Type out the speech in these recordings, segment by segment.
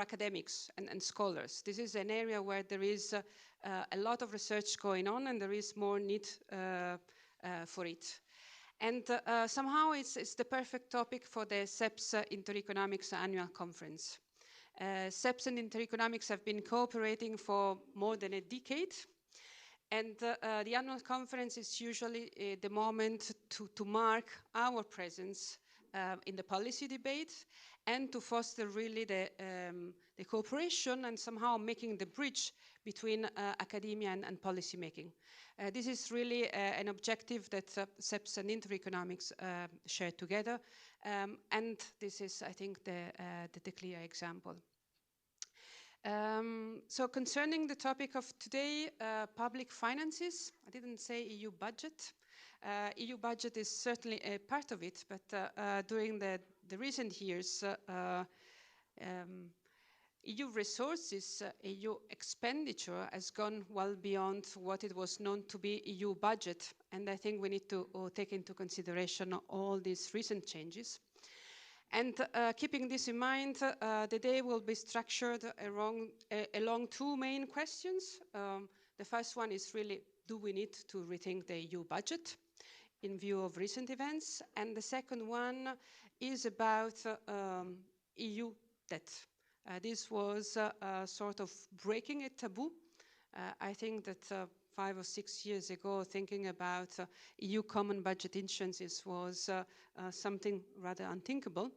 academics and scholars. This is an area where there is a lot of research going on, and there is more need for it. And somehow it's the perfect topic for the SEPS Intereconomics Annual Conference. SEPS and Intereconomics have been cooperating for more than a decade. And the annual conference is usually the moment to mark our presence in the policy debate and to foster really the cooperation and somehow making the bridge between academia and policy making. This is really an objective that SEPS and Intereconomics share together, and this is, I think, the clear example. So concerning the topic of today, public finances, I didn't say EU budget. EU budget is certainly a part of it, but during the recent years, EU resources, EU expenditure has gone well beyond what it was known to be EU budget. And I think we need to take into consideration all these recent changes. And keeping this in mind, the day will be structured along two main questions. The first one is really, do we need to rethink the EU budget in view of recent events? And the second one is about EU debt. This was sort of breaking a taboo. I think that 5 or 6 years ago, thinking about EU common budget issuances was something rather unthinkable.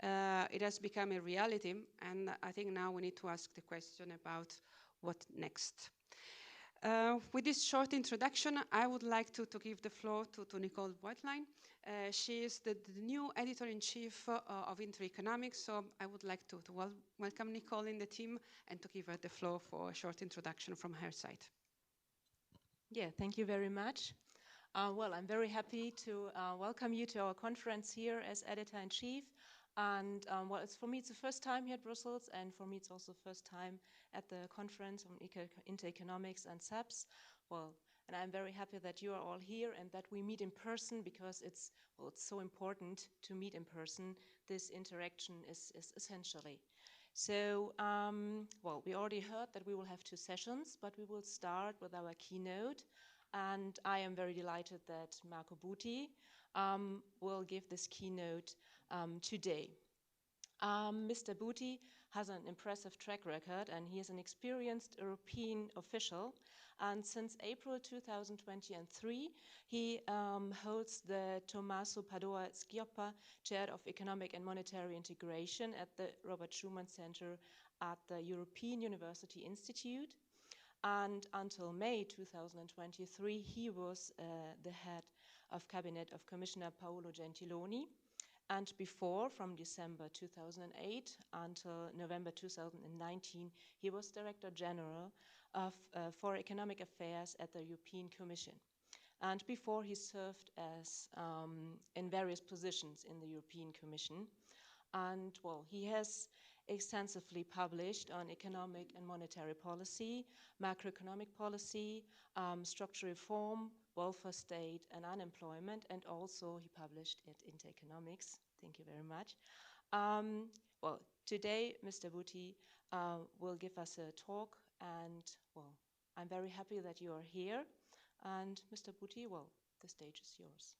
It has become a reality, and I think now we need to ask the question about what next. With this short introduction, I would like to give the floor to Nicole Whiteline. She is the new editor-in-chief of Intereconomics, so I would like to welcome Nicole in the team and to give her the floor for a short introduction from her side. Yeah, thank you very much. Well, I'm very happy to welcome you to our conference here as editor-in-chief. And well, for me, it's the first time here at Brussels, and for me, it's also the first time at the conference on Intereconomics and SEPS. Well, and I'm very happy that you are all here and that we meet in person, because it's so important to meet in person. This interaction is essentially. So, well, we already heard that we will have 2 sessions, but we will start with our keynote. And I am very delighted that Marco Buti will give this keynote today. Mr. Buti has an impressive track record, and he is an experienced European official. And since April 2023, he holds the Tommaso Padoa Schioppa Chair of Economic and Monetary Integration at the Robert Schuman Center at the European University Institute. And until May 2023, he was the head of cabinet of Commissioner Paolo Gentiloni. And before, from December 2008 until November 2019, he was Director General for Economic Affairs at the European Commission. And before, he served as in various positions in the European Commission. And well, he has extensively published on economic and monetary policy, macroeconomic policy, structural reform, welfare state, and unemployment, and also he published at Intereconomics. Thank you very much. Well, today Mr. Buti will give us a talk, and well, I'm very happy that you are here. And Mr. Buti, well, the stage is yours.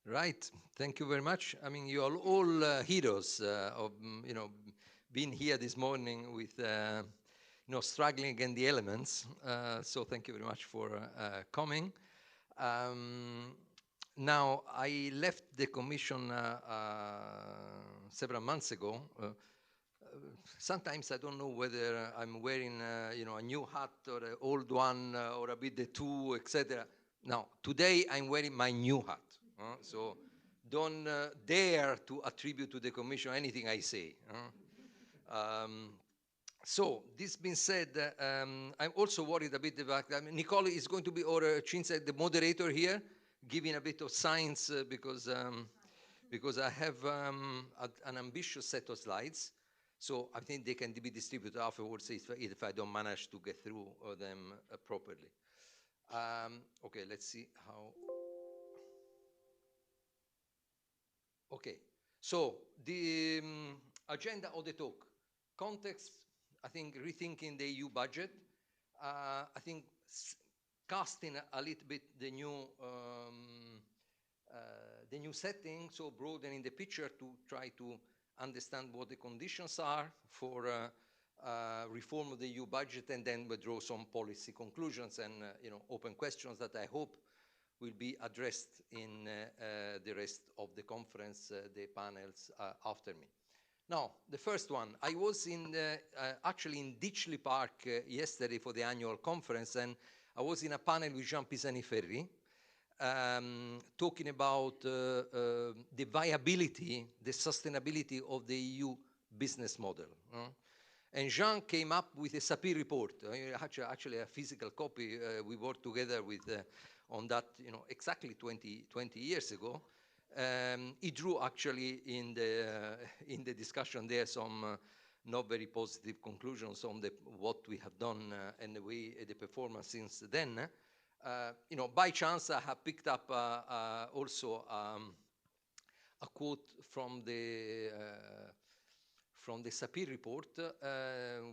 Right, thank you very much. I mean, you are all heroes of, being here this morning with, struggling against the elements. So thank you very much for coming. Now, I left the Commission several months ago. Sometimes I don't know whether I'm wearing, a new hat or an old one or a bit the two, etc. Now, today I'm wearing my new hat. So don't dare to attribute to the Commission anything I say. So this being said, I'm also worried a bit about, Nicole is going to be, or Cinzia, the moderator here, giving a bit of science because I have an ambitious set of slides. So I think they can be distributed afterwards if I don't manage to get through them properly. Okay, let's see how. Okay, so the agenda of the talk, context, I think rethinking the EU budget, I think casting a little bit the new setting, so broadening the picture to try to understand what the conditions are for reform of the EU budget, and then we draw some policy conclusions and open questions that I hope will be addressed in the rest of the conference, the panels after me. Now, the first one, I was actually in Ditchley Park yesterday for the annual conference, and I was in a panel with Jean Pisani-Ferry, talking about the viability, the sustainability of the EU business model. And Jean came up with a Sapir report, actually a physical copy. We worked together on that, exactly 20 years ago. He drew actually in the discussion there some not very positive conclusions on what we have done and the performance since then. By chance, I have picked up also a quote from the Sapir report,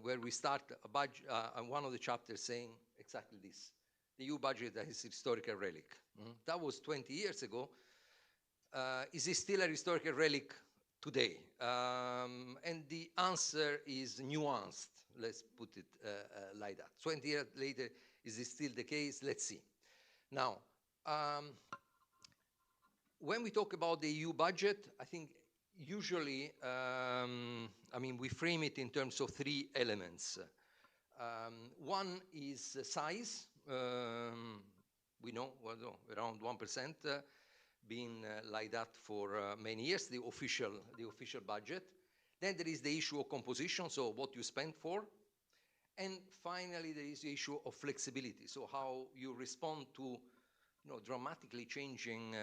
where we start one of the chapters saying exactly this: the EU budget is a historical relic. That was 20 years ago. Is it still a historical relic today? And the answer is nuanced. Let's put it like that. 20 years later, is it still the case? Let's see. Now, when we talk about the EU budget, I think usually, we frame it in terms of three elements. One is size. We know, around 1%, been like that for many years, the official budget. Then there is the issue of composition, so what you spend for. And finally, there is the issue of flexibility, so how you respond to dramatically changing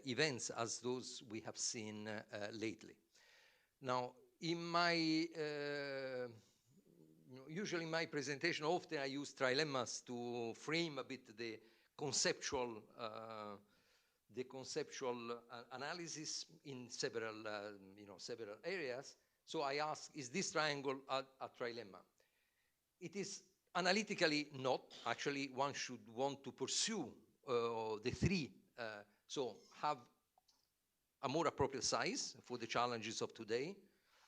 events as those we have seen lately. Now, usually in my presentation, often I use trilemmas to frame a bit the conceptual analysis in several areas. So I ask, is this triangle a trilemma? It is analytically not. Actually, one should want to pursue the three. So have a more appropriate size for the challenges of today.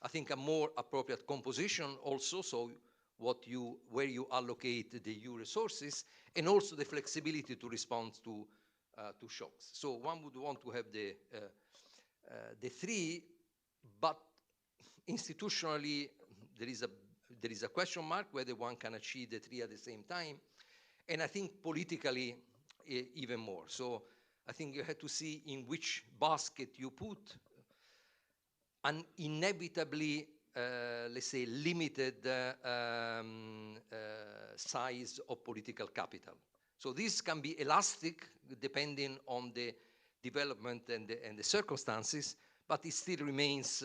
I think a more appropriate composition also, so where you allocate the EU resources, and also the flexibility to respond to shocks. So one would want to have the three, but institutionally there is a question mark whether one can achieve the three at the same time, and I think politically even more. So I think you have to see in which basket you put an inevitably, let's say, limited size of political capital. So this can be elastic depending on the development and the circumstances, but it still remains,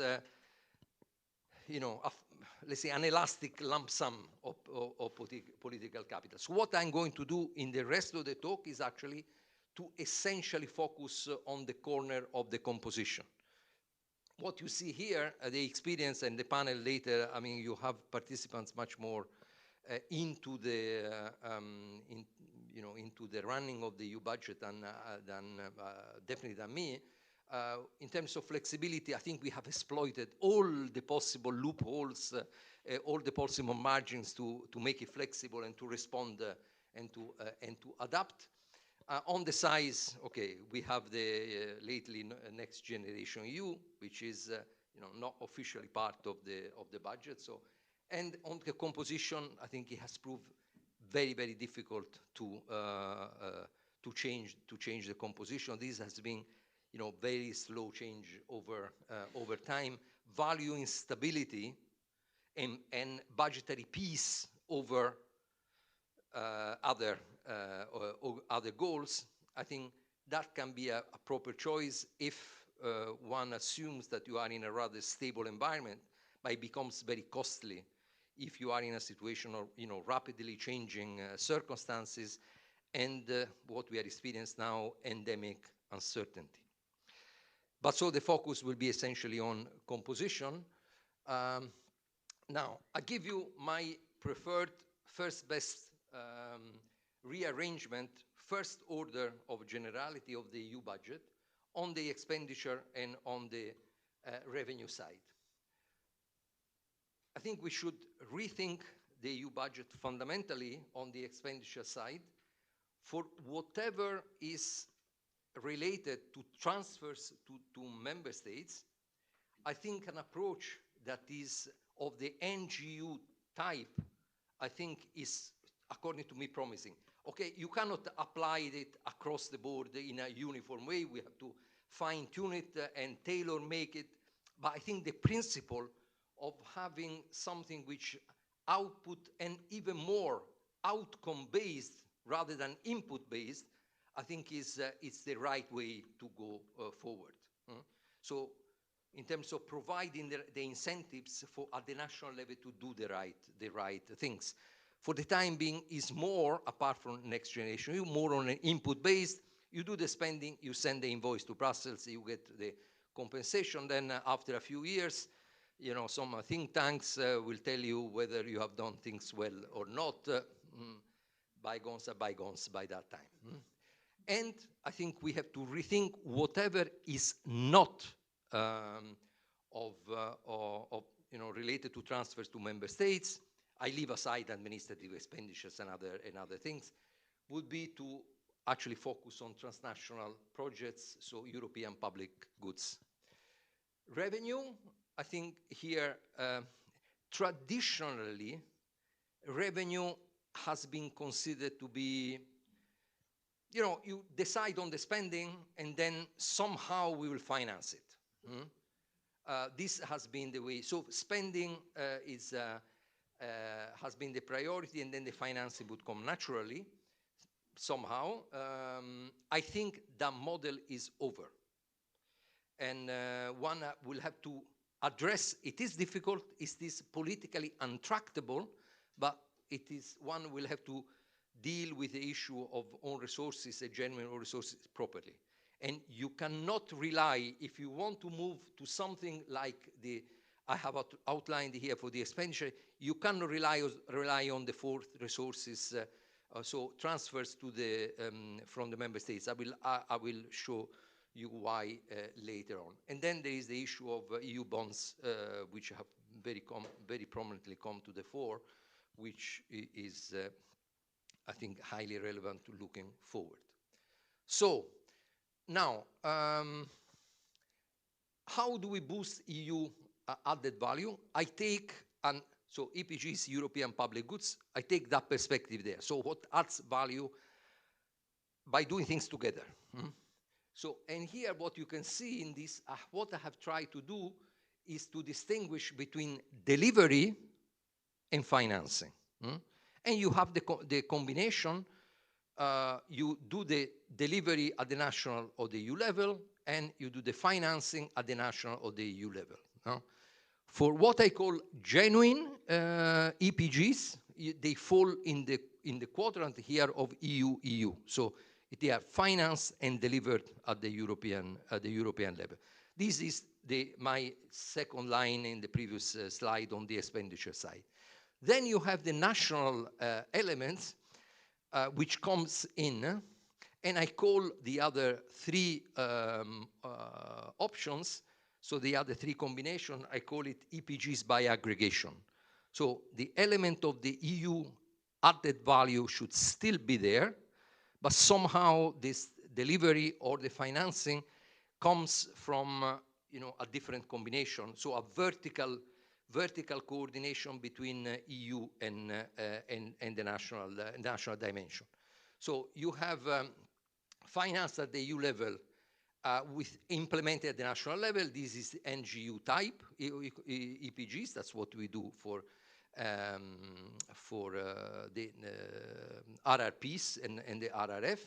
let's say, an elastic lump sum of political capital. So what I'm going to do in the rest of the talk is actually to essentially focus on the corner of the composition. What you see here, the experience and the panel later, you have participants much more into the running of the EU budget than definitely than me. In terms of flexibility, I think we have exploited all the possible loopholes, all the possible margins to make it flexible and to respond and to adapt. On the size, okay, we have the lately Next Generation EU, which is not officially part of the budget. So, and on the composition, I think it has proved very, very difficult to change the composition. This has been very slow change over time, valuing stability and budgetary peace over other goals. I think that can be a proper choice if one assumes that you are in a rather stable environment, but it becomes very costly if you are in a situation of rapidly changing circumstances and what we are experiencing now, endemic uncertainty. But so the focus will be essentially on composition. Now, I give you my preferred first best rearrangement, first order of generality of the EU budget on the expenditure and on the revenue side. I think we should rethink the EU budget fundamentally on the expenditure side for whatever is related to transfers to member states. I think an approach that is of the NGU type, I think is, according to me, promising. Okay, you cannot apply it across the board in a uniform way. We have to fine-tune it and tailor-make it. But I think the principle of having something which output and even more outcome-based rather than input-based, I think it's the right way to go forward. So in terms of providing the incentives for at the national level to do the right things. For the time being, is more, apart from next generation, you more on an input-based. You do the spending, you send the invoice to Brussels, you get the compensation. Then after a few years, you know, some think tanks will tell you whether you have done things well or not. Bygones are bygones by that time. And I think we have to rethink whatever is not related to transfers to member states. I leave aside administrative expenditures and other things, would be to actually focus on transnational projects, so European public goods. Revenue, I think here, traditionally, revenue has been considered to be, you know, you decide on the spending and then somehow we will finance it. This has been the way. So spending has been the priority, and then the financing would come naturally, somehow. I think that model is over. And one will have to address, it is difficult, it is politically untractable, but it is, one will have to deal with the issue of own resources, genuine own resources properly. And you cannot rely, if you want to move to something like I have outlined here for the expenditure, you cannot rely on the fourth resources, so transfers to from the member states. I will show you why later on. And then there is the issue of EU bonds, which have very prominently come to the fore, which is, I think, highly relevant to looking forward. So, now, how do we boost EU added value? I take, so EPG is European public goods, I take that perspective there. So what adds value by doing things together? So, and here what you can see in this, what I have tried to do is to distinguish between delivery and financing. And you have the combination, you do the delivery at the national or the EU level, and you do the financing at the national or the EU level. For what I call genuine EPGs, they fall in the quadrant here of EU. So they are financed and delivered at the European level. This is my second line in the previous slide on the expenditure side. Then you have the national elements, which comes in, and I call the other three options, so the other three combinations, I call it EPGs by aggregation. So the element of the EU added value should still be there, but somehow this delivery or the financing comes from a different combination, so a vertical coordination between EU and the national dimension. So you have finance at the EU level with implemented at the national level. This is NGU type EPGs. That's what we do for the RRPs and the RRF.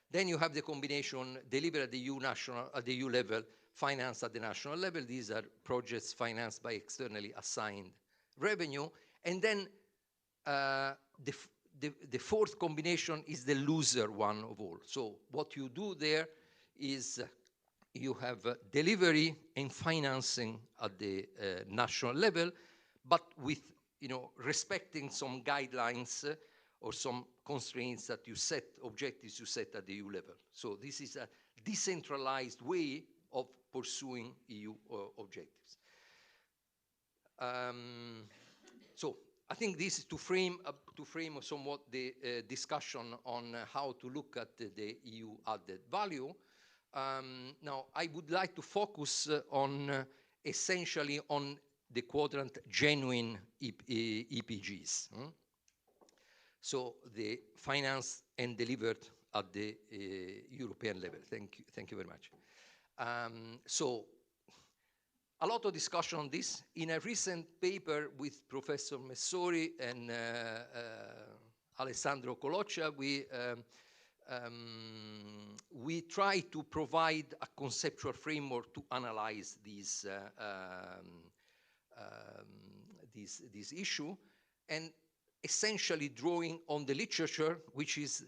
Then you have the combination delivered at the EU level, finance at the national level. These are projects financed by externally assigned revenue. And then the fourth combination is the loser one of all. So what you do there is you have delivery and financing at the national level, but with respecting some guidelines or some constraints that you set, objectives you set at the EU level. So this is a decentralized way of pursuing EU objectives. So I think this is to frame somewhat the discussion on how to look at the EU added value. Now, I would like to focus on essentially on the quadrant genuine EPGs. So the financed and delivered at the European level. Thank you very much. So a lot of discussion on this. In a recent paper with Professor Messori and Alessandro Coloccia, we try to provide a conceptual framework to analyze this issue, and essentially drawing on the literature, which is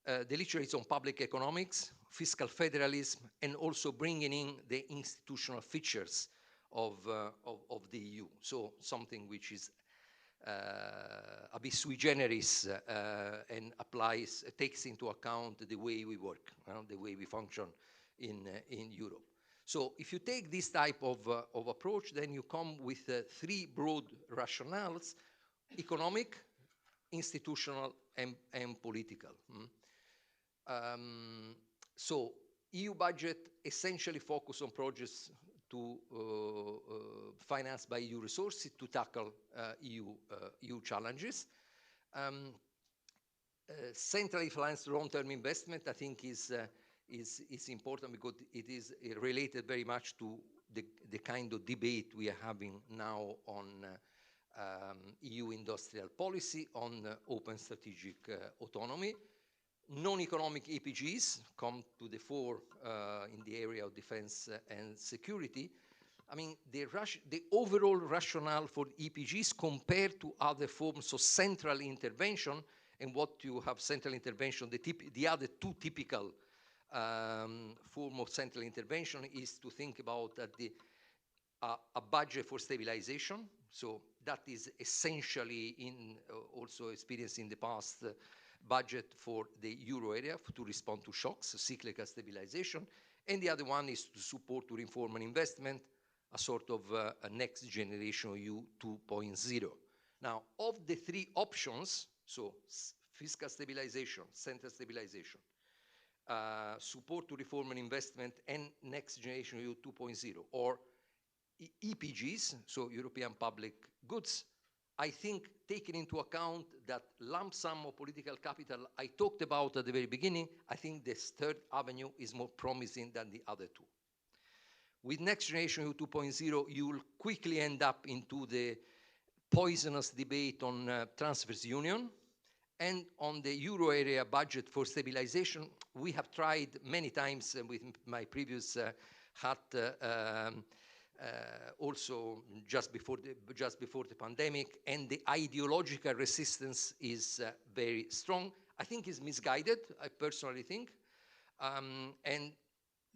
the literature is on public economics, fiscal federalism, and also bringing in the institutional features of the EU. So something which is a bit sui generis and takes into account the way we work, the way we function in Europe. So if you take this type of approach, then you come with three broad rationales: economic, institutional, and political. So EU budget essentially focus on projects to financed by EU resources to tackle EU challenges. Centrally financed long-term investment, I think, is important because it is related very much to the kind of debate we are having now on EU industrial policy, on open strategic autonomy. Non-economic EPGs come to the fore in the area of defense and security. I mean, the overall rationale for EPGs compared to other forms of central intervention, and what you have central intervention, the other two typical form of central intervention is to think about a budget for stabilization. So that is essentially also experienced in the past budget for the euro area to respond to shocks, cyclical stabilization. And the other one is to support to reform and investment, a sort of a next generation EU 2.0. Now, of the three options, so fiscal stabilization, central stabilization, support to reform and investment, and next generation EU 2.0, or EPGs, so European public goods, I think, taking into account that lump sum of political capital I talked about at the very beginning, I think this third avenue is more promising than the other two. With Next Generation EU 2.0, you will quickly end up into the poisonous debate on transfers union, and on the euro area budget for stabilization. We have tried many times with my previous hat also just before the pandemic, and the ideological resistance is very strong. I think it's misguided, I personally think. And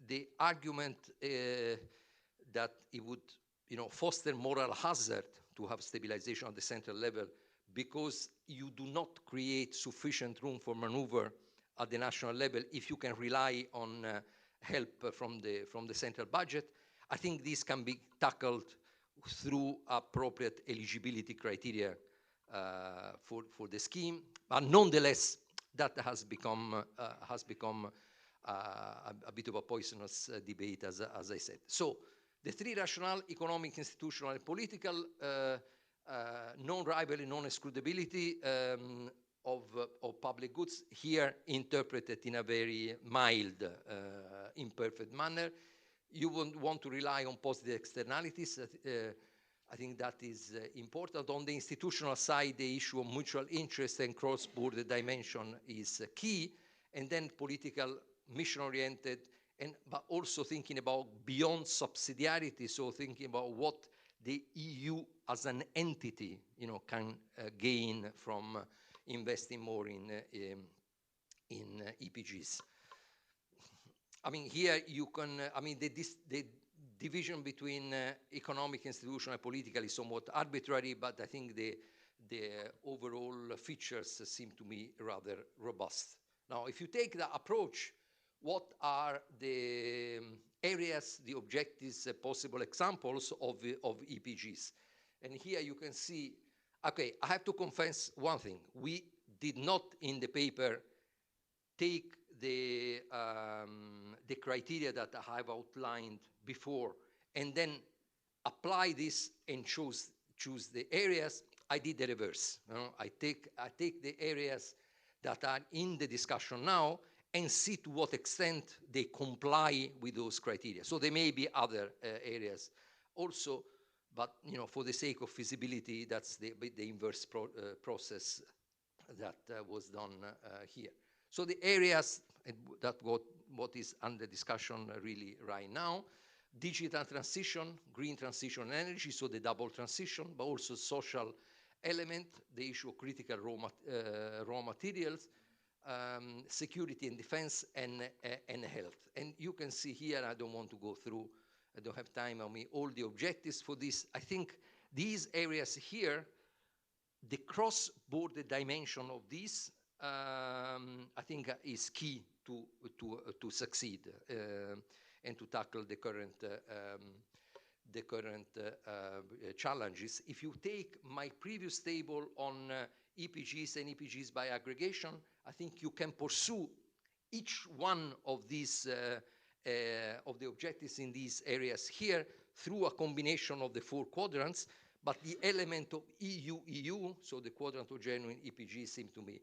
the argument that it would foster moral hazard to have stabilization at the central level because you do not create sufficient room for maneuver at the national level if you can rely on help from the central budget. I think this can be tackled through appropriate eligibility criteria for the scheme, but nonetheless, that has become a bit of a poisonous debate, as I said. So the three rationale: economic, institutional, and political, non-rivalry, non-excludability of public goods, here interpreted in a very mild, imperfect manner. You won't want to rely on positive externalities. I think that is important. On the institutional side, the issue of mutual interest and cross-border dimension is key. And then political, mission-oriented, but also thinking about beyond subsidiarity, so thinking about what the EU as an entity can gain from investing more in EPGs. I mean, here you can, I mean, the division between economic, institutional, and political is somewhat arbitrary, but I think the overall features seem to me rather robust. Now, if you take the approach, what are the areas, the objectives, possible examples of EPGs? And here you can see, okay, I have to confess one thing. We did not in the paper take the criteria that I have outlined before and then apply this and choose the areas. I did the reverse. You know? I take the areas that are in the discussion now and see to what extent they comply with those criteria. So there may be other areas also, but you know, for the sake of feasibility, that's the inverse process that was done here. So the areas that what is under discussion really right now: digital transition, green transition, and energy, so the double transition, but also social element, the issue of critical raw materials, security and defense, and health. And you can see here, I don't want to go through, I don't have time on me, all the objectives for this. I think these areas here, the cross-border dimension of this, I think is key to succeed and to tackle the current challenges. If you take my previous table on EPGs and EPGs by aggregation, I think you can pursue each one of these of the objectives in these areas here through a combination of the 4 quadrants, but the element of EU, so the quadrant of genuine EPG, seem to me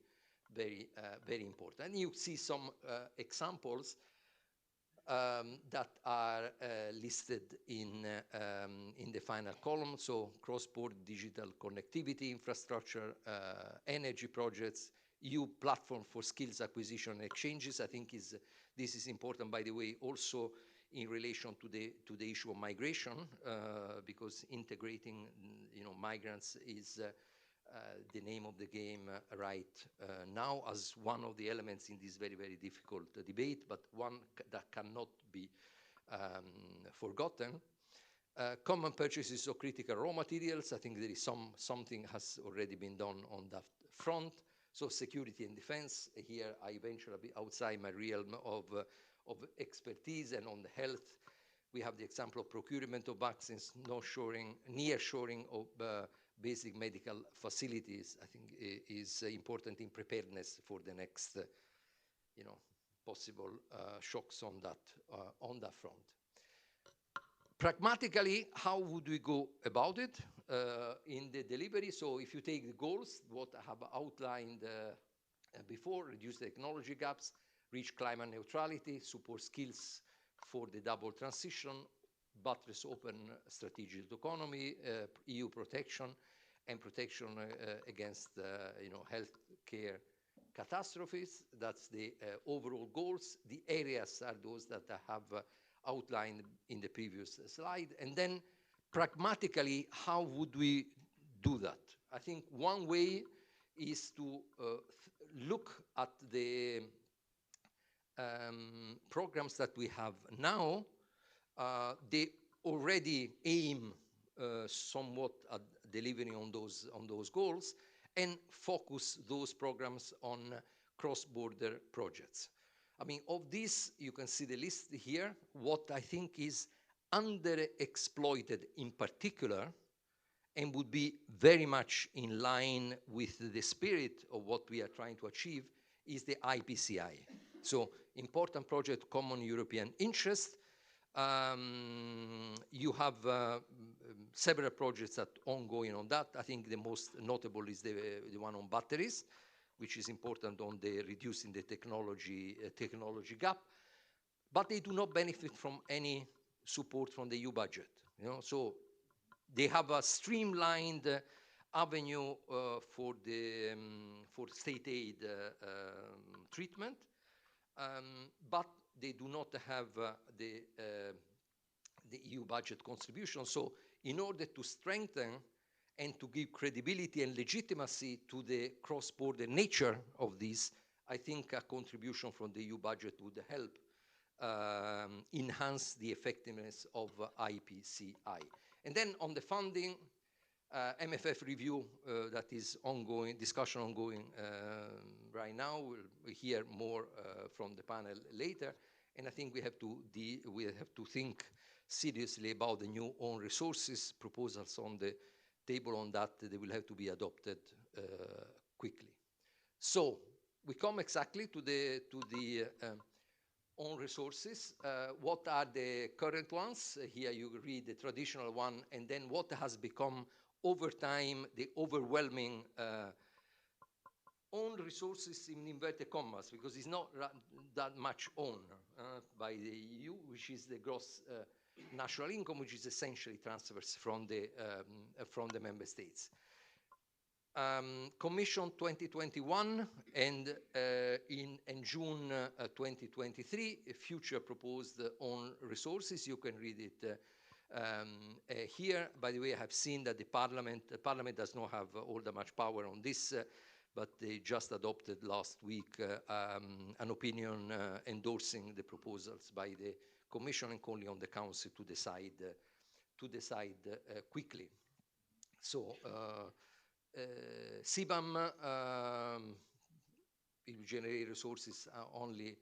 very, very important. And you see some examples that are listed in the final column. So cross-border digital connectivity infrastructure, energy projects, EU platform for skills acquisition and exchanges. I think this is important, by the way, also in relation to the issue of migration, because integrating migrants is the name of the game right now as one of the elements in this very, very difficult debate, but one that cannot be forgotten. Common purchases of critical raw materials. I think there is something has already been done on that front. So security and defense. Here I venture a bit outside my realm of expertise. And on the health, we have the example of procurement of vaccines, near-shoring of basic medical facilities. I think is important in preparedness for the next, possible shocks on that front. Pragmatically, how would we go about it in the delivery? So if you take the goals, what I have outlined before: reduce the technology gaps, reach climate neutrality, support skills for the double transition, buttress open strategic economy, EU protection, and protection against healthcare catastrophes. That's the overall goals. The areas are those that I have outlined in the previous slide. And then pragmatically, how would we do that? I think one way is to look at the programs that we have now. They already aim somewhat at delivering on those goals and focus those programs on cross-border projects. I mean, of this, you can see the list here. What I think is underexploited in particular and would be very much in line with the spirit of what we are trying to achieve is the IPCI. So important project, common European interest. You have several projects that are ongoing on that. I think the most notable is the one on batteries, which is important on the reducing the technology gap. But they do not benefit from any support from the EU budget. So they have a streamlined avenue for state aid treatment, but they do not have the EU budget contribution. So in order to strengthen and to give credibility and legitimacy to the cross-border nature of this, I think a contribution from the EU budget would help enhance the effectiveness of IPCI. And then on the funding, MFF review that is ongoing, discussion ongoing right now. We'll hear more from the panel later. And I think we have to think seriously about the new own resources proposals on the table on that. They will have to be adopted quickly. So we come exactly to the own resources. What are the current ones? Here you read the traditional one, and then what has become over time the overwhelming own resources in inverted commas, because it's not that much owned by the EU, which is the gross national income, which is essentially transfers from the member states. Commission 2021 and in June 2023, a future proposed own resources. You can read it here. By the way, I have seen that the Parliament does not have all that much power on this, but they just adopted last week an opinion endorsing the proposals by the Commission and calling on the Council to decide quickly. So CBAM will generate resources only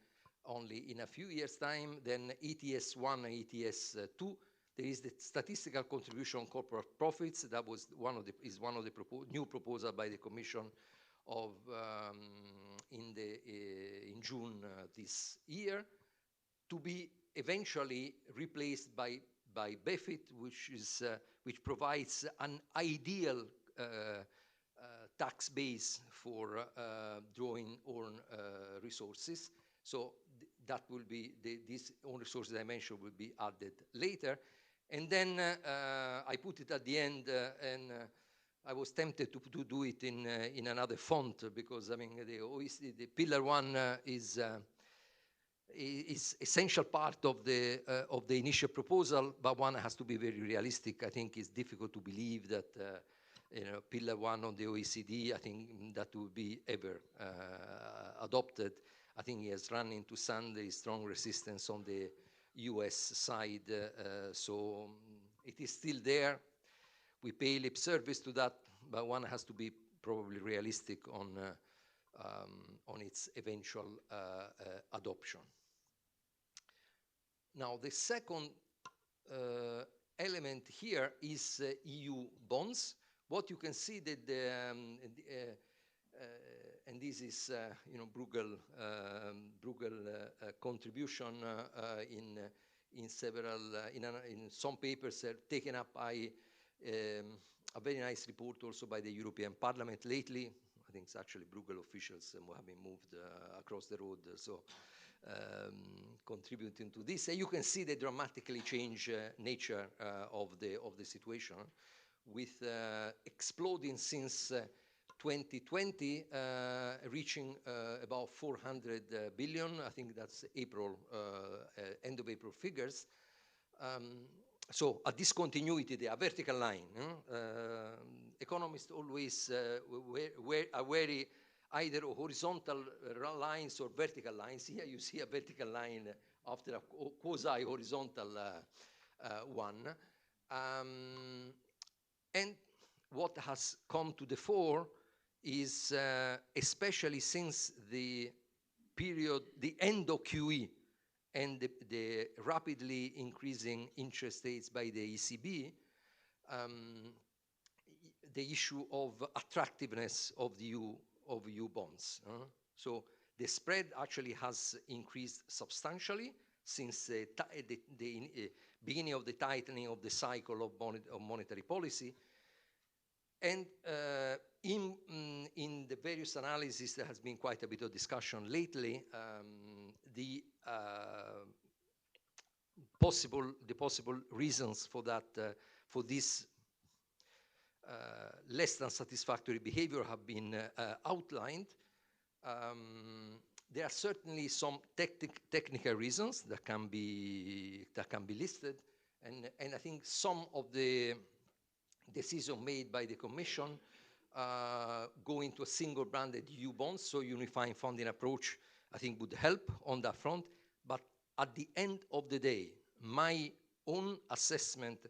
in a few years' time. Then ETS 1 and ETS 2. There is the statistical contribution on corporate profits. That was one of the new proposal by the Commission of in June this year, to be eventually replaced by BEFIT, which provides an ideal tax base for drawing own resources. So that will be these own resources I mentioned will be added later. And then I put it at the end, and I was tempted to do it in another font, because I mean the pillar one is essential part of the initial proposal, but one has to be very realistic. I think it's difficult to believe that pillar one on the OECD, I think that will be ever adopted. I think it has run into some very strong resistance on the US side, so it is still there. We pay lip service to that, but one has to be probably realistic on its eventual adoption. Now, the second element here is EU bonds. What you can see that and this is Bruegel contribution in some papers taken up by a very nice report also by the European Parliament lately. I think it's actually Bruegel officials who have been moved across the road, so contributing to this. And you can see the dramatically changed nature of the situation, with exploding since 2020, reaching about 400 billion. I think that's April, end of April figures. So a discontinuity there, a vertical line. Economists always are wary either horizontal lines or vertical lines. Here you see a vertical line after a quasi-horizontal one. And what has come to the fore is, especially since the end of QE, and the rapidly increasing interest rates by the ECB, the issue of attractiveness of the EU bonds. So the spread actually has increased substantially since the beginning of the tightening of the cycle of monetary policy. And in the various analyses, there has been quite a bit of discussion lately. The possible reasons for that, for this less than satisfactory behavior have been outlined. There are certainly some technical reasons that can be listed, and I think some of the decision made by the Commission going to a single branded EU bonds, so unifying funding approach, I think would help on that front. But at the end of the day, my own assessment,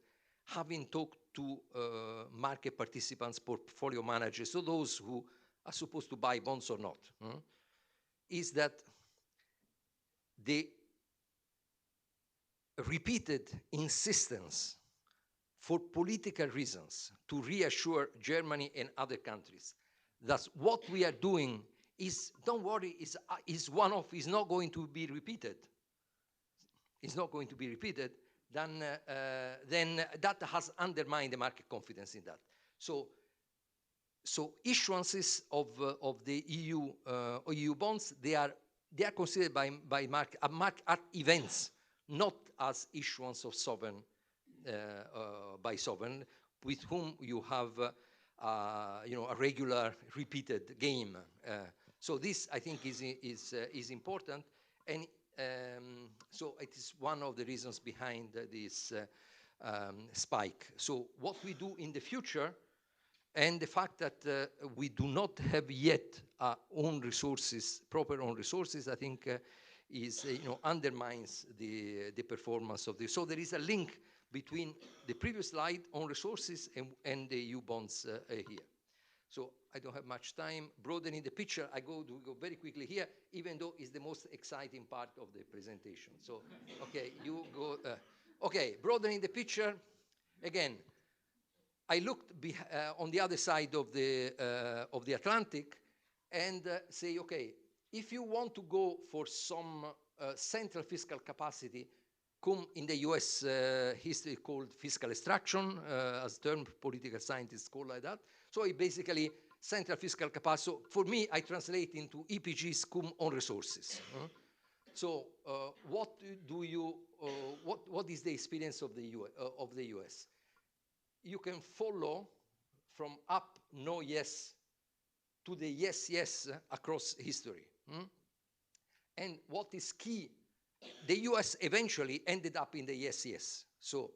having talked to market participants, portfolio managers, so those who are supposed to buy bonds or not, is that the repeated insistence for political reasons to reassure Germany and other countries that what we are doing is, don't worry, is one-off, is not going to be repeated. It's not going to be repeated, then that has undermined the market confidence in that. So issuances of the EU bonds, they are considered by market events, not as issuance of sovereign by sovereign, with whom you have a regular repeated game. So this, I think, is important, and so it is one of the reasons behind this spike. So what we do in the future, and the fact that we do not have yet own resources, proper own resources, I think is undermines the performance of this. So there is a link between the previous slide on resources and the EU bonds here. So I don't have much time. Broadening the picture, I go very quickly here, even though it's the most exciting part of the presentation. So, okay, you go. Okay, broadening the picture. Again, I looked on the other side of the Atlantic and say, okay, if you want to go for some central fiscal capacity, come in the US history called fiscal extraction, as term political scientists call like that. So it basically central fiscal capacity. So for me, I translate into EPGs cum on resources. So what is the experience of the US? You can follow from up no yes to the yes yes across history. And what is key, the US eventually ended up in the yes yes. So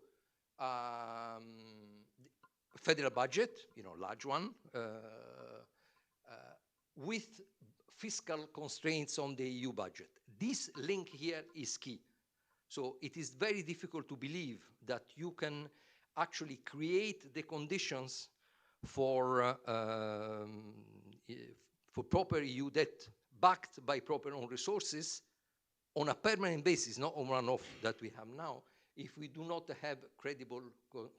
federal budget, large one, with fiscal constraints on the EU budget. This link here is key. So it is very difficult to believe that you can actually create the conditions for proper EU debt backed by proper own resources on a permanent basis, not on one-off that we have now, if we do not have credible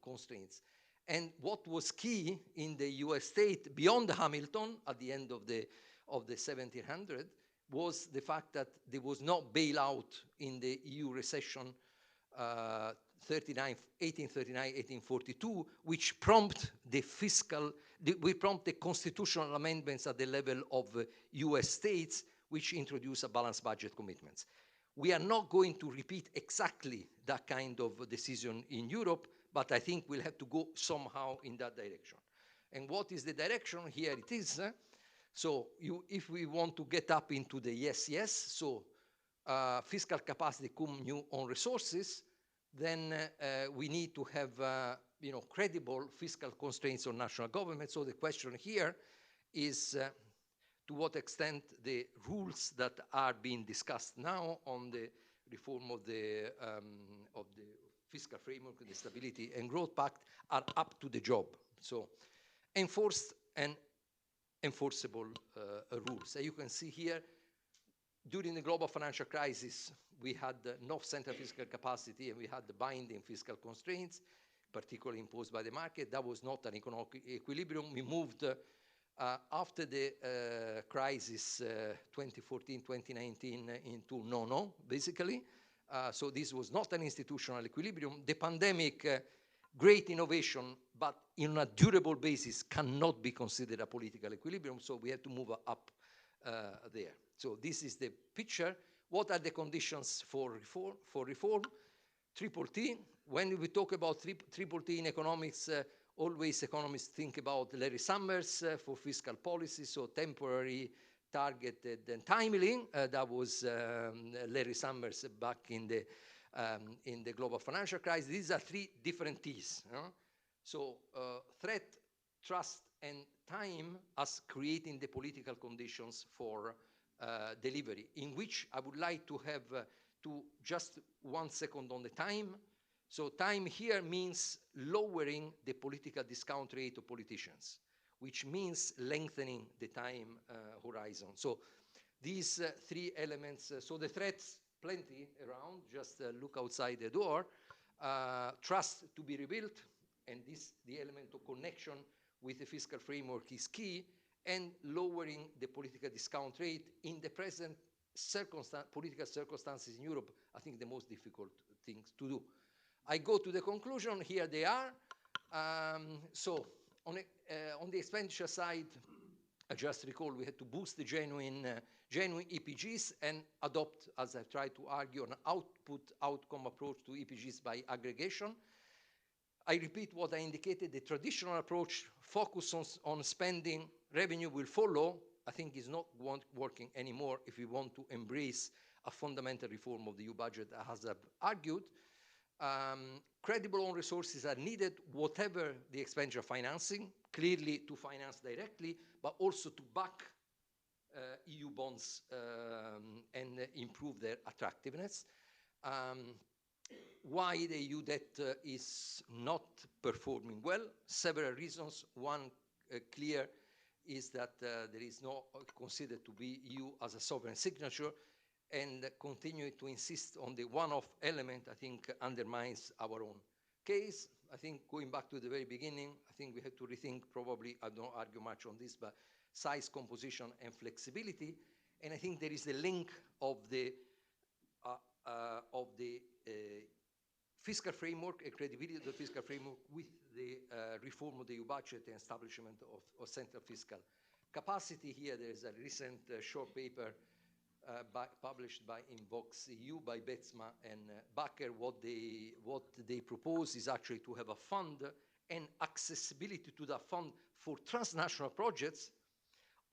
constraints. And what was key in the US state beyond Hamilton at the end of the 1700 was the fact that there was no bailout in the EU recession 1839-1842, which prompt the constitutional amendments at the level of US states, which introduce a balanced budget commitments. We are not going to repeat exactly that kind of decision in Europe, but I think we'll have to go somehow in that direction. And what is the direction? Here it is. So if we want to get up into the yes, yes, so fiscal capacity cum new own resources, then we need to have credible fiscal constraints on national government. So the question here is to what extent the rules that are being discussed now on the reform of the fiscal framework, the Stability and Growth Pact, are up to the job. So enforced and enforceable rules. You can see here, during the global financial crisis, we had no central fiscal capacity and we had the binding fiscal constraints, particularly imposed by the market. That was not an economic equilibrium. We moved after the crisis 2014-2019 into no, basically. So this was not an institutional equilibrium. The pandemic, great innovation, but in a durable basis cannot be considered a political equilibrium, so we had to move up there. So this is the picture. What are the conditions for reform? Triple T. When we talk about triple T in economics, always economists think about Larry Summers for fiscal policy, so temporary, targeted, and timely. That was Larry Summers back in the global financial crisis. These are three different T's. So threat, trust, and time as creating the political conditions for delivery, in which I would like to have to just 1 second on the time. So time here means lowering the political discount rate of politicians, which means lengthening the time horizon. So these three elements, so the threats plenty around, just look outside the door. Trust to be rebuilt, and the element of connection with the fiscal framework is key, and lowering the political discount rate in the present political circumstances in Europe, I think the most difficult things to do. I go to the conclusion, here they are. So on the expenditure side, I just recall we had to boost the genuine EPGs and adopt, as I've tried to argue, an output-outcome approach to EPGs by aggregation. I repeat what I indicated, the traditional approach, focus on spending, revenue will follow, I think is not working anymore if we want to embrace a fundamental reform of the EU budget, as I've argued. Credible own resources are needed, whatever the expenditure financing, clearly to finance directly, but also to back EU bonds and improve their attractiveness. Why the EU debt is not performing well? Several reasons. One clear is that there is no considered to be EU as a sovereign signature, and continuing to insist on the one-off element, I think, undermines our own case. I think going back to the very beginning, I think we have to rethink probably, I don't argue much on this, but size, composition, and flexibility. And I think there is the link of the fiscal framework, a credibility of the fiscal framework with the reform of the EU budget and establishment of central fiscal capacity. Here there is a recent short paper published by Invox EU by Betzma and Bakker. What they propose is actually to have a fund and accessibility to that fund for transnational projects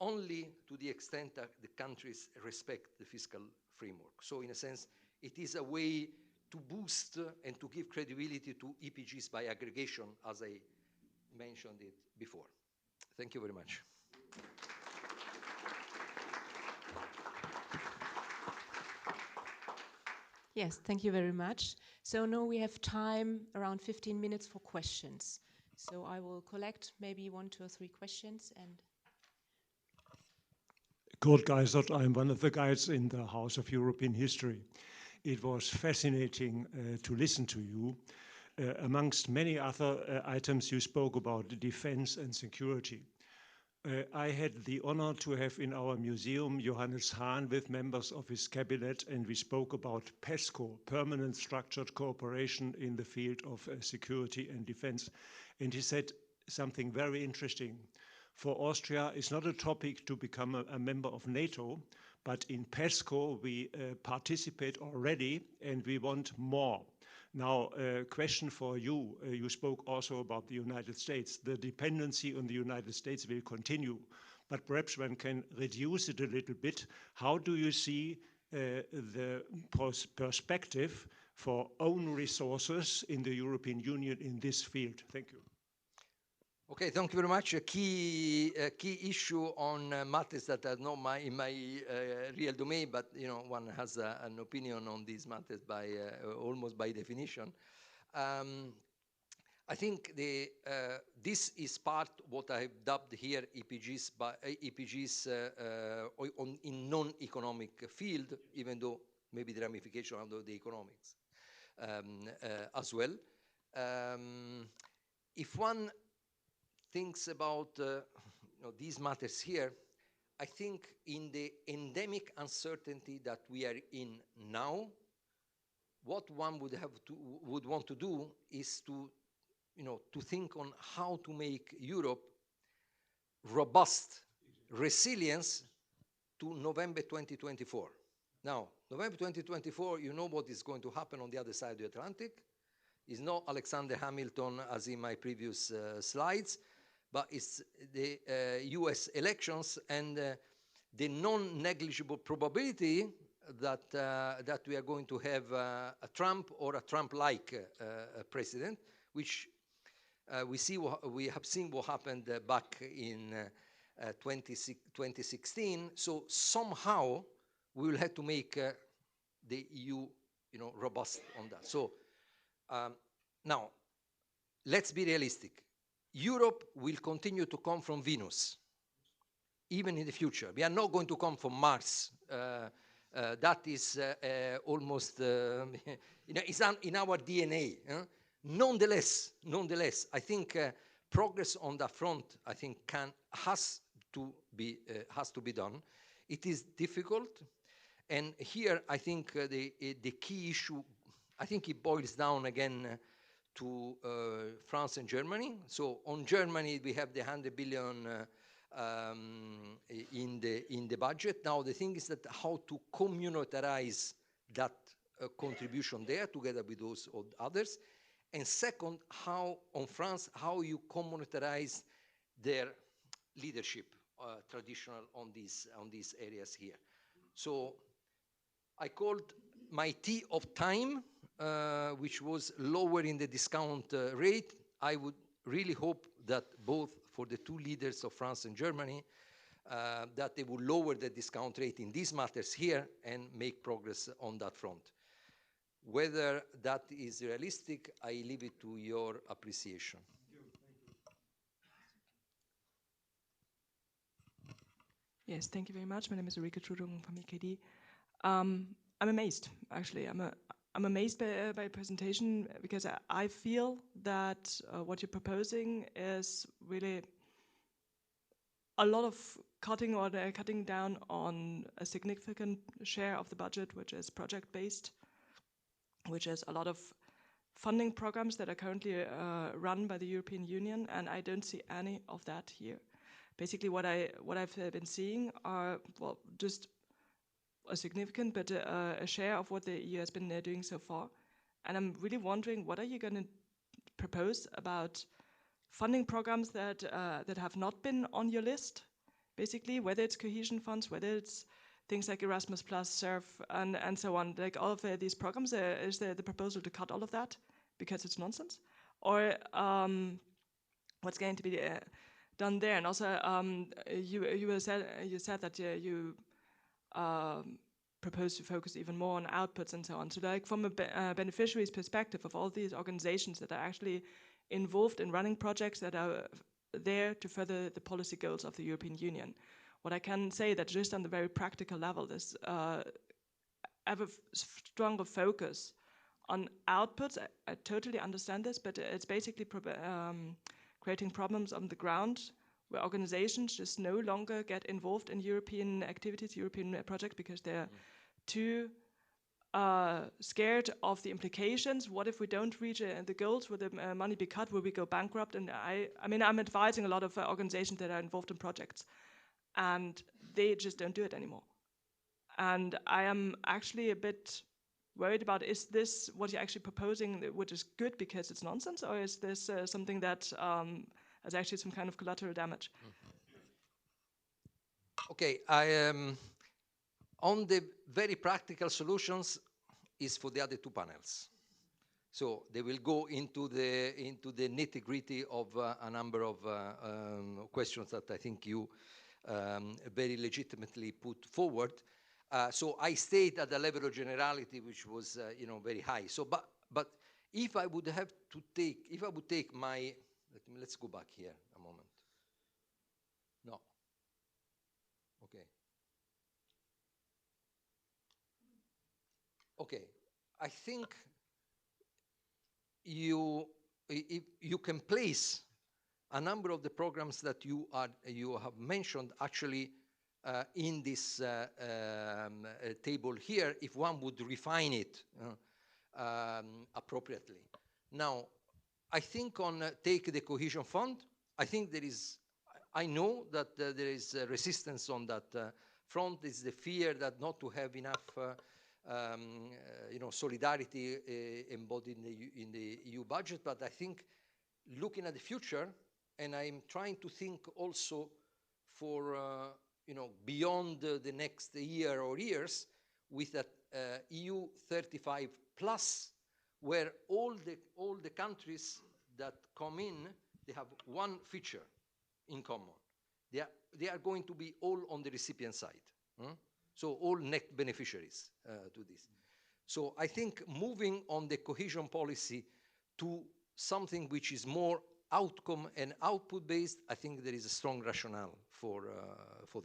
only to the extent that the countries respect the fiscal framework. So in a sense, it is a way to boost and to give credibility to EPGs by aggregation, as I mentioned it before. Thank you very much. Yes, thank you very much. So now we have time, around 15 minutes for questions. So I will collect maybe 1, 2, or 3 questions. And Kurt Geisert, I'm one of the guides in the House of European History. It was fascinating to listen to you. Amongst many other items, you spoke about defense and security. I had the honor to have in our museum Johannes Hahn with members of his cabinet, and we spoke about PESCO, Permanent Structured Cooperation in the field of security and defense. And he said something very interesting. For Austria, it's not a topic to become a member of NATO, but in PESCO we participate already and we want more. Now, a question for you. You spoke also about the United States. The dependency on the United States will continue, but perhaps one can reduce it a little bit. How do you see the perspective for own resources in the European Union in this field? Thank you. Okay, thank you very much. A key issue on matters that are not in my real domain, but one has an opinion on these matters by almost by definition. I think this is part what I have dubbed here EPGs in non-economic field, even though maybe the ramification under the economics as well. If one thinks about these matters here, I think in the endemic uncertainty that we are in now, what one would want to do is to think on how to make Europe robust, resilience to November 2024. Now, November 2024, you know what is going to happen on the other side of the Atlantic. It's not Alexander Hamilton as in my previous slides, but it's the US elections and the non-negligible probability that we are going to have a Trump or a Trump-like president, which we have seen what happened back in 2016. So somehow we will have to make the EU, robust on that. So now, let's be realistic. Europe will continue to come from Venus, even in the future. We are not going to come from Mars. That is almost, it's in our DNA. Nonetheless, I think progress on that front, I think, has to be done. It is difficult, and here I think the key issue, I think it boils down again to France and Germany. So on Germany, we have the 100 billion in the budget. Now the thing is that how to communitarize that contribution there together with those others. And second, how on France, how you communitarize their leadership traditional on these areas here. So I called my T of time, which was lowering the discount rate. I would really hope that both for the two leaders of France and Germany, that they would lower the discount rate in these matters here and make progress on that front. Whether that is realistic, I leave it to your appreciation. Yes, thank you very much. My name is Ulrike Trudung from EKD. I'm amazed, actually. I'm amazed by your presentation because I feel that what you're proposing is really a lot of cutting down on a significant share of the budget, which is project-based, which is a lot of funding programs that are currently run by the European Union, and I don't see any of that here. Basically, what I've been seeing are, well, just a significant, but a share of what the EU has been doing so far. And I'm really wondering, what are you going to propose about funding programs that have not been on your list, basically, whether it's cohesion funds, whether it's things like Erasmus+, SURF, and so on, like all of these programs, is there the proposal to cut all of that because it's nonsense? Or what's going to be done there? And also, you said that you propose to focus even more on outputs and so on. So like from a beneficiary's perspective of all these organizations that are actually involved in running projects that are there to further the policy goals of the European Union, what I can say that just on the very practical level, there's ever stronger focus on outputs. I totally understand this, but it's basically creating problems on the ground where organizations just no longer get involved in European activities, European projects, because they're too scared of the implications. What if we don't reach the goals? Will the money be cut? Will we go bankrupt? And I mean, I'm advising a lot of organizations that are involved in projects, and they just don't do it anymore. And I am actually a bit worried about, is this what you're actually proposing, which is good because it's nonsense, or is this something that has actually some kind of collateral damage? Okay, I am on the very practical solutions is for the other two panels. So they will go into the nitty-gritty of a number of questions that I think you very legitimately put forward. So I stayed at the level of generality, which was very high. So, but if I would have to take, if I would take my, let's go back here a moment. No. Okay. Okay. I think you can place a number of the programs that you have mentioned actually in this table here, if one would refine it appropriately. Now, I think on take the cohesion fund, I think there is, I know that there is resistance on that front. Is the fear that not to have enough solidarity embodied in the EU budget. But I think looking at the future, and I'm trying to think also for beyond the next year or years, with that EU 35 plus, where all the countries that come in, they have one feature in common. They are going to be all on the recipient side. So all net beneficiaries to this. So I think moving on the cohesion policy to something which is more outcome and output based, I think there is a strong rationale for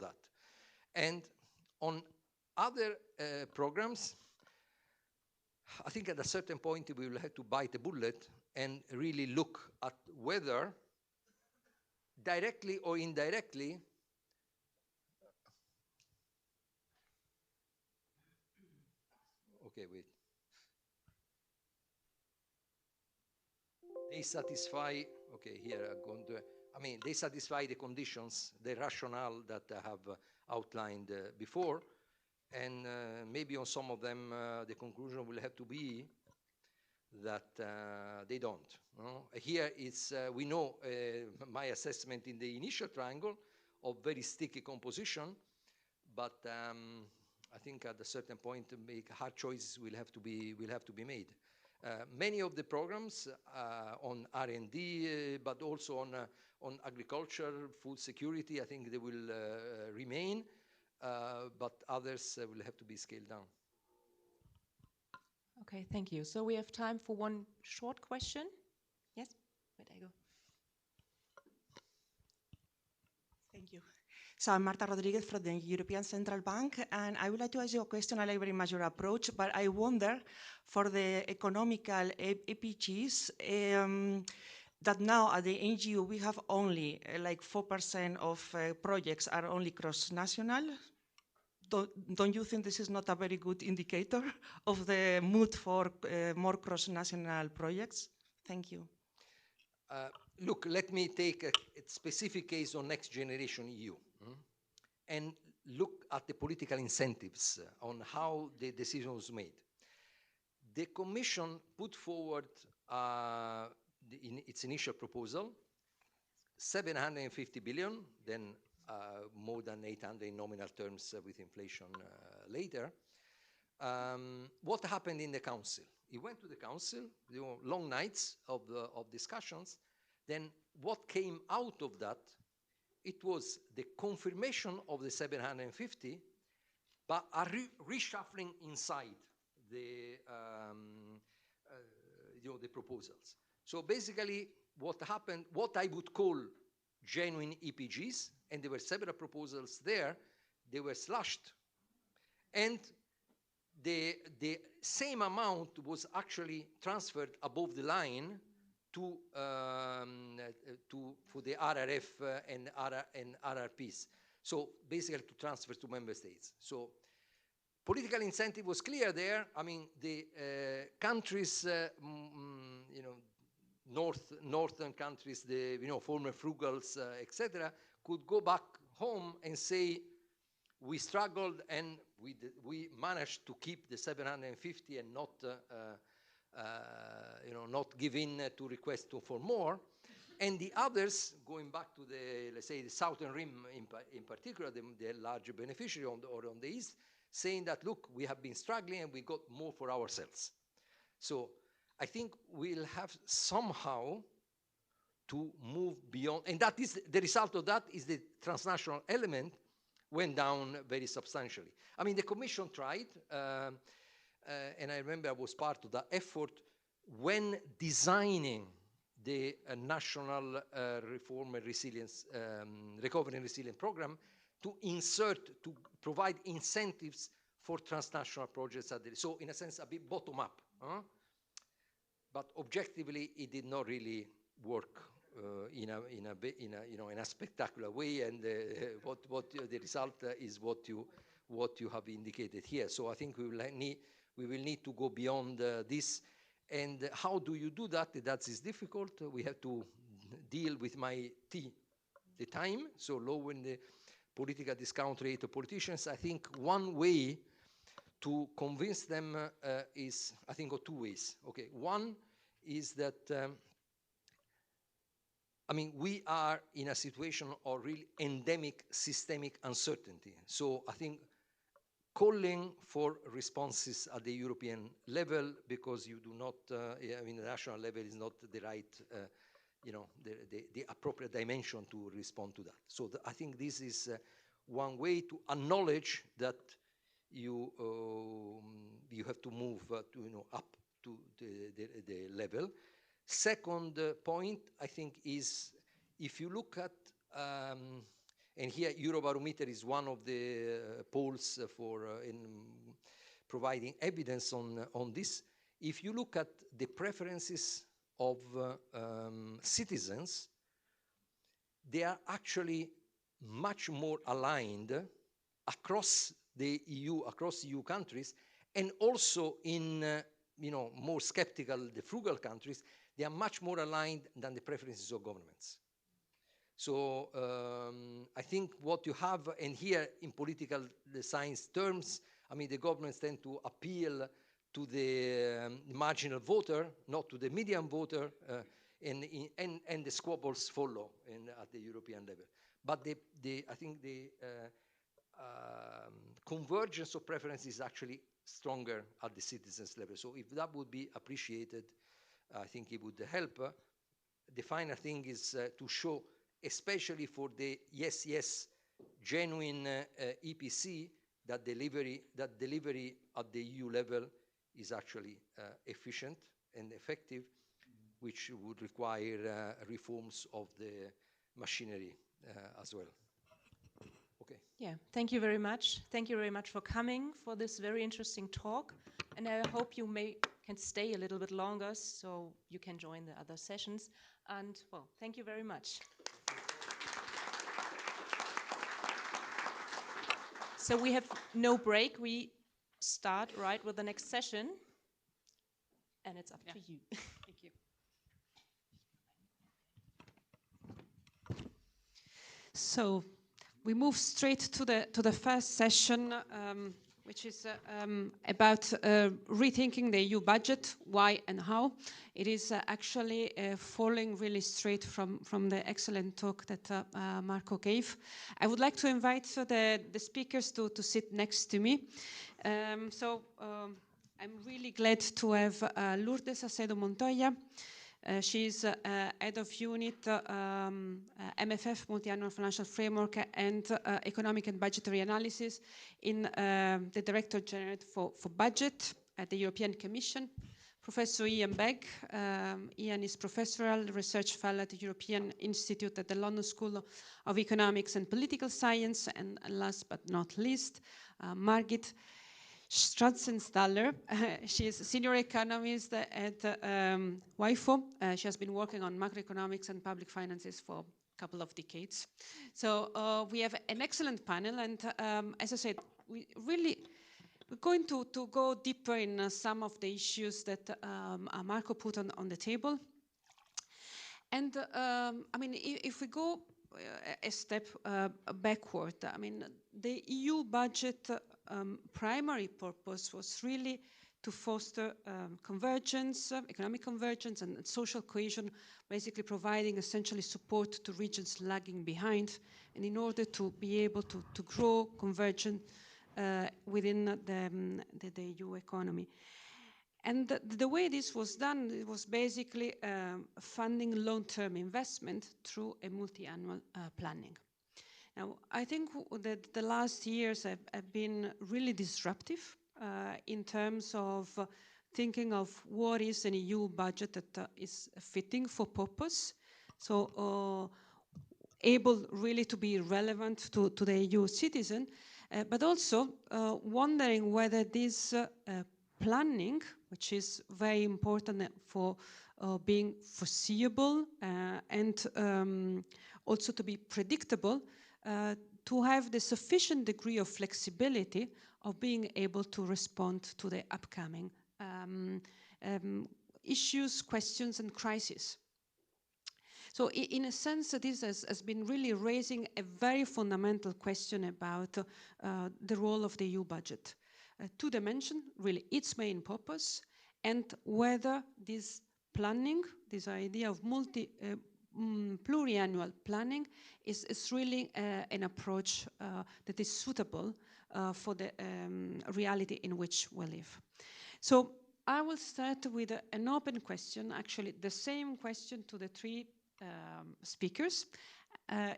that. And on other programs, I think at a certain point we will have to bite the bullet and really look at whether directly or indirectly okay, wait. They satisfy, okay, here I'm going to, I mean, they satisfy the conditions, the rationale that I have outlined before, and maybe on some of them the conclusion will have to be that they don't. No? Here it's, we know my assessment in the initial triangle of very sticky composition, but I think at a certain point, make hard choices will have to be made. Many of the programs on R&D, but also on agriculture, food security, I think they will remain, but others will have to be scaled down. Okay, thank you. So we have time for one short question. Yes, where do I go? Thank you. So I'm Marta Rodriguez from the European Central Bank, and I would like to ask you a question. I like very much your approach, but I wonder for the economical APGs, that now at the NGO we have only like 4% of projects are only cross-national. Don't you think this is not a very good indicator of the mood for more cross-national projects? Thank you. Look, let me take a specific case on Next Generation EU and look at the political incentives on how the decision was made. The Commission put forward in its initial proposal 750 billion, then more than 800 in nominal terms with inflation later. What happened in the Council? It went to the Council, long nights of discussions. Then what came out of that, it was the confirmation of the 750, but a reshuffling inside the proposals. So basically what happened, what I would call genuine EPGs, and there were several proposals there, they were slashed. And the same amount was actually transferred above the line for the RRF and RRPs. So basically to transfer to member states. So political incentive was clear there. I mean, the countries, northern countries, the former frugals, etc., could go back home and say, we struggled and we managed to keep the 750 and not not give in to requests for more. And the others, going back to the, let's say, the southern rim in particular, the larger beneficiary on the east, saying that, look, we have been struggling and we got more for ourselves. So I think we'll have somehow to move beyond, and that is the result of that is the transnational element went down very substantially. I mean, the Commission tried, and I remember I was part of that effort when designing the national reform and resilience, recovery and resilience program to provide incentives for transnational projects. So in a sense, a bit bottom up. But objectively, it did not really work in a spectacular way, and what the result is what you have indicated here. So I think we will need to go beyond this. And how do you do that? That is difficult. We have to deal with the time, so lowering the political discount rate of politicians. I think one way to convince them is, I think, of two ways. Okay, one is that I mean, we are in a situation of really endemic systemic uncertainty. So I think calling for responses at the European level, because you do not, I mean, the national level is not the right, the appropriate dimension to respond to that. So I think this is one way to acknowledge that you have to move up to the level. Second point, I think, is if you look at and here Eurobarometer is one of the polls for in providing evidence on this. If you look at the preferences of citizens, they are actually much more aligned across the EU, across EU countries, and also in more skeptical, the frugal countries, they are much more aligned than the preferences of governments. So I think what you have, and here in political science terms, I mean, the governments tend to appeal to the marginal voter, not to the median voter, and the squabbles follow at the European level. But I think the convergence of preferences is actually stronger at the citizens level. So if that would be appreciated, I think it would help. The final thing is to show, especially for the yes, genuine EPC, that delivery at the EU level is actually efficient and effective, which would require reforms of the machinery as well. Okay. Yeah, thank you very much. Thank you very much for coming for this very interesting talk. And I hope you can stay a little bit longer so you can join the other sessions. And well, thank you very much. So we have no break. We start right with the next session. And it's up to you. Thank you. So we move straight to the first session, which is about rethinking the EU budget, why and how. It is actually falling really straight from the excellent talk that Marco gave. I would like to invite the speakers to sit next to me. I'm really glad to have Lourdes Acedo Montoya. She's head of unit MFF, Multi-Annual Financial Framework, and Economic and Budgetary Analysis in the Director General for Budget at the European Commission. Professor Ian Begg. Ian is professoral research fellow at the European Institute at the London School of Economics and Political Science. And last but not least, Margit Stratzenstaller. She is a senior economist at WIFO. She has been working on macroeconomics and public finances for a couple of decades. So we have an excellent panel, and as I said, we're going to go deeper in some of the issues that Marco put on the table. And I mean, if we go a step backward, I mean, the EU budget primary purpose was really to foster convergence, economic convergence and social cohesion, basically providing essentially support to regions lagging behind, and in order to be able to grow convergence within the EU economy. And the way this was done, it was basically funding long-term investment through a multi-annual planning. Now, I think that the last years have been really disruptive in terms of thinking of what is an EU budget that is fitting for purpose, so able really to be relevant to the EU citizen, but also wondering whether this planning, which is very important for being foreseeable and also to be predictable, to have the sufficient degree of flexibility of being able to respond to the upcoming issues, questions, and crises. So in a sense, this has been really raising a very fundamental question about the role of the EU budget. Two dimensions, really, its main purpose, and whether this planning, this idea of pluriannual planning is really an approach that is suitable for the reality in which we live. So I will start with an open question, actually the same question to the three speakers,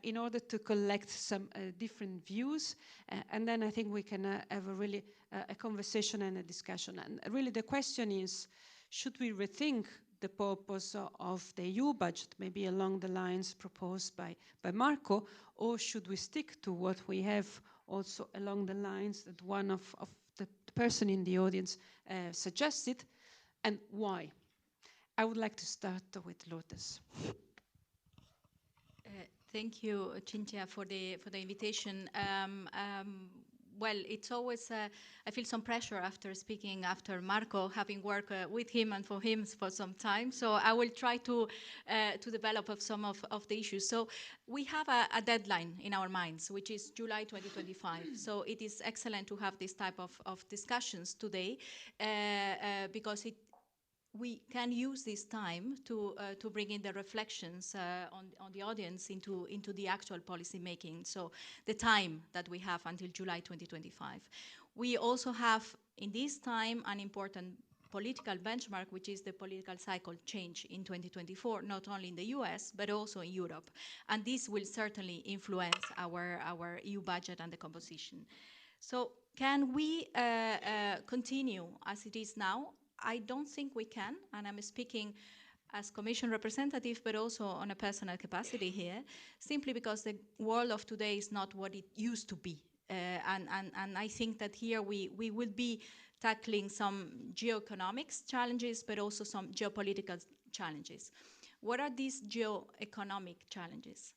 in order to collect some different views, and then I think we can have a really a conversation and a discussion. And really the question is, should we rethink the purpose of the EU budget, maybe along the lines proposed by Marco, or should we stick to what we have also along the lines that one of the person in the audience suggested, and why? I would like to start with Lourdes. Thank you, Cinzia, for the invitation. Well, it's always, I feel some pressure after speaking after Marco, having worked with him and for him for some time. So I will try to develop some of the issues. So we have a deadline in our minds, which is July 2025. So it is excellent to have this type of discussions today because we can use this time to bring in the reflections on the audience into the actual policy making. So the time that we have until July 2025. We also have in this time an important political benchmark, which is the political cycle change in 2024, not only in the US, but also in Europe. And this will certainly influence our EU budget and the composition. So can we continue as it is now? I don't think we can, and I'm speaking as Commission representative, but also on a personal capacity here, simply because the world of today is not what it used to be. And I think that here we will be tackling some geoeconomics challenges, but also some geopolitical challenges. What are these geoeconomic challenges?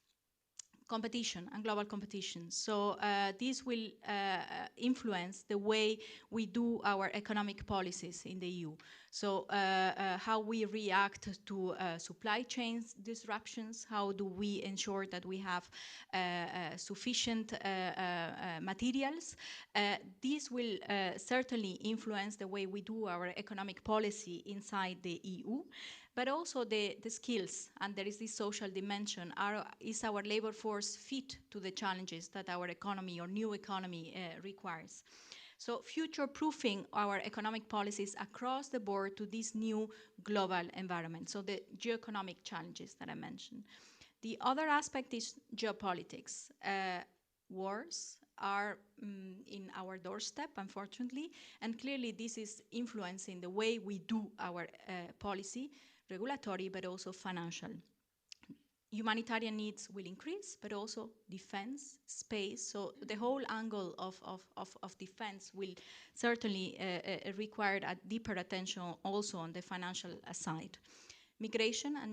Competition and global competition. So this will influence the way we do our economic policies in the EU. So how we react to supply chains disruptions, how do we ensure that we have sufficient materials. This will certainly influence the way we do our economic policy inside the EU. But also the skills, and there is this social dimension. Is our labor force fit to the challenges that our economy or new economy requires? So future-proofing our economic policies across the board to this new global environment, so the geoeconomic challenges that I mentioned. The other aspect is geopolitics. Wars are in our doorstep, unfortunately, and clearly this is influencing the way we do our policy, regulatory, but also financial. Humanitarian needs will increase, but also defense, space. So the whole angle of defense will certainly require a deeper attention also on the financial side. Migration and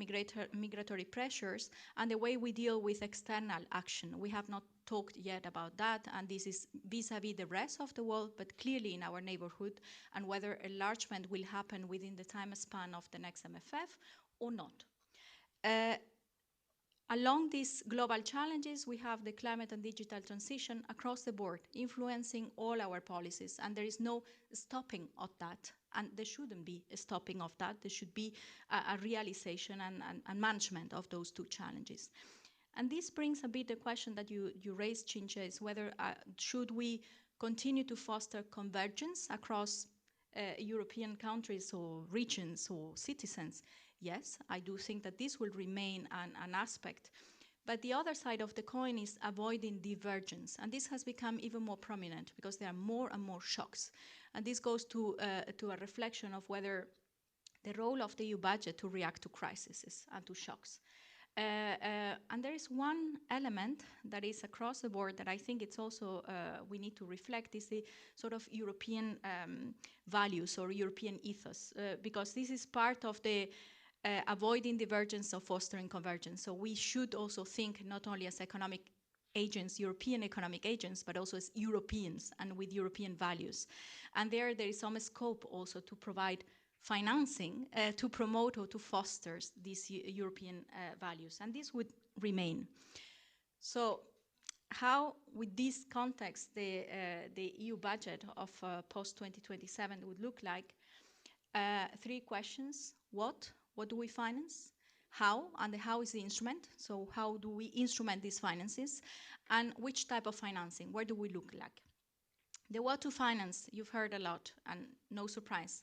migratory pressures and the way we deal with external action. We have not talked yet about that, and this is vis-a-vis the rest of the world, but clearly in our neighborhood, and whether enlargement will happen within the time span of the next MFF or not. Along these global challenges, we have the climate and digital transition across the board, influencing all our policies, and there is no stopping of that, and there shouldn't be a stopping of that. There should be a realization and management of those two challenges. And this brings a bit the question that you raised, Cinzia, is whether should we continue to foster convergence across European countries or regions or citizens? Yes, I do think that this will remain an aspect. But the other side of the coin is avoiding divergence. And this has become even more prominent because there are more and more shocks. And this goes to a reflection of whether the role of the EU budget to react to crises and to shocks. And there is one element that is across the board that I think it's also we need to reflect is the sort of European values or European ethos, because this is part of the avoiding divergence of fostering convergence. So we should also think not only as economic agents, European economic agents, but also as Europeans and with European values. And there is some scope also to provide financing to promote or to foster these European values, and this would remain. So how, with this context, the EU budget of post-2027 would look like? Three questions. What do we finance? How, and the how is the instrument. So how do we instrument these finances? And which type of financing? Where do we look like? The what to finance, you've heard a lot, and no surprise.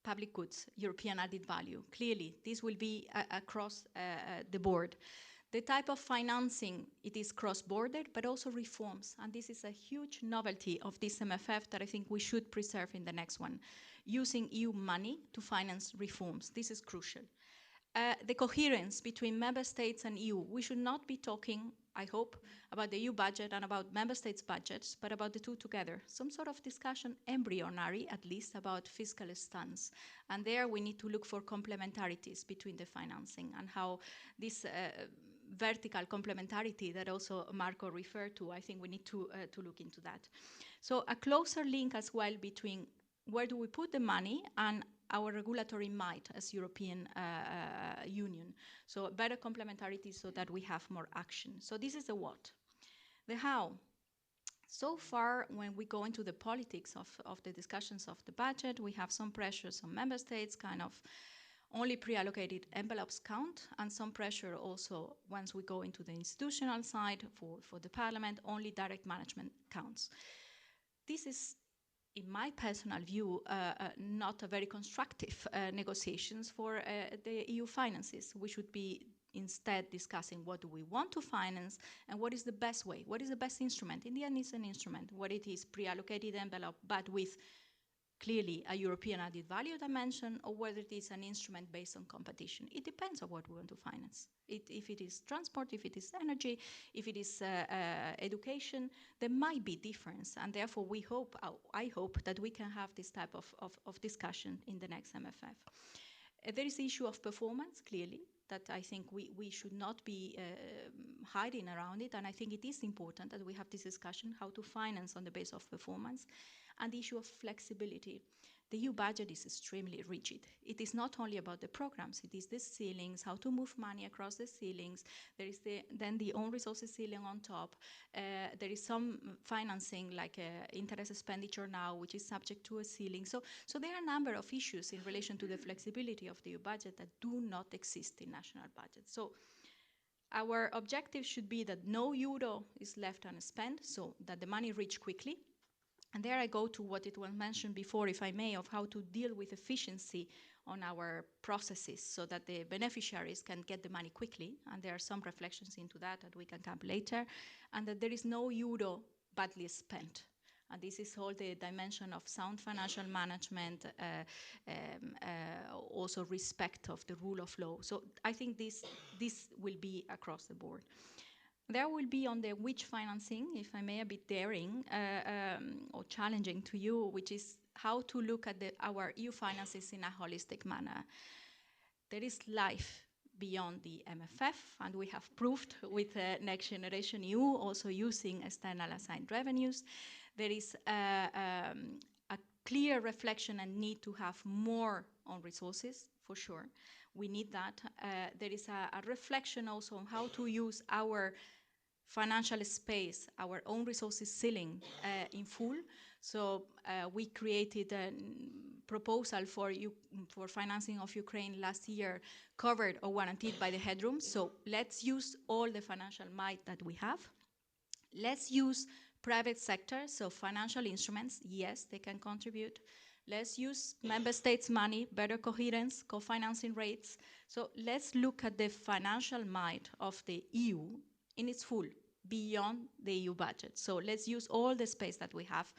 Public goods, European added value. Clearly, this will be across the board. The type of financing, it is cross-border, but also reforms. And this is a huge novelty of this MFF that I think we should preserve in the next one. Using EU money to finance reforms. This is crucial. The coherence between member states and EU. We should not be talking, I hope, about the EU budget and about member states' budgets, but about the two together. Some sort of discussion, embryonary at least, about fiscal stance. And there we need to look for complementarities between the financing and how this vertical complementarity that also Marco referred to, I think we need to look into that. So a closer link as well between where do we put the money and our regulatory might as European Union. So better complementarity so that we have more action. So this is the what. The how. So far, when we go into the politics of the discussions of the budget, we have some pressures on member states, kind of only pre-allocated envelopes count, and some pressure also once we go into the institutional side for the parliament, only direct management counts. This is, in my personal view, not a very constructive negotiations for the EU finances. We should be instead discussing what do we want to finance and what is the best way, what is the best instrument. In the end, it's an instrument, what it is, pre-allocated envelope, but with clearly a European added value dimension, or whether it is an instrument based on competition. It depends on what we want to finance. If it is transport, if it is energy, if it is education, there might be difference. And therefore, we hope, I hope that we can have this type of discussion in the next MFF. There is the issue of performance, clearly, that I think we should not be hiding around it. And I think it is important that we have this discussion, how to finance on the basis of performance. And the issue of flexibility. The EU budget is extremely rigid. It is not only about the programs, it is the ceilings, how to move money across the ceilings. There is then the own resources ceiling on top. There is some financing like interest expenditure now, which is subject to a ceiling. So there are a number of issues in relation to the flexibility of the EU budget that do not exist in national budgets. So our objective should be that no euro is left unspent, so that the money reach quickly. And there I go to what it was mentioned before, if I may, of how to deal with efficiency on our processes so that the beneficiaries can get the money quickly. And there are some reflections into that we can come later. And that there is no euro badly spent. And this is all the dimension of sound financial management, also respect of the rule of law. So I think this will be across the board. There will be on the which financing, if I may, a bit daring or challenging to you, which is how to look at our EU finances in a holistic manner. There is life beyond the MFF, and we have proved with Next Generation EU, also using external assigned revenues. There is a clear reflection and need to have more on resources, for sure. We need that. There is a reflection also on how to use our financial space, our own resources ceiling in full. So we created a proposal for financing of Ukraine last year, covered or guaranteed by the headroom. So let's use all the financial might that we have. Let's use private sector, so financial instruments, yes, they can contribute. Let's use member states' money, better coherence, co-financing rates. So let's look at the financial might of the EU in its full, beyond the EU budget. So let's use all the space that we have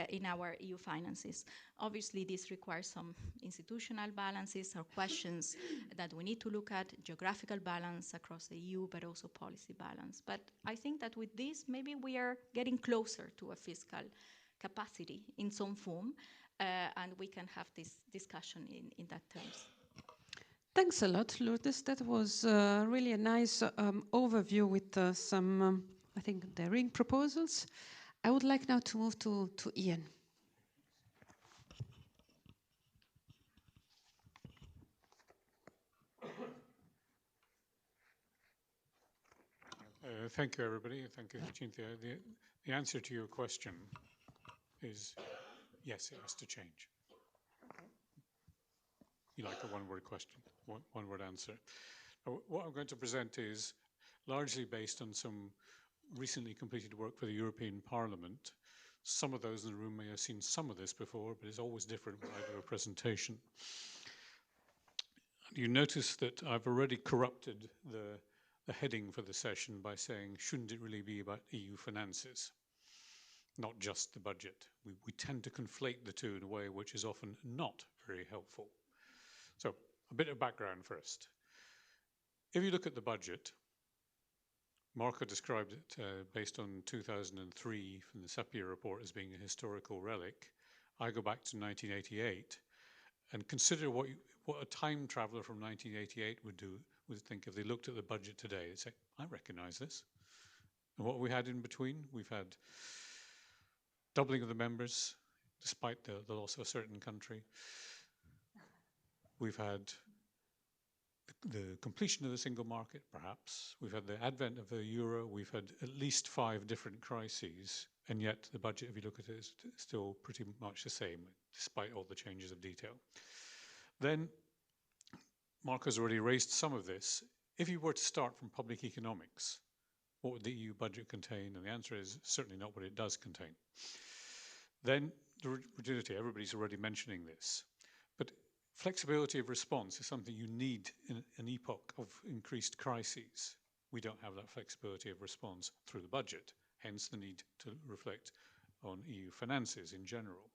in our EU finances. Obviously, this requires some institutional balances or questions that we need to look at, geographical balance across the EU, but also policy balance. But I think that with this, maybe we are getting closer to a fiscal capacity in some form, and we can have this discussion in that terms. Thanks a lot, Lourdes. That was really a nice overview with some, I think, daring proposals. I would like now to move to Ian. Thank you, everybody. Thank you, Cynthia. The answer to your question is yes, it has to change. You like a one-word question, one-word answer. Now, what I'm going to present is largely based on some recently completed work for the European Parliament Some of those in the room may have seen some of this before, but it's always different when I do a presentation. You notice that I've already corrupted the heading for the session by saying, shouldn't it really be about EU finances, not just the budget? We tend to conflate the two in a way which is often not very helpful. So a bit of background first. If you look at the budget, Marco described it based on 2003 from the Sapir report as being a historical relic. I go back to 1988 and consider what a time traveler from 1988 would think if they looked at the budget today. They'd say, I recognize this. And what we had in between, we've had doubling of the members, despite the loss of a certain country. We've had the completion of the single market, perhaps. We've had the advent of the euro. We've had at least 5 different crises. And yet the budget, if you look at it, is still pretty much the same, despite all the changes of detail. Then Marco's already raised some of this. If you were to start from public economics, what would the EU budget contain? And the answer is certainly not what it does contain. Then the rigidity, everybody's already mentioning this. But flexibility of response is something you need in an epoch of increased crises. We don't have that flexibility of response through the budget, hence the need to reflect on EU finances in general.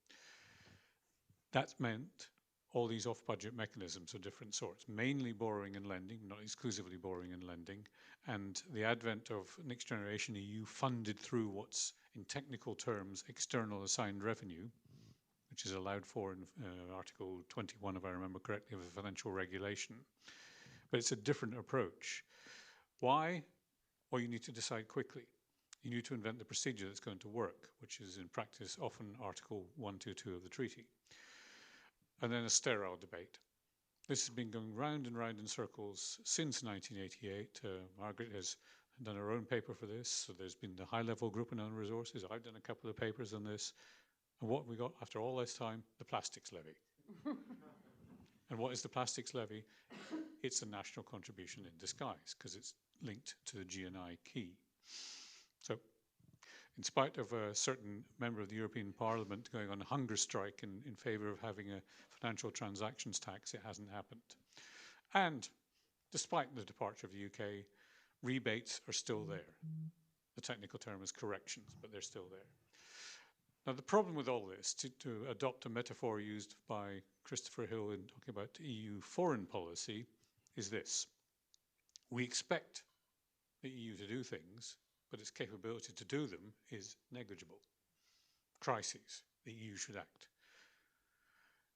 That meant all these off-budget mechanisms of different sorts, mainly borrowing and lending, not exclusively borrowing and lending, and the advent of Next Generation EU funded through what's, in technical terms, external assigned revenue, which is allowed for in Article 21, if I remember correctly, of the financial regulation. But it's a different approach. Why? Well, you need to decide quickly. You need to invent the procedure that's going to work, which is in practice often Article 122 of the treaty. And then a sterile debate. This has been going round and round in circles since 1988. Margaret has done her own paper for this. So there's been the high-level group on own resources. I've done a couple of papers on this. And what we got after all this time? The plastics levy. And what is the plastics levy? It's a national contribution in disguise because it's linked to the GNI key. So in spite of a certain member of the European Parliament going on a hunger strike in favor of having a financial transactions tax, it hasn't happened. And despite the departure of the UK, rebates are still there. The technical term is corrections, but they're still there. Now, the problem with all this, to adopt a metaphor used by Christopher Hill in talking about EU foreign policy, is this. We expect the EU to do things, but its capability to do them is negligible. Crises, the EU should act.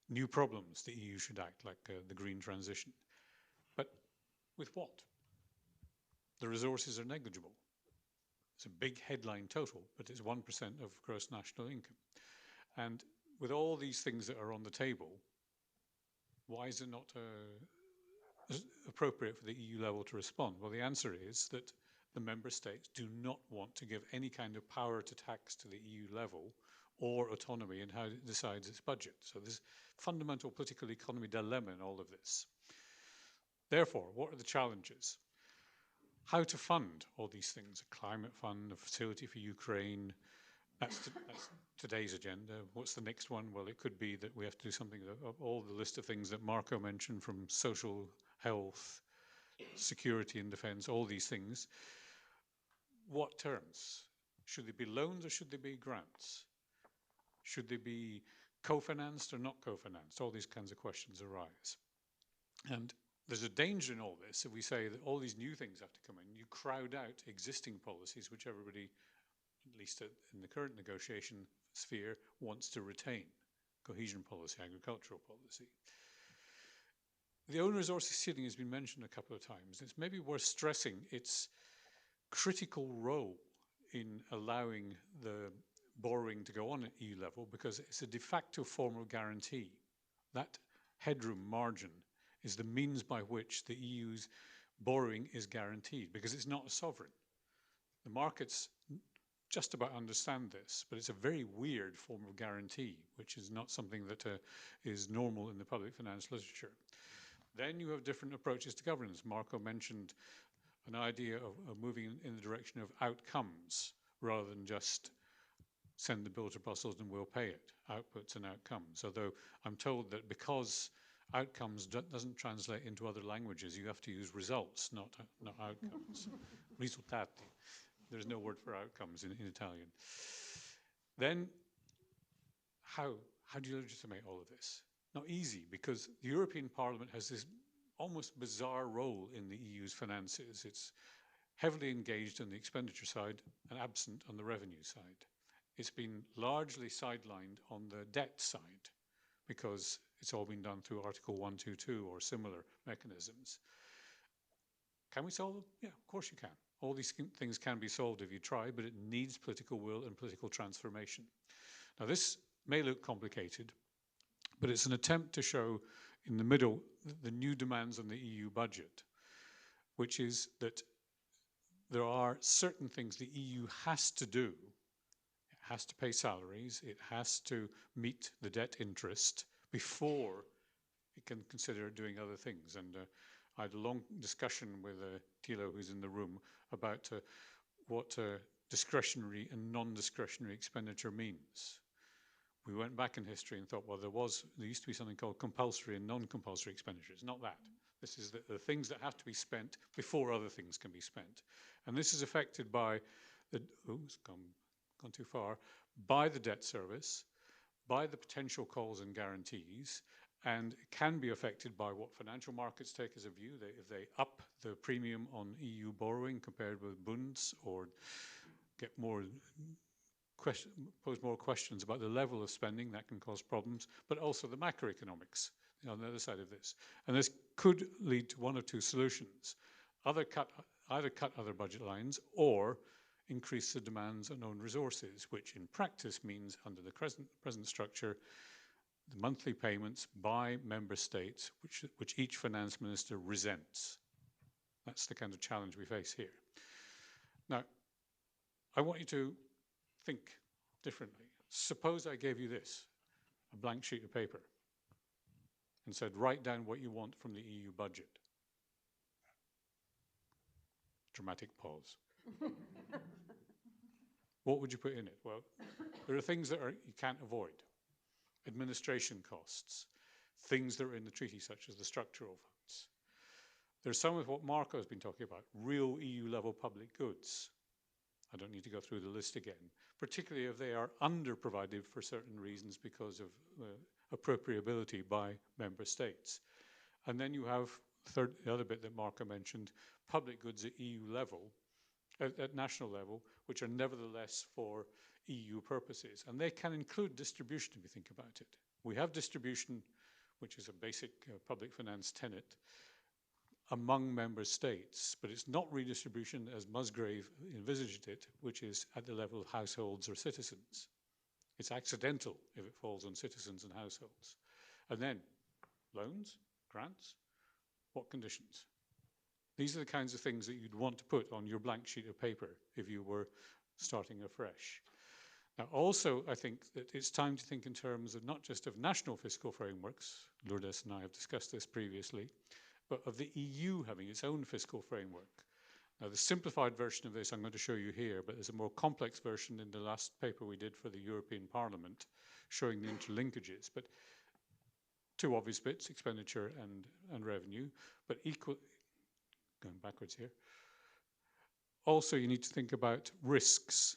New problems, the EU should act, like the green transition. But with what? The resources are negligible. It's a big headline total, but it's 1% of gross national income. And with all these things that are on the table, why is it not appropriate for the EU level to respond? Well, the answer is that the member states do not want to give any kind of power to tax to the EU level or autonomy in how it decides its budget. So there's fundamental political economy dilemma in all of this. Therefore, what are the challenges? How to fund all these things, a climate fund, a facility for Ukraine, that's today's agenda. What's the next one? Well, it could be that we have to do something, all the list of things that Marco mentioned, from social health, security and defense, all these things. What terms? Should they be loans or should they be grants? Should they be co-financed or not co-financed? All these kinds of questions arise. And there's a danger in all this if we say that all these new things have to come in. You crowd out existing policies, which everybody, at least in the current negotiation sphere, wants to retain. Cohesion policy, agricultural policy. The own resources ceiling has been mentioned a couple of times. It's maybe worth stressing its critical role in allowing the borrowing to go on at EU level, because it's a de facto form of guarantee. That headroom margin is the means by which the EU's borrowing is guaranteed, because it's not a sovereign. The markets just about understand this, but it's a very weird form of guarantee, which is not something that is normal in the public finance literature. Then you have different approaches to governance. Marco mentioned an idea of moving in the direction of outcomes rather than just send the bill to Brussels and we'll pay it, outputs and outcomes. Although I'm told that because outcomes doesn't translate into other languages, you have to use results, not outcomes. Risultati. There's no word for outcomes in Italian. Then, how do you legitimate all of this? Not easy, because the European Parliament has this almost bizarre role in the EU's finances. It's heavily engaged on the expenditure side and absent on the revenue side. It's been largely sidelined on the debt side because it's all been done through Article 122 or similar mechanisms. Can we solve them? Yeah, of course you can. All these things can be solved if you try, but it needs political will and political transformation. Now, this may look complicated, but it's an attempt to show in the middle the new demands on the EU budget, which is that there are certain things the EU has to do. It has to pay salaries, it has to meet the debt interest before it can consider doing other things. And I had a long discussion with Thilo, who's in the room, about what discretionary and non-discretionary expenditure means. We went back in history and thought, well, there used to be something called compulsory and non-compulsory expenditures. Not that. This is the things that have to be spent before other things can be spent. And this is affected by it's gone too far, by the debt service, by the potential calls and guarantees, and it can be affected by what financial markets take as a view. If they up the premium on EU borrowing compared with Bunds, or get pose more questions about the level of spending, that can cause problems, but also the macroeconomics on the other side of this. And this could lead to one of two solutions. Either cut other budget lines or increase the demands on own resources, which in practice means, under the present structure, the monthly payments by member states, which each finance minister resents. That's the kind of challenge we face here. Now, I want you to think differently. Suppose I gave you this, a blank sheet of paper, and said, write down what you want from the EU budget. Dramatic pause. What would you put in it? Well, there are things that you can't avoid. Administration costs, things that are in the treaty, such as the structural funds. There's some of what Marco has been talking about, real EU-level public goods. I don't need to go through the list again, particularly if they are under-provided for certain reasons because of appropriability by member states. And then you have the other bit that Marco mentioned, public goods at EU level, at national level, which are nevertheless for EU purposes. And they can include distribution, if you think about it. We have distribution, which is a basic public finance tenet, among member states, but it's not redistribution as Musgrave envisaged it, which is at the level of households or citizens. It's accidental if it falls on citizens and households. And then loans, grants, what conditions? These are the kinds of things that you'd want to put on your blank sheet of paper if you were starting afresh. Now, also, I think that it's time to think in terms of not just of national fiscal frameworks, Lourdes and I have discussed this previously, but of the EU having its own fiscal framework. Now, the simplified version of this I'm going to show you here, but there's a more complex version in the last paper we did for the European Parliament, showing the interlinkages. But two obvious bits, expenditure and revenue, but going backwards here. Also, you need to think about risks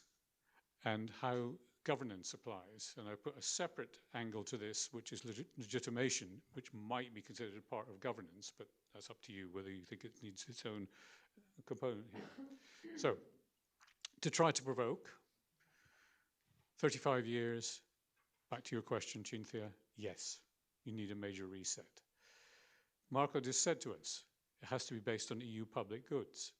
and how governance applies. And I put a separate angle to this, which is legitimation, which might be considered part of governance, but that's up to you whether you think it needs its own component here. So, to try to provoke, 35 years, back to your question, Cynthia, yes, you need a major reset. Marco just said to us, it has to be based on EU public goods.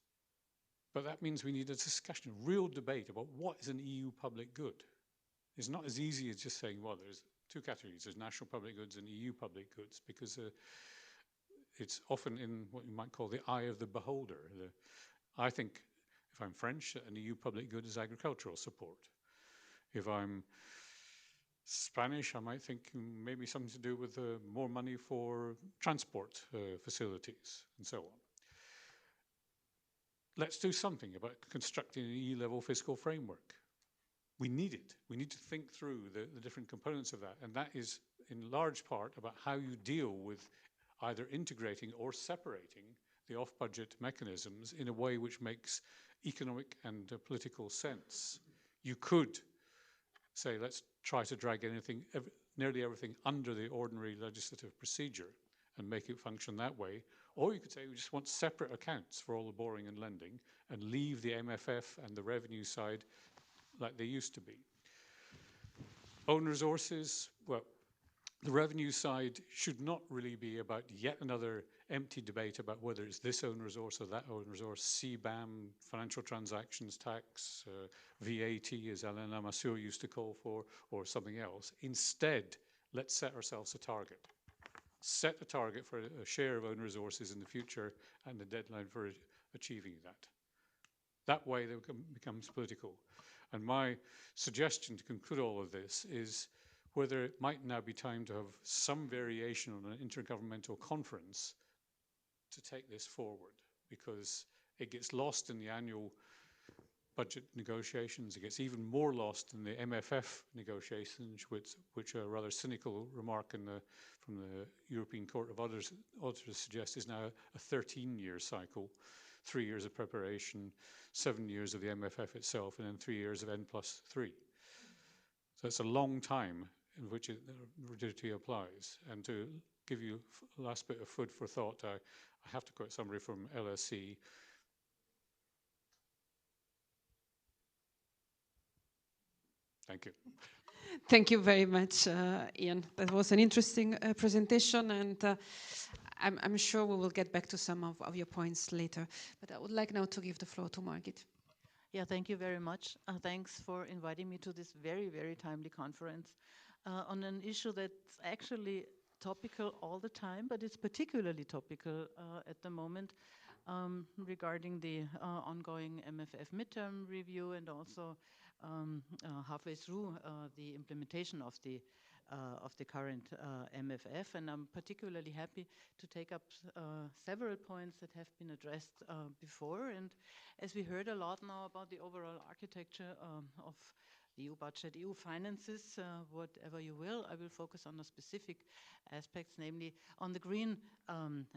But that means we need a discussion, a real debate about what is an EU public good. It's not as easy as just saying, well, there's two categories. There's national public goods and EU public goods, because it's often in what you might call the eye of the beholder. I think, if I'm French, an EU public good is agricultural support. If I'm Spanish, I might think maybe something to do with more money for transport facilities and so on. Let's do something about constructing an EU-level fiscal framework. we need it. We need to think through the different components of that. And that is in large part about how you deal with either integrating or separating the off-budget mechanisms in a way which makes economic and political sense. You could say, let's try to drag nearly everything under the ordinary legislative procedure and make it function that way. Or you could say we just want separate accounts for all the borrowing and lending and leave the MFF and the revenue side like they used to be. Own resources, well, the revenue side should not really be about yet another empty debate about whether it's this own resource or that own resource, CBAM, financial transactions tax, VAT, as Alain Lamassoure used to call for, or something else. Instead, let's set ourselves a target. Set a target for a share of own resources in the future and a deadline for achieving that. That way, it becomes political. And my suggestion to conclude all of this is whether it might now be time to have some variation on an intergovernmental conference to take this forward, because it gets lost in the annual budget negotiations. It gets even more lost in the MFF negotiations, which a rather cynical remark from the European Court of Auditors suggests is now a 13-year cycle, 3 years of preparation, 7 years of the MFF itself, and then 3 years of N+3. So it's a long time in which rigidity applies. And to give you a last bit of food for thought, I have to quote somebody from LSE. Thank you. Thank you very much, Ian. That was an interesting presentation, and I'm sure we will get back to some of your points later. But I would like now to give the floor to Margit. Yeah, thank you very much. Thanks for inviting me to this very, very timely conference on an issue that's actually topical all the time, but it's particularly topical at the moment regarding the ongoing MFF midterm review and also halfway through the implementation of the current MFF. And I'm particularly happy to take up several points that have been addressed before. And as we heard a lot now about the overall architecture of the EU budget, EU finances, whatever you will, I will focus on the specific aspects, namely on the green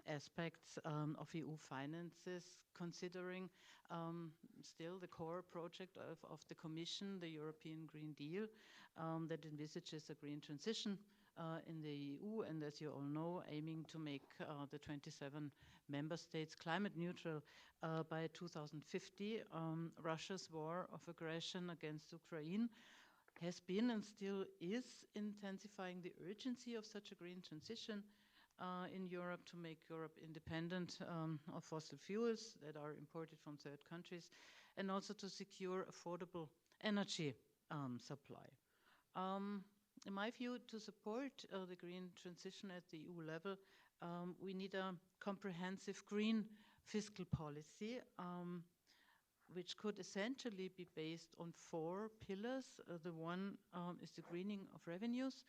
aspects of EU finances, considering still the core project of the Commission, the European Green Deal, that envisages a green transition in the EU, and as you all know, aiming to make the 27 member states climate neutral by 2050. Russia's war of aggression against Ukraine has been and still is intensifying the urgency of such a green transition in Europe to make Europe independent of fossil fuels that are imported from third countries, and also to secure affordable energy supply. In my view, to support the green transition at the EU level, we need a comprehensive green fiscal policy, which could essentially be based on 4 pillars. The one is the greening of revenues.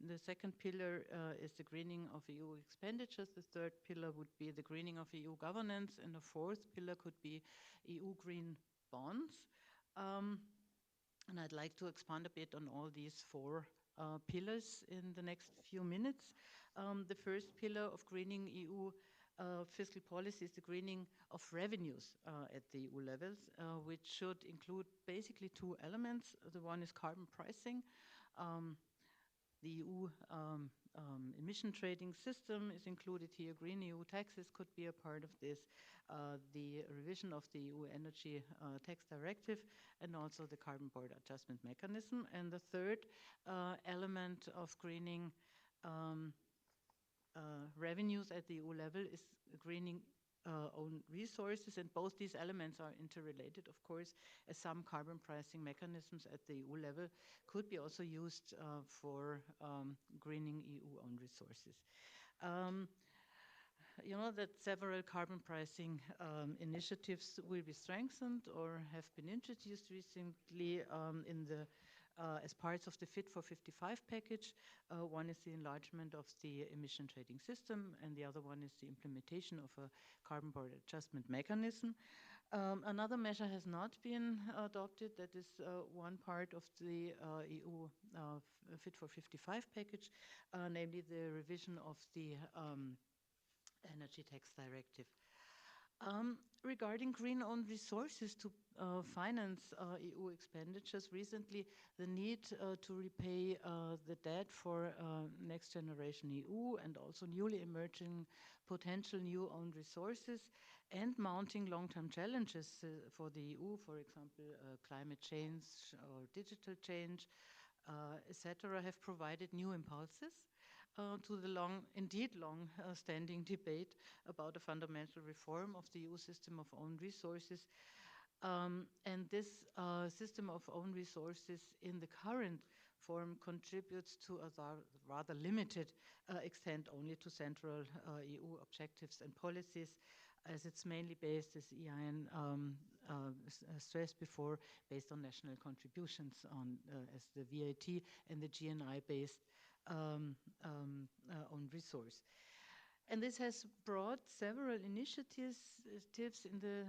The second pillar is the greening of EU expenditures. The third pillar would be the greening of EU governance. And the fourth pillar could be EU green bonds. And I'd like to expand a bit on all these 4 pillars in the next few minutes. The first pillar of greening EU fiscal policy is the greening of revenues at the EU levels, which should include basically 2 elements. The one is carbon pricing. The EU emission trading system is included here. Green EU taxes could be a part of this. The revision of the EU energy tax directive, and also the carbon border adjustment mechanism. And the third element of greening revenues at the EU level is greening own resources, and both these elements are interrelated, of course, as some carbon pricing mechanisms at the EU level could be also used for greening EU own resources. You know that several carbon pricing initiatives will be strengthened or have been introduced recently in the as parts of the Fit for 55 package. One is the enlargement of the emission trading system, and the other one is the implementation of a carbon border adjustment mechanism. Another measure has not been adopted. That is one part of the EU Fit for 55 package, namely the revision of the Energy Tax Directive. Regarding green-owned resources to finance EU expenditures, recently the need to repay the debt for next generation EU and also newly emerging potential new owned resources and mounting long-term challenges for the EU, for example, climate change or digital change, etc., have provided new impulses to the long-standing debate about a fundamental reform of the EU system of own resources. And this system of own resources in the current form contributes to a rather limited extent only to central EU objectives and policies, as it's mainly based, as Ian stressed before, based on national contributions as the VAT and the GNI-based own resource. And this has brought several initiatives in the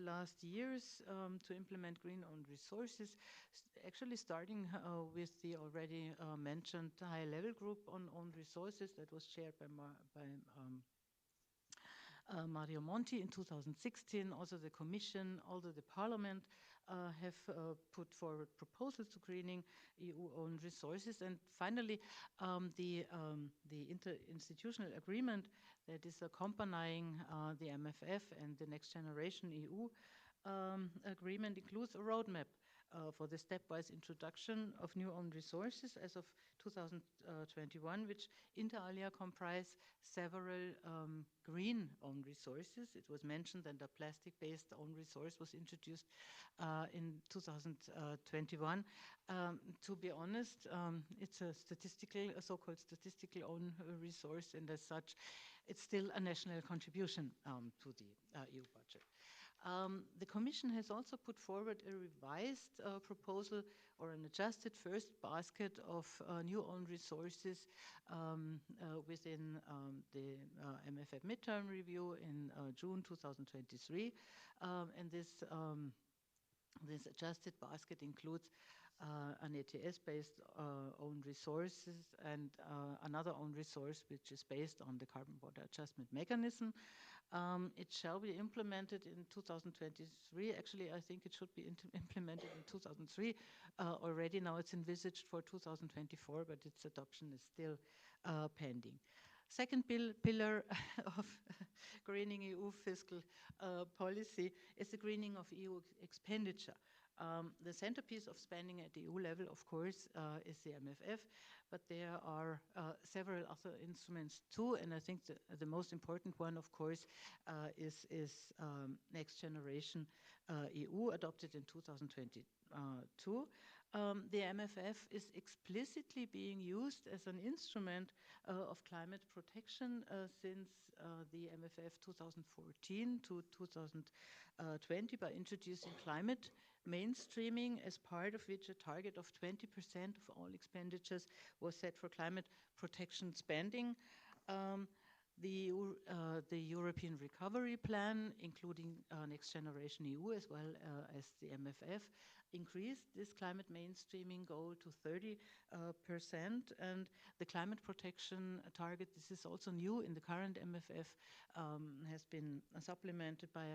last years to implement green-owned resources, actually starting with the already mentioned high-level group on own resources that was chaired by Mario Monti in 2016. Also the Commission, although the Parliament have put forward proposals to greening EU-owned resources. And finally, the interinstitutional agreement that is accompanying the MFF and the Next Generation EU agreement includes a roadmap for the stepwise introduction of new owned resources as of 2021, which inter alia comprise several green owned resources. It was mentioned that a plastic-based own resource was introduced in 2021. To be honest, it's a so-called statistical own resource, and as such, it's still a national contribution to the EU budget. The Commission has also put forward a revised proposal or an adjusted first basket of new own resources within the MFF midterm review in June 2023. And this adjusted basket includes an ETS-based own resources and another own resource which is based on the carbon border adjustment mechanism. It shall be implemented in 2023. Actually, I think it should be implemented in 2003 already. Now it's envisaged for 2024, but its adoption is still pending. Second pillar of greening EU fiscal policy is the greening of EU expenditure. The centerpiece of spending at the EU level, of course, is the MFF, but there are several other instruments too, and I think the most important one, of course, is Next Generation EU, adopted in 2022. The MFF is explicitly being used as an instrument of climate protection since the MFF 2014 to 2020 by introducing climate mainstreaming, as part of which a target of 20% of all expenditures was set for climate protection spending. The European Recovery Plan, including Next Generation EU as well as the MFF, increased this climate mainstreaming goal to 30%. And the climate protection target, this is also new in the current MFF, has been supplemented by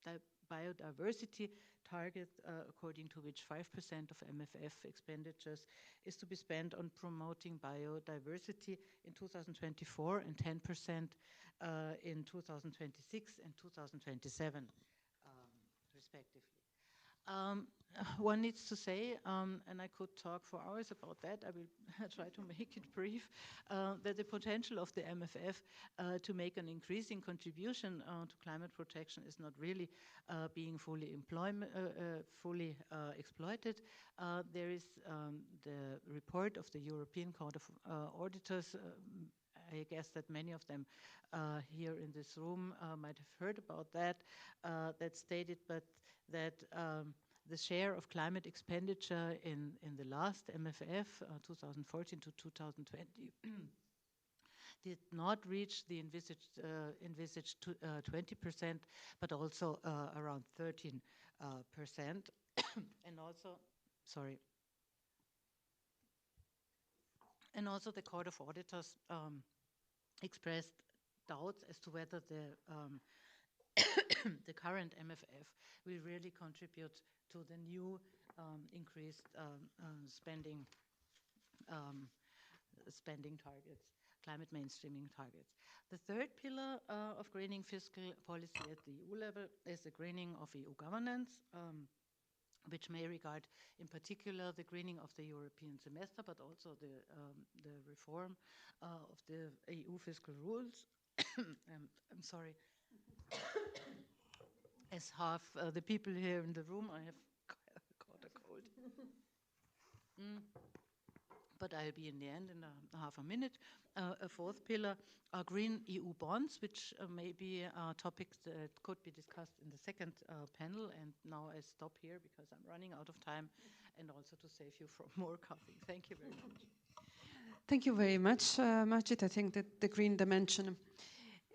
a biodiversity target, according to which 5% of MFF expenditures is to be spent on promoting biodiversity in 2024 and 10% in 2026 and 2027, respectively. One needs to say, and I could talk for hours about that, I will try to make it brief, that the potential of the MFF to make an increasing contribution to climate protection is not really being fully exploited. There is the report of the European Court of Auditors. I guess that many of them here in this room might have heard about that, that stated but that the share of climate expenditure in the last MFF, 2014 to 2020, did not reach the envisaged 20%, but also around 13%. And also, sorry. And also the Court of Auditors expressed doubts as to whether the current MFF will really contribute to the new increased spending targets, climate mainstreaming targets. The third pillar of greening fiscal policy at the EU level is the greening of EU governance, which may regard in particular the greening of the European semester, but also the reform of the EU fiscal rules. I'm sorry. As half the people here in the room, I have caught a cold. But I'll be in the end in half a minute. A fourth pillar are green EU bonds, which may be topics that could be discussed in the second panel. And now I stop here because I'm running out of time, and also to save you from more coughing. Thank you very much. Thank you very much, Majid. I think that the green dimension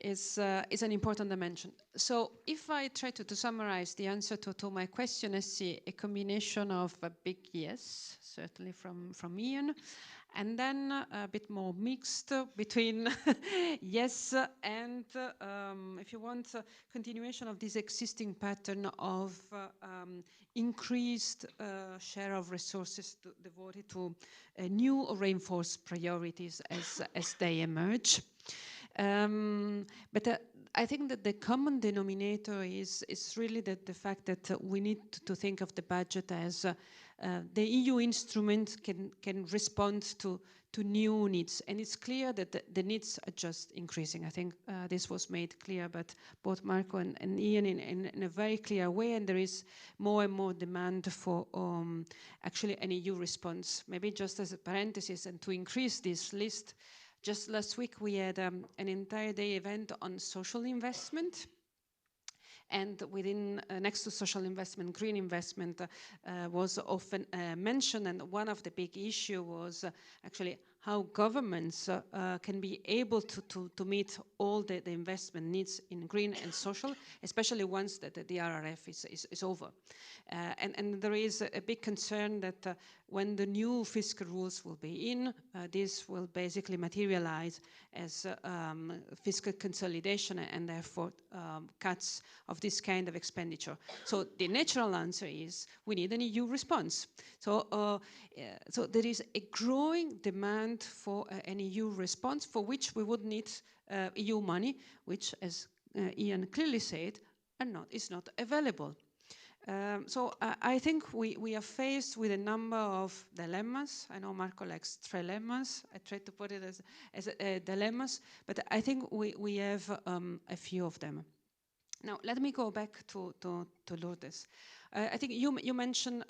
is an important dimension. So if I try to summarize the answer to my question, I see a combination of a big yes, certainly from Ian, and then a bit more mixed between yes and, if you want, continuation of this existing pattern of increased share of resources devoted to new or reinforced priorities as they emerge. But I think that the common denominator is really the fact that we need to think of the budget as the EU instrument can respond to new needs. And it's clear that the needs are just increasing. I think this was made clear by both Marco and Ian in a very clear way. And there is more and more demand for actually an EU response. Maybe just as a parenthesis, and to increase this list, just last week, we had an entire day event on social investment. And within, next to social investment, green investment was often mentioned. And one of the big issues was actually how governments can be able to meet all the investment needs in green and social, especially once that the RRF is over. And there is a big concern that when the new fiscal rules will be in, this will basically materialize as fiscal consolidation and therefore cuts of this kind of expenditure. So the natural answer is we need an EU response. So there is a growing demand for an EU response, for which we would need EU money, which, as Ian clearly said, is not available. So I think we are faced with a number of dilemmas. I know Marco likes trilemmas. I tried to put it as dilemmas, but I think we have a few of them. Now, let me go back to Lourdes. I think you mentioned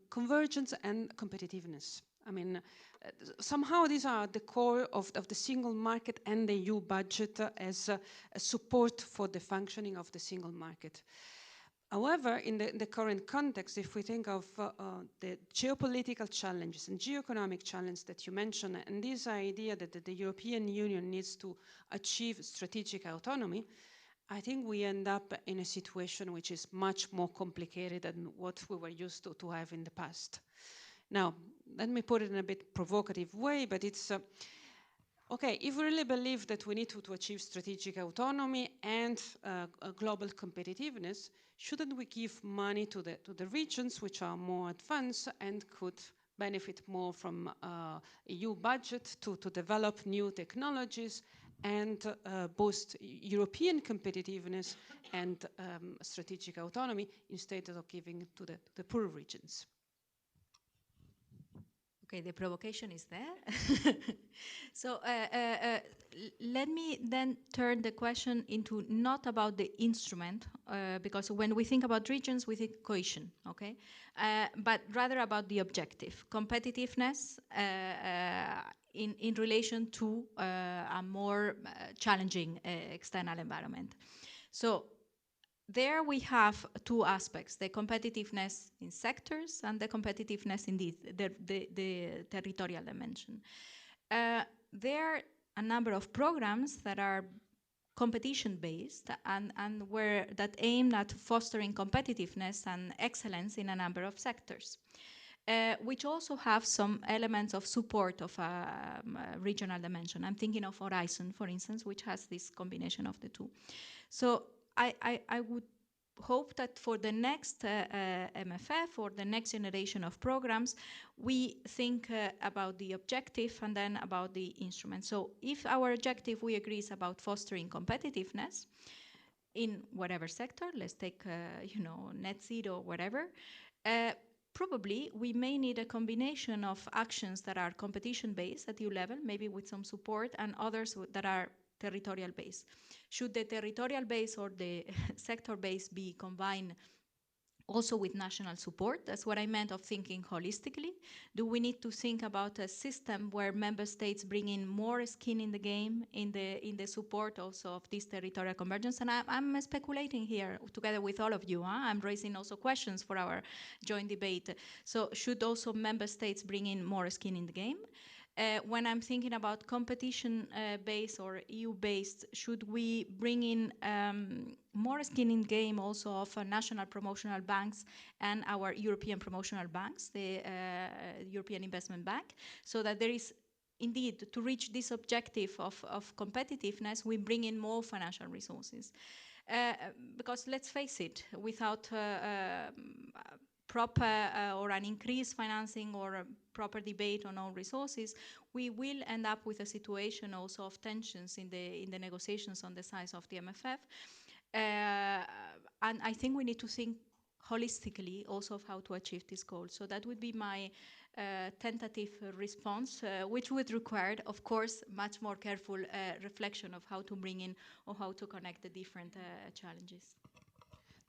convergence and competitiveness. I mean, somehow these are the core of the single market and the EU budget as a support for the functioning of the single market. However, in the current context, if we think of the geopolitical challenges and geoeconomic challenges that you mentioned, and this idea that the European Union needs to achieve strategic autonomy, I think we end up in a situation which is much more complicated than what we were used to have in the past. Now, let me put it in a bit provocative way, but it's okay, if we really believe that we need to achieve strategic autonomy and global competitiveness, shouldn't we give money to the regions which are more advanced and could benefit more from EU budget to develop new technologies and boost European competitiveness and strategic autonomy instead of giving to the poor regions? Okay, the provocation is there. So let me then turn the question into not about the instrument, because when we think about regions, we think cohesion, okay? But rather about the objective, competitiveness in relation to a more challenging external environment. So there we have two aspects, the competitiveness in sectors and the competitiveness in the territorial dimension. There are a number of programs that are competition-based and where that aim at fostering competitiveness and excellence in a number of sectors, which also have some elements of support of a regional dimension. I'm thinking of Horizon, for instance, which has this combination of the two. So I would hope that for the next MFF or the next generation of programs, we think about the objective and then about the instrument. So if our objective, we agree, is about fostering competitiveness in whatever sector, let's take, net zero, whatever, probably we may need a combination of actions that are competition-based at EU level, maybe with some support, and others that are territorial base. Should the territorial base or the sector base be combined also with national support? That's what I meant of thinking holistically. Do we need to think about a system where member states bring in more skin in the game in the support also of this territorial convergence? And I'm speculating here together with all of you. I'm raising also questions for our joint debate. So should also member states bring in more skin in the game? When I'm thinking about competition-based or EU-based, should we bring in more skin in game also of national promotional banks and our European promotional banks, the European Investment Bank, so that there is indeed, to reach this objective of competitiveness, we bring in more financial resources. Because let's face it, without proper or an increased financing or a proper debate on all resources, we will end up with a situation also of tensions in the negotiations on the size of the MFF. And I think we need to think holistically also of how to achieve this goal. So that would be my tentative response, which would require, of course, much more careful reflection of how to bring in or how to connect the different challenges.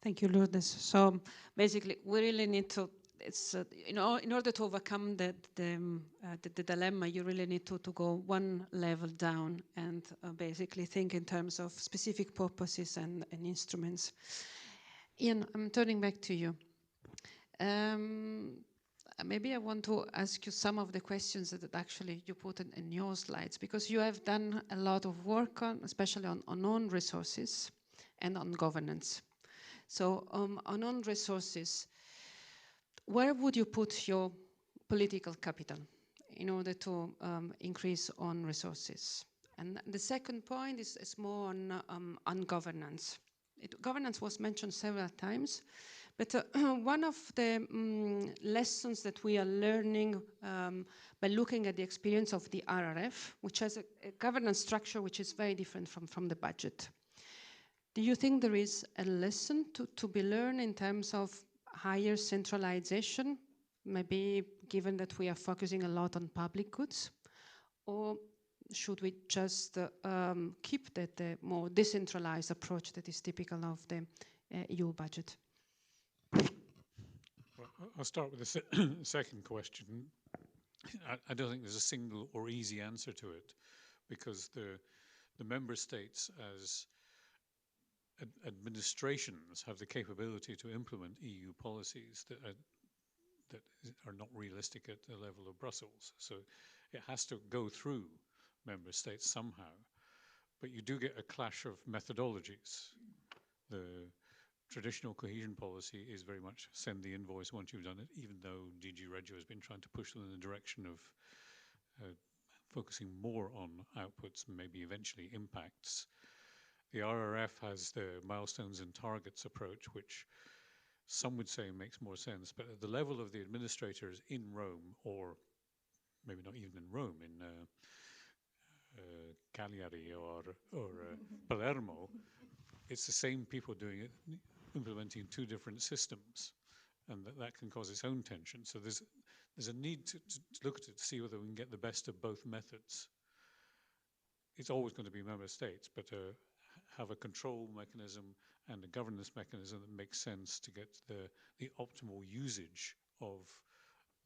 Thank you, Lourdes. So basically, we really need to, in order to overcome the dilemma, you really need to go one level down and basically think in terms of specific purposes and instruments. Ian, I'm turning back to you. Maybe I want to ask you some of the questions that actually you put in your slides, because you have done a lot of work on, especially on own resources and on governance. So on own resources, where would you put your political capital in order to increase own resources? And the second point is more on governance. Governance was mentioned several times, but one of the lessons that we are learning by looking at the experience of the RRF, which has a governance structure which is very different from the budget. Do you think there is a lesson to be learned in terms of higher centralization, maybe given that we are focusing a lot on public goods? Or should we just keep the more decentralized approach that is typical of the EU budget? Well, I'll start with the second question. I don't think there's a single or easy answer to it, because the member states as administrations have the capability to implement EU policies that are not realistic at the level of Brussels. So it has to go through member states somehow. But you do get a clash of methodologies. The traditional cohesion policy is very much send the invoice once you've done it, even though DG Regio has been trying to push them in the direction of focusing more on outputs and maybe eventually impacts. The RRF has the milestones and targets approach, which some would say makes more sense, but at the level of the administrators in Rome, or maybe not even in Rome, in Cagliari or Palermo, it's the same people doing it, implementing two different systems, and that can cause its own tension. So there's a need to look at it to see whether we can get the best of both methods. It's always going to be member states, but have a control mechanism and a governance mechanism that makes sense to get the optimal usage of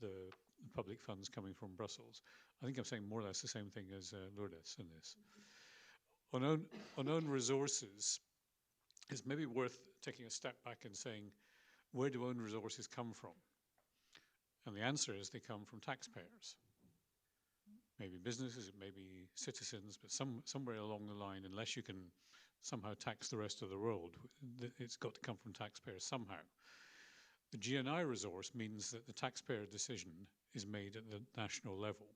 the public funds coming from Brussels. I think I'm saying more or less the same thing as Lourdes in this. On own resources, it's maybe worth taking a step back and saying, where do own resources come from? And the answer is they come from taxpayers. Maybe businesses, it may be citizens, but somewhere along the line, unless you can somehow tax the rest of the world, it's got to come from taxpayers somehow. The GNI resource means that the taxpayer decision is made at the national level.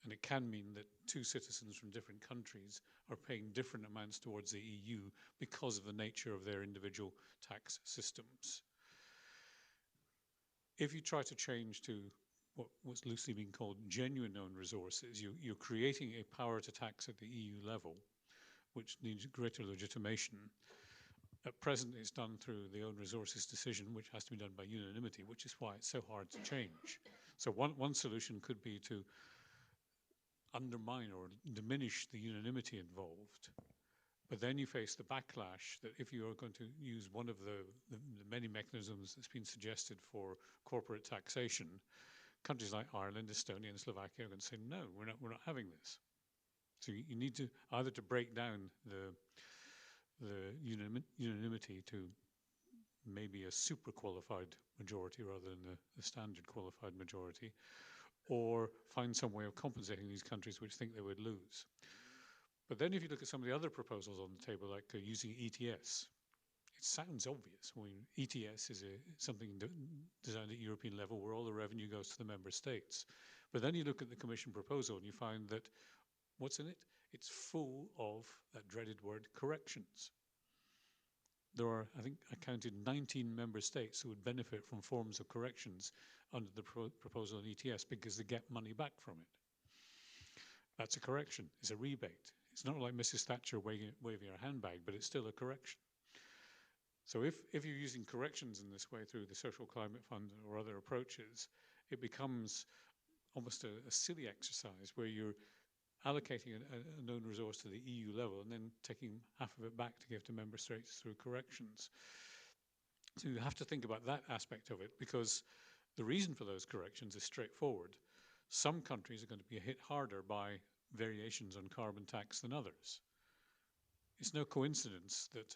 And it can mean that two citizens from different countries are paying different amounts towards the EU because of the nature of their individual tax systems. If you try to change to what's loosely being called genuine own resources, you're creating a power to tax at the EU level, which needs greater legitimation. At present, it's done through the own resources decision, which has to be done by unanimity, which is why it's so hard to change. So one solution could be to undermine or diminish the unanimity involved. But then you face the backlash that if you are going to use one of the many mechanisms that's been suggested for corporate taxation, countries like Ireland, Estonia, and Slovakia are going to say, no, we're not having this. So you need to either to break down the unanimity to maybe a super qualified majority rather than the standard qualified majority, or find some way of compensating these countries which think they would lose. But then if you look at some of the other proposals on the table, like using ETS, it sounds obvious. I mean, ETS is something designed at European level where all the revenue goes to the member states. But then you look at the Commission proposal and you find that what's in it? It's full of that dreaded word, corrections. There are, I think I counted 19 member states who would benefit from forms of corrections under the proposal on ETS because they get money back from it. That's a correction, it's a rebate. It's not like Mrs. Thatcher waving her handbag, but it's still a correction. So if you're using corrections in this way through the Social Climate Fund or other approaches, it becomes almost a silly exercise where you're allocating a known resource to the EU level and then taking half of it back to give to member states through corrections. So you have to think about that aspect of it, because the reason for those corrections is straightforward. Some countries are going to be hit harder by variations on carbon tax than others. It's no coincidence that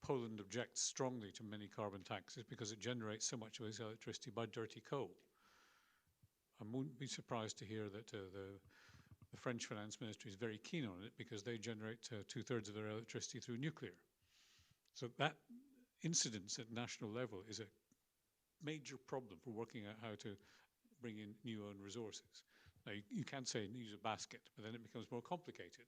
Poland objects strongly to many carbon taxes because it generates so much of its electricity by dirty coal. I wouldn't be surprised to hear that the French finance ministry is very keen on it because they generate 2/3 of their electricity through nuclear. So that incidence at national level is a major problem for working out how to bring in new own resources. Now, you can say use a basket, but then it becomes more complicated.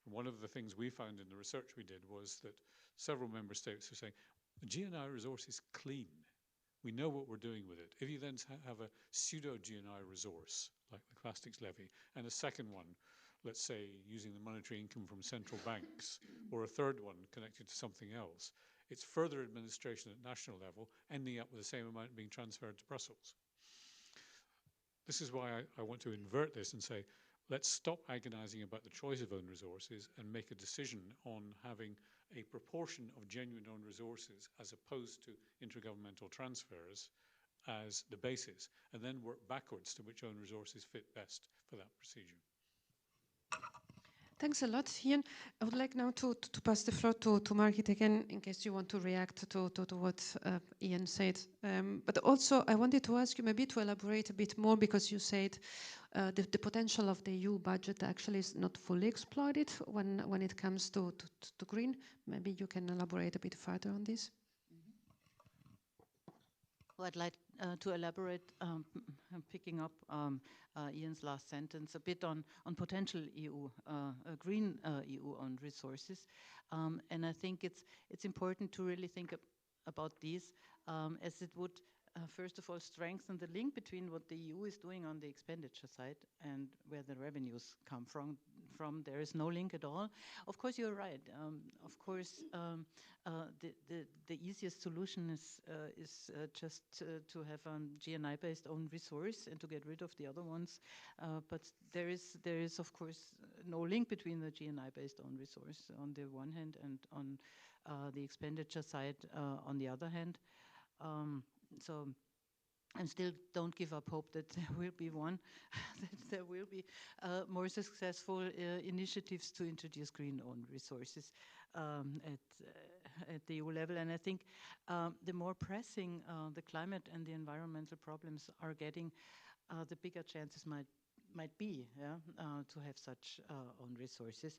And one of the things we found in the research we did was that several member states are saying, the GNI resource is clean. We know what we're doing with it. If you then have a pseudo-GNI resource, like the plastics levy, and a second one, let's say using the monetary income from central banks, or a third one connected to something else, it's further administration at national level, ending up with the same amount being transferred to Brussels. This is why I want to invert this and say, let's stop agonizing about the choice of own resources and make a decision on having a proportion of genuine own resources as opposed to intergovernmental transfers as the basis, and then work backwards to which own resources fit best for that procedure. Thanks a lot, Ian. I would like now to pass the floor to Margit again, in case you want to react to what Ian said. But also, I wanted to ask you maybe to elaborate a bit more, because you said the potential of the EU budget actually is not fully exploited when it comes to green. Maybe you can elaborate a bit further on this. Well, I'd like to elaborate, picking up Ian's last sentence, a bit on potential EU, green EU owned resources. And I think it's important to really think about these as it would, first of all, strengthen the link between what the EU is doing on the expenditure side and where the revenues come from. There is no link at all. Of course, you're right. Of course, the easiest solution is just to have a GNI-based own resource and to get rid of the other ones. But there is of course no link between the GNI-based own resource on the one hand and on the expenditure side on the other hand. So and still don't give up hope that there will be one, that there will be more successful initiatives to introduce green-owned resources at the EU level. And I think the more pressing the climate and the environmental problems are getting, the bigger chances might be, yeah, to have such own resources.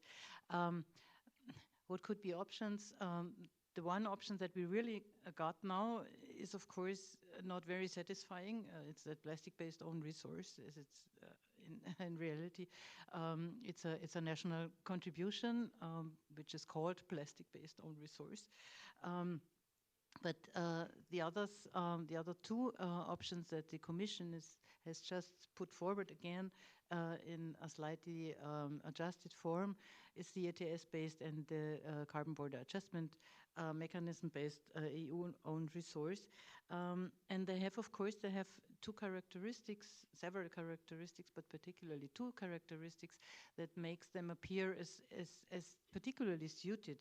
What could be options? The one option that we really got now is, of course, not very satisfying. It's a plastic-based own resource, as it's in reality. It's a national contribution, which is called plastic-based own resource. But the other two options that the Commission has just put forward again in a slightly adjusted form is the ETS-based and the carbon border adjustment mechanism-based EU-owned resource. And they have, of course, two characteristics, several characteristics, but particularly two characteristics that makes them appear as particularly suited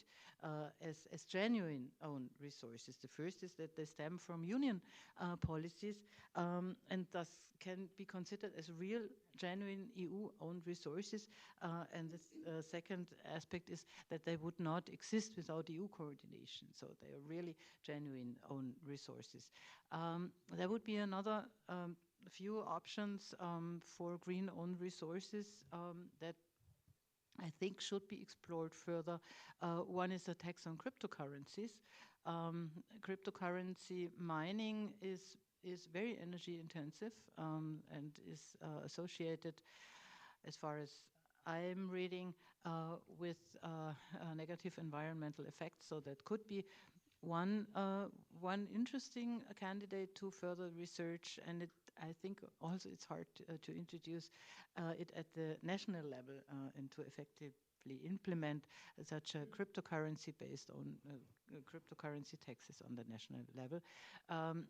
as genuine own resources. The first is that they stem from union policies and thus can be considered as real, genuine EU-owned resources. And the second aspect is that they would not exist without EU coordination. So they are really genuine own resources. There would be another few options for green own resources that I think should be explored further. One is a tax on cryptocurrencies. Cryptocurrency mining is very energy intensive and is associated, as far as I'm reading, with negative environmental effects. So that could be one interesting candidate to further research, and I think also it's hard to introduce it at the national level and to effectively implement such a cryptocurrency based on cryptocurrency taxes on the national level.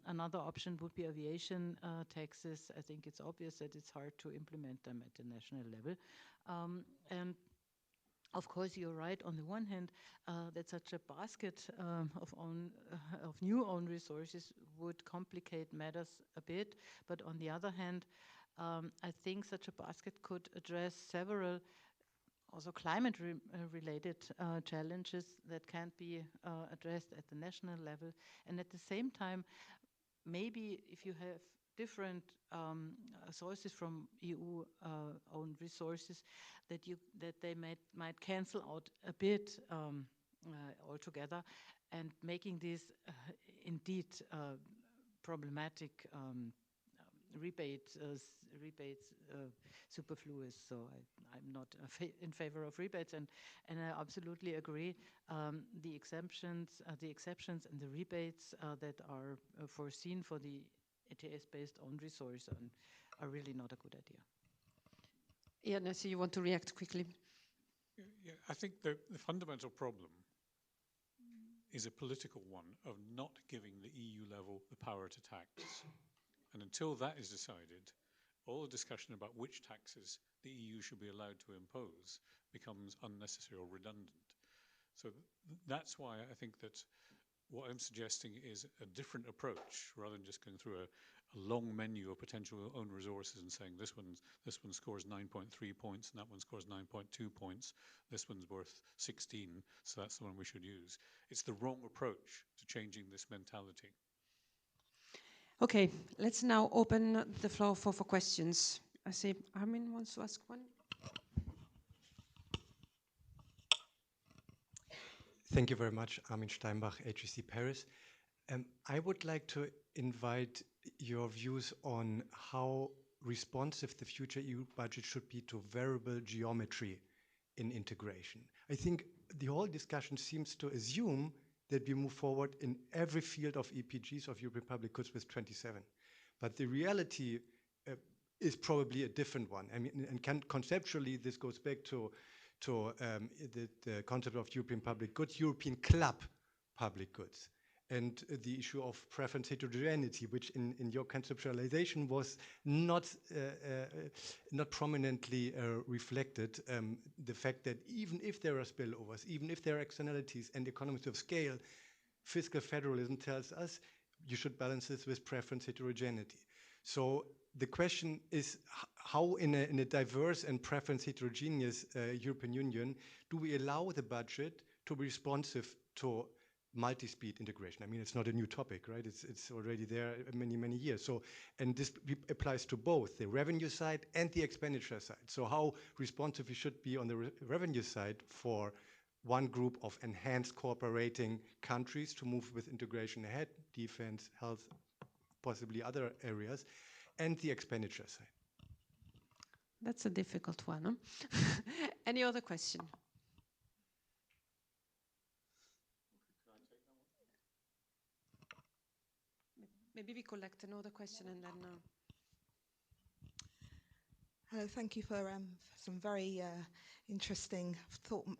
Another option would be aviation taxes. I think it's obvious that it's hard to implement them at the national level. And of course, you're right. On the one hand, that such a basket of new own resources would complicate matters a bit. But on the other hand, I think such a basket could address several also climate-related challenges that can't be addressed at the national level. And at the same time, maybe if you have different sources from EU owned resources, that they might cancel out a bit altogether, and making this indeed problematic rebates superfluous. So I'm not in favor of rebates, and I absolutely agree. The exceptions and the rebates that are foreseen for the ETS-based own resource are really not a good idea. Yeah, Nancy, you want to react quickly? Yeah, I think the fundamental problem is a political one of not giving the EU level the power to tax. And until that is decided, all the discussion about which taxes the EU should be allowed to impose becomes unnecessary or redundant. So that's why I think that what I'm suggesting is a different approach, rather than just going through a long menu of potential own resources and saying this one scores 9.3 points and that one scores 9.2 points. This one's worth 16, so that's the one we should use. It's the wrong approach to changing this mentality. Okay, let's now open the floor for questions. I see Armin wants to ask one. Thank you very much, Armin Steinbach, HEC Paris. I would like to invite your views on how responsive the future EU budget should be to variable geometry in integration. I think the whole discussion seems to assume that we move forward in every field of EPGs of European public goods with 27. But the reality is probably a different one. I mean, and conceptually, this goes back to the concept of European public goods, European club public goods, and the issue of preference heterogeneity, which in your conceptualization was not prominently reflected. The fact that even if there are spillovers, even if there are externalities and economies of scale, fiscal federalism tells us you should balance this with preference heterogeneity. So the question is how in a diverse and preference heterogeneous European Union do we allow the budget to be responsive to multi-speed integration? I mean, it's not a new topic, right? It's already there many, many years. So, and this applies to both the revenue side and the expenditure side. So how responsive we should be on the revenue side for one group of enhanced cooperating countries to move with integration ahead, defense, health, possibly other areas, and the expenditure side. That's a difficult one. Huh? Any other question? Maybe we collect another question and then... Hello, thank you for some very interesting,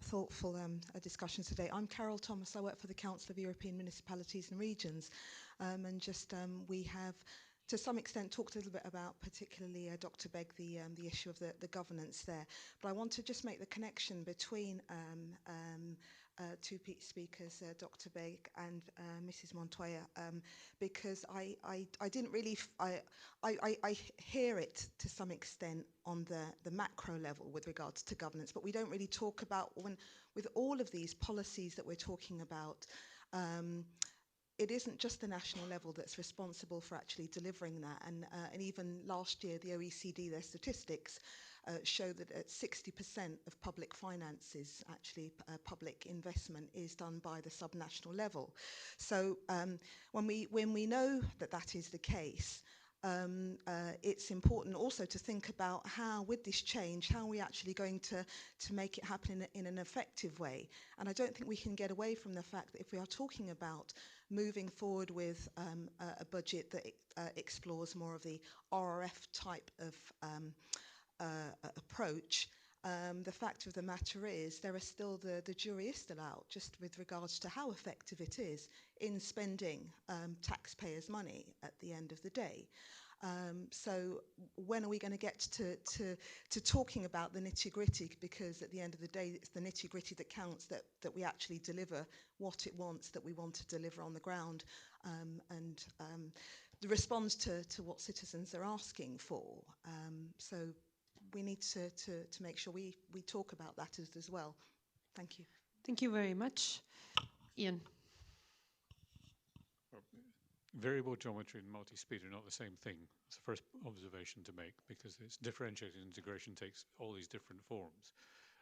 thoughtful discussions today. I'm Carol Thomas. I work for the Council of European Municipalities and Regions. We have, to some extent, talked a little bit about, particularly Dr. Begg, the issue of the governance there. But I want to just make the connection between two speakers, Dr. Begg and Mrs. Montoya, because I didn't really, I hear it to some extent on the macro level with regards to governance, but we don't really talk about with all of these policies that we're talking about, it isn't just the national level that's responsible for actually delivering that. And even last year, the OECD, their statistics show that at 60% of public finances, actually public investment is done by the subnational level. So when we know that that is the case, it's important also to think about how, with this change, how are we actually going to make it happen in an effective way. And I don't think we can get away from the fact that if we are talking about moving forward with a budget that explores more of the RRF type of approach, the fact of the matter is there are still the jury is still out just with regards to how effective it is in spending taxpayers' money at the end of the day. So when are we going to get to talking about the nitty-gritty? Because at the end of the day, it's the nitty-gritty that counts, that we actually deliver what it wants that we want to deliver on the ground, and responds to what citizens are asking for. So we need to make sure we talk about that as well. Thank you. Thank you very much. Ian. Variable geometry and multi-speed are not the same thing. It's the first observation to make, because it's differentiated integration takes all these different forms.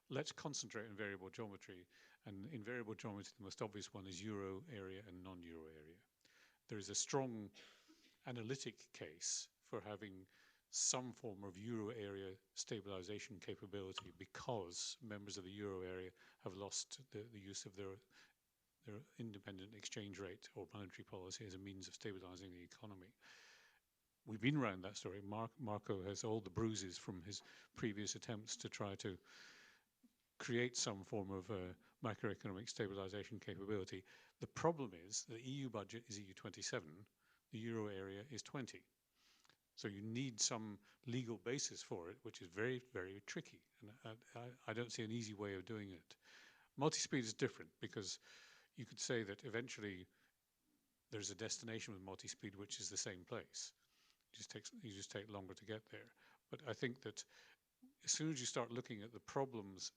Let's concentrate on variable geometry. And in variable geometry, the most obvious one is euro area and non-euro area. There is a strong analytic case for having some form of euro area stabilization capability, because members of the euro area have lost the use of their independent exchange rate or monetary policy as a means of stabilizing the economy. We've been around that story. Marco has all the bruises from his previous attempts to try to create some form of macroeconomic stabilization capability. The problem is the EU budget is EU 27, the euro area is 20. So you need some legal basis for it, which is very, very tricky. And I don't see an easy way of doing it. Multi-speed is different, because you could say that eventually there's a destination with multi-speed which is the same place. You just take longer to get there. But I think that as soon as you start looking at the problems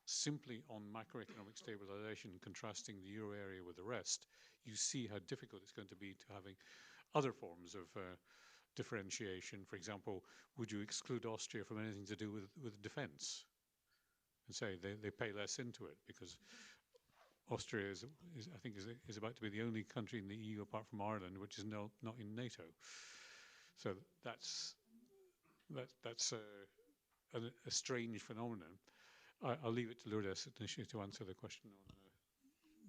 simply on macroeconomic stabilization, contrasting the euro area with the rest, you see how difficult it's going to be to having other forms of differentiation. For example, would you exclude Austria from anything to do with defense? And say they pay less into it, because Austria I think is about to be the only country in the EU apart from Ireland which is not in NATO. So that's a strange phenomenon. I'll leave it to Lourdes to answer the question on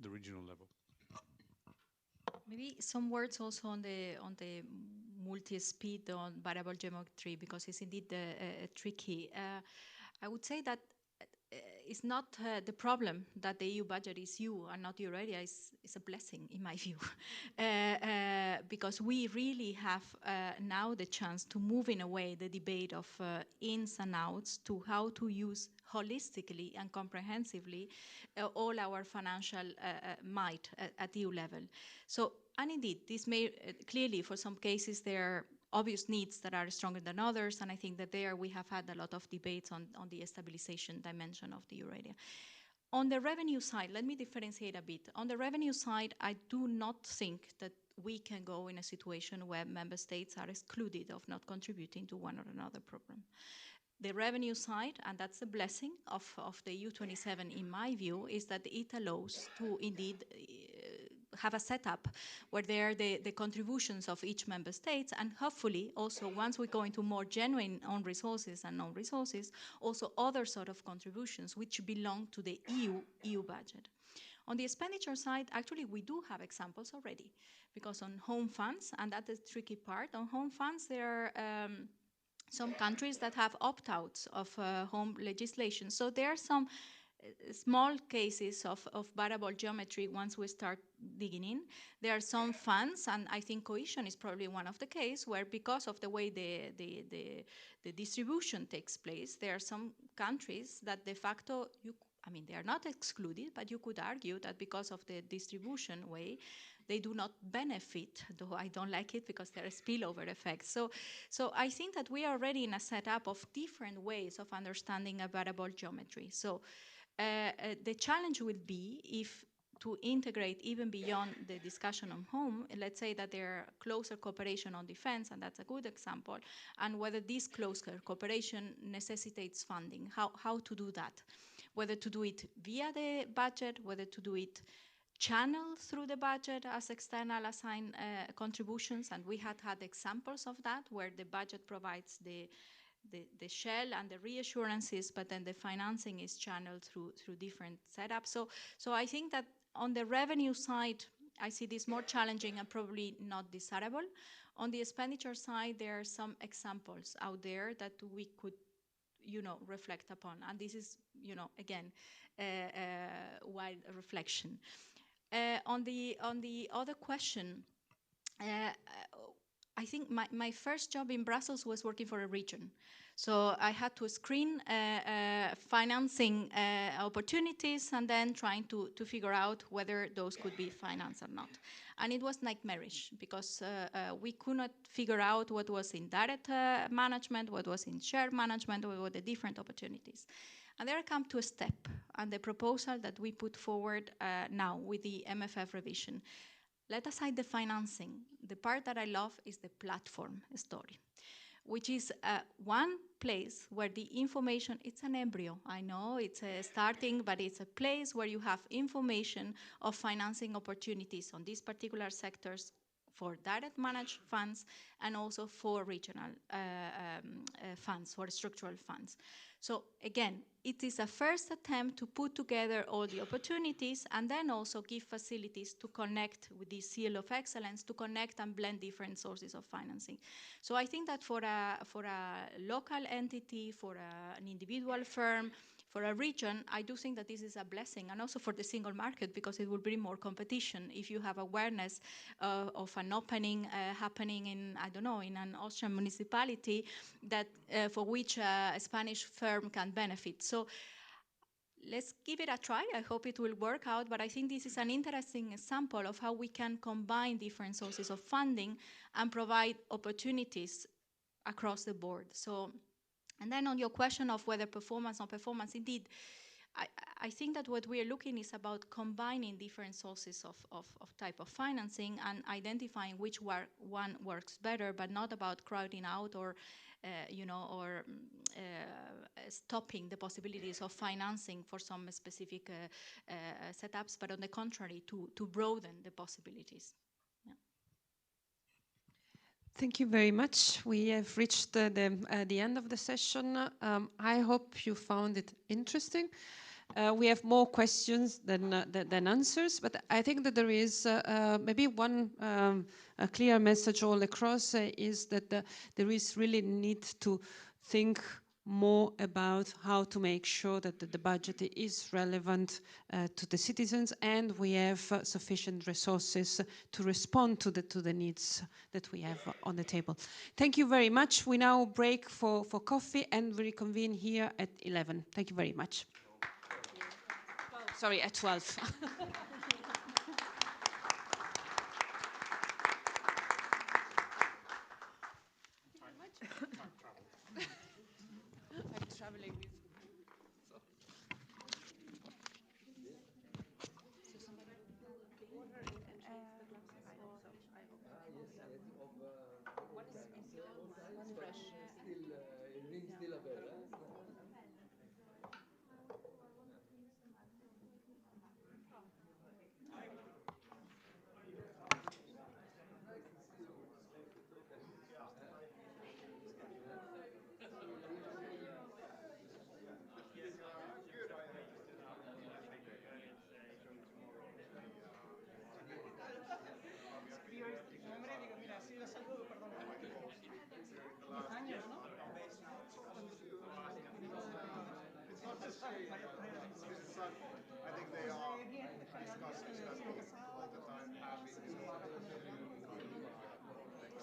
the regional level. Maybe some words also on the multi-speed on variable geometry, because it's indeed tricky. I would say that it's not the problem that the EU budget is EU and not euro area. It's a blessing in my view, because we really have now the chance to move in a way the debate of ins and outs to how to use holistically and comprehensively all our financial might at EU level. So, and indeed, this may clearly for some cases there obvious needs that are stronger than others, and I think that there we have had a lot of debates on the stabilization dimension of the euro area. On the revenue side, let me differentiate a bit. On the revenue side, I do not think that we can go in a situation where member states are excluded of not contributing to one or another program. The revenue side, and that's a blessing of the EU27 in my view, is that it allows to indeed have a setup where there are the contributions of each member state, and hopefully also once we go into more genuine own resources and non-resources, also other sort of contributions which belong to the EU budget. On the expenditure side, actually we do have examples already, because on home funds, and that is the tricky part, on home funds there are some countries that have opt-outs of home legislation. So there are some small cases of variable geometry once we start digging in. There are some funds, and I think cohesion is probably one of the cases, where because of the way the distribution takes place, there are some countries that de facto, they are not excluded, but you could argue that because of the distribution way, they do not benefit, though I don't like it because there are spillover effects. So I think that we are already in a setup of different ways of understanding a variable geometry. So the challenge will be if to integrate even beyond the discussion on home, let's say that there are closer cooperation on defense, and that's a good example, and whether this closer cooperation necessitates funding, how to do that, whether to do it via the budget, whether to do it channeled through the budget as external assigned contributions, and we had examples of that where the budget provides the shell and the reassurances, but then the financing is channeled through different setups. So I think that on the revenue side, I see this more challenging and probably not desirable. On the expenditure side, there are some examples out there that we could reflect upon, and this is again wide reflection. On the other question, I think my first job in Brussels was working for a region. So I had to screen financing opportunities and then trying to figure out whether those could be financed or not. And it was nightmarish because we could not figure out what was in direct management, what was in shared management, what were the different opportunities. And there I come to a step and the proposal that we put forward now with the MFF revision. Let aside the financing. The part that I love is the platform story, which is one place where the information, it's an embryo. I know it's a starting, but it's a place where you have information of financing opportunities on these particular sectors for direct managed funds and also for regional funds, for structural funds. So again, it is a first attempt to put together all the opportunities and then also give facilities to connect with the seal of excellence, to connect and blend different sources of financing. So I think that for a local entity, for an individual firm, for a region, I do think that this is a blessing, and also for the single market, because it will bring more competition if you have awareness of an opening happening in, I don't know, in an Austrian municipality that for which a Spanish firm can benefit. So let's give it a try. I hope it will work out, but I think this is an interesting example of how we can combine different sources of funding and provide opportunities across the board. So, and then on your question of whether performance or performance, indeed, I think that what we are looking is about combining different sources of type of financing and identifying which one works better, but not about crowding out or stopping the possibilities of financing for some specific setups, but on the contrary, to broaden the possibilities. Yeah. Thank you very much. We have reached the end of the session. I hope you found it interesting. We have more questions than answers, but I think that there is maybe one a clear message all across is that there is really need to think more about how to make sure that the budget is relevant to the citizens, and we have sufficient resources to respond to the needs that we have on the table. Thank you very much. We now break for coffee and we reconvene here at 11. Thank you very much. Sorry, at 12. I think they are discussing all the time, having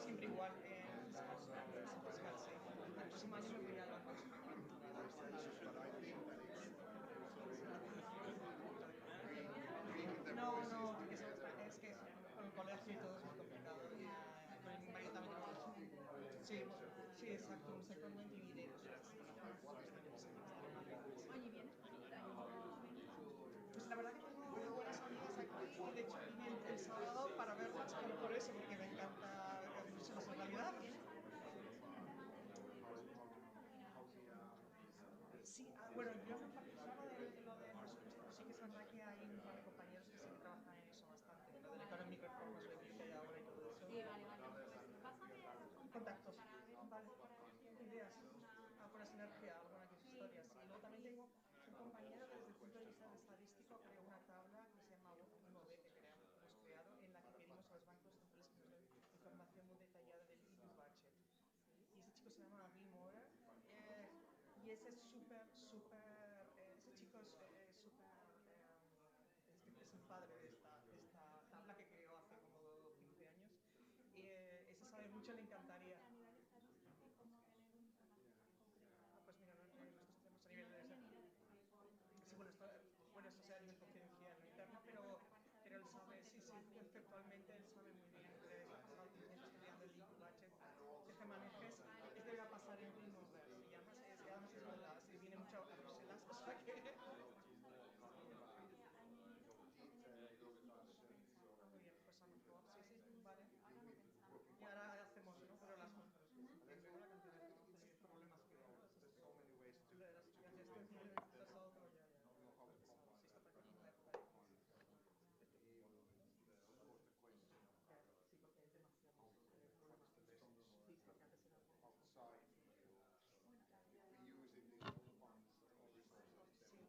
siempre igual fiscal safe. El próximo año me voy a Londres. No, es que con el colegio y todo es muy complicado. Con mi marido también trabaja. Sí, sí, exacto, un secondment y diré. Oye, ¿vienes para ir? Pues la verdad que tengo muy buenas amigas aquí y de hecho vine el sábado para verlas por eso, porque me encanta Bruselas en realidad. Sí, bueno, yo en particular lo de presupuesto, sí que es verdad que hay un par de compañeros que sí que trabajan en eso bastante, lo del Economic Reforms Review que hay ahora y todo eso. Sí, vale, pues pásame los Contactos. para ver Vale. para decir Ideas. Alguna sinergia, algunas Sí. historias. Y luego también tengo un compañero que desde el punto de vista estadístico creó una tabla que se llama 1B que hemos creado en la que pedimos a los bancos centrales que nos den información muy detallada del EU budget. Y ese chico se llama Bill Moore y ese es ese chico es súper, es el padre de esta tabla que creó hace como 15 años. Y ese sabe mucho, le encantaría. A nivel estadístico, ¿cómo tener información concreta? Pues mira, nosotros tenemos a nivel de... Sí, bueno, esto sea a nivel confidencial, no interno, pero él sabe, sí, conceptualmente él sabe muy bien. Le ha pasado 15 años estudiando el EU budget, que te manejes, es de ir a pasar en primavera. Y además es verdad, se viene mucho a Bruselas, o sea que... Al nivel de tener estadísticos pensado. Ah, muy bien, pues a lo mejor, sí, vale. Ahora no pensamos. Y ahora hacemos, ¿no? Pero las septiembre, ¿no? La cantidad de problemas que hay. De las estudiantes, los otros, ya. Sí, está prácticamente la época de crisis. Sí, porque hay demasiados problemas complejos. Sí, porque antes era un poco... Bueno, la verdad. reusing the funds or resources. Sí,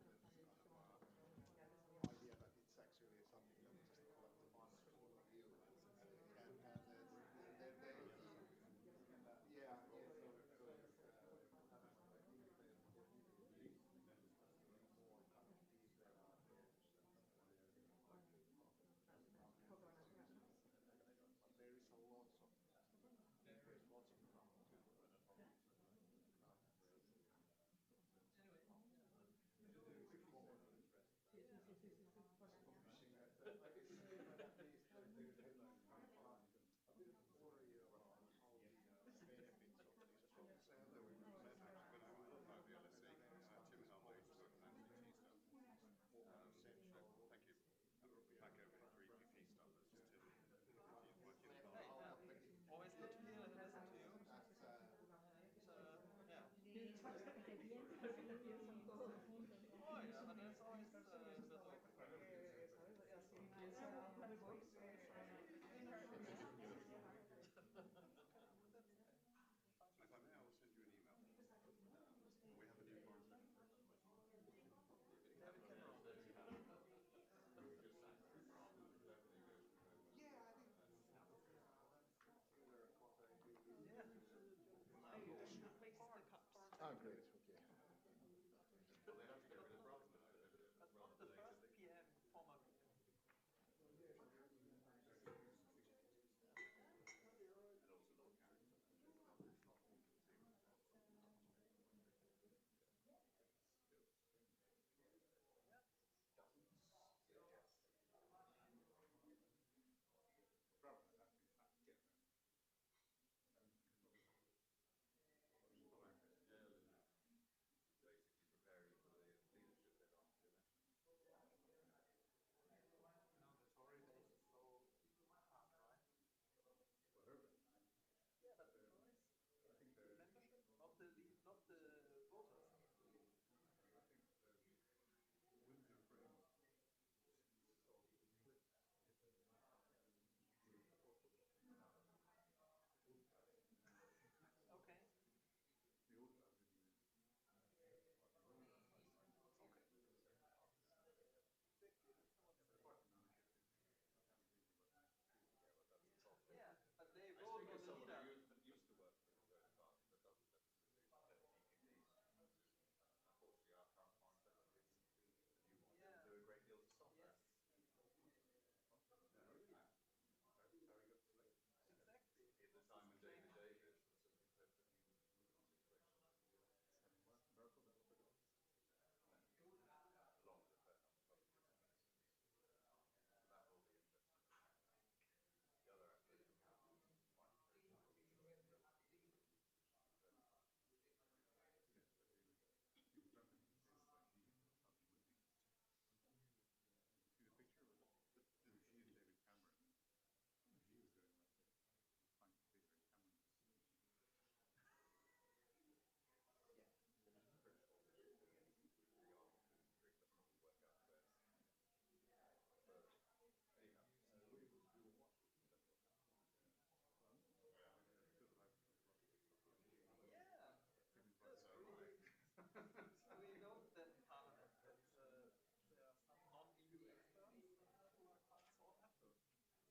we note that in Parliament that there are some non-EU experts who are quite sought after.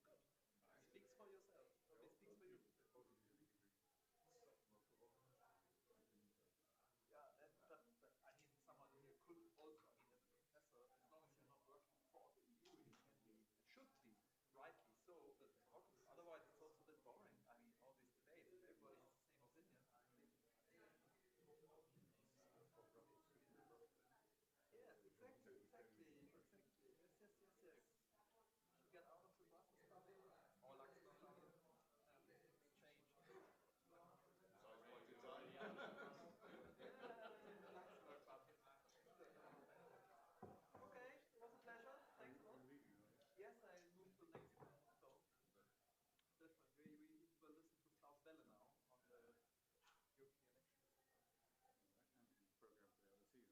Good. Speaks for yourself. It speaks for you. Yeah, but I mean, someone here could also, I mean, as a professor, as long as you're not working for the EU, you can be, should be, rightly so, but otherwise it's also a bit boring. I mean, all these debates, if everybody has the same opinion, I think. Yes, exactly. Yes. To get out of the Brussels bubble or Luxembourg bubble and change. Okay, it was a pleasure. Thanks a lot. Yes, I moved to the next room, so different. We will listen to Klaus Welle now on the European elections. And the program for the LSE has got stuff coming.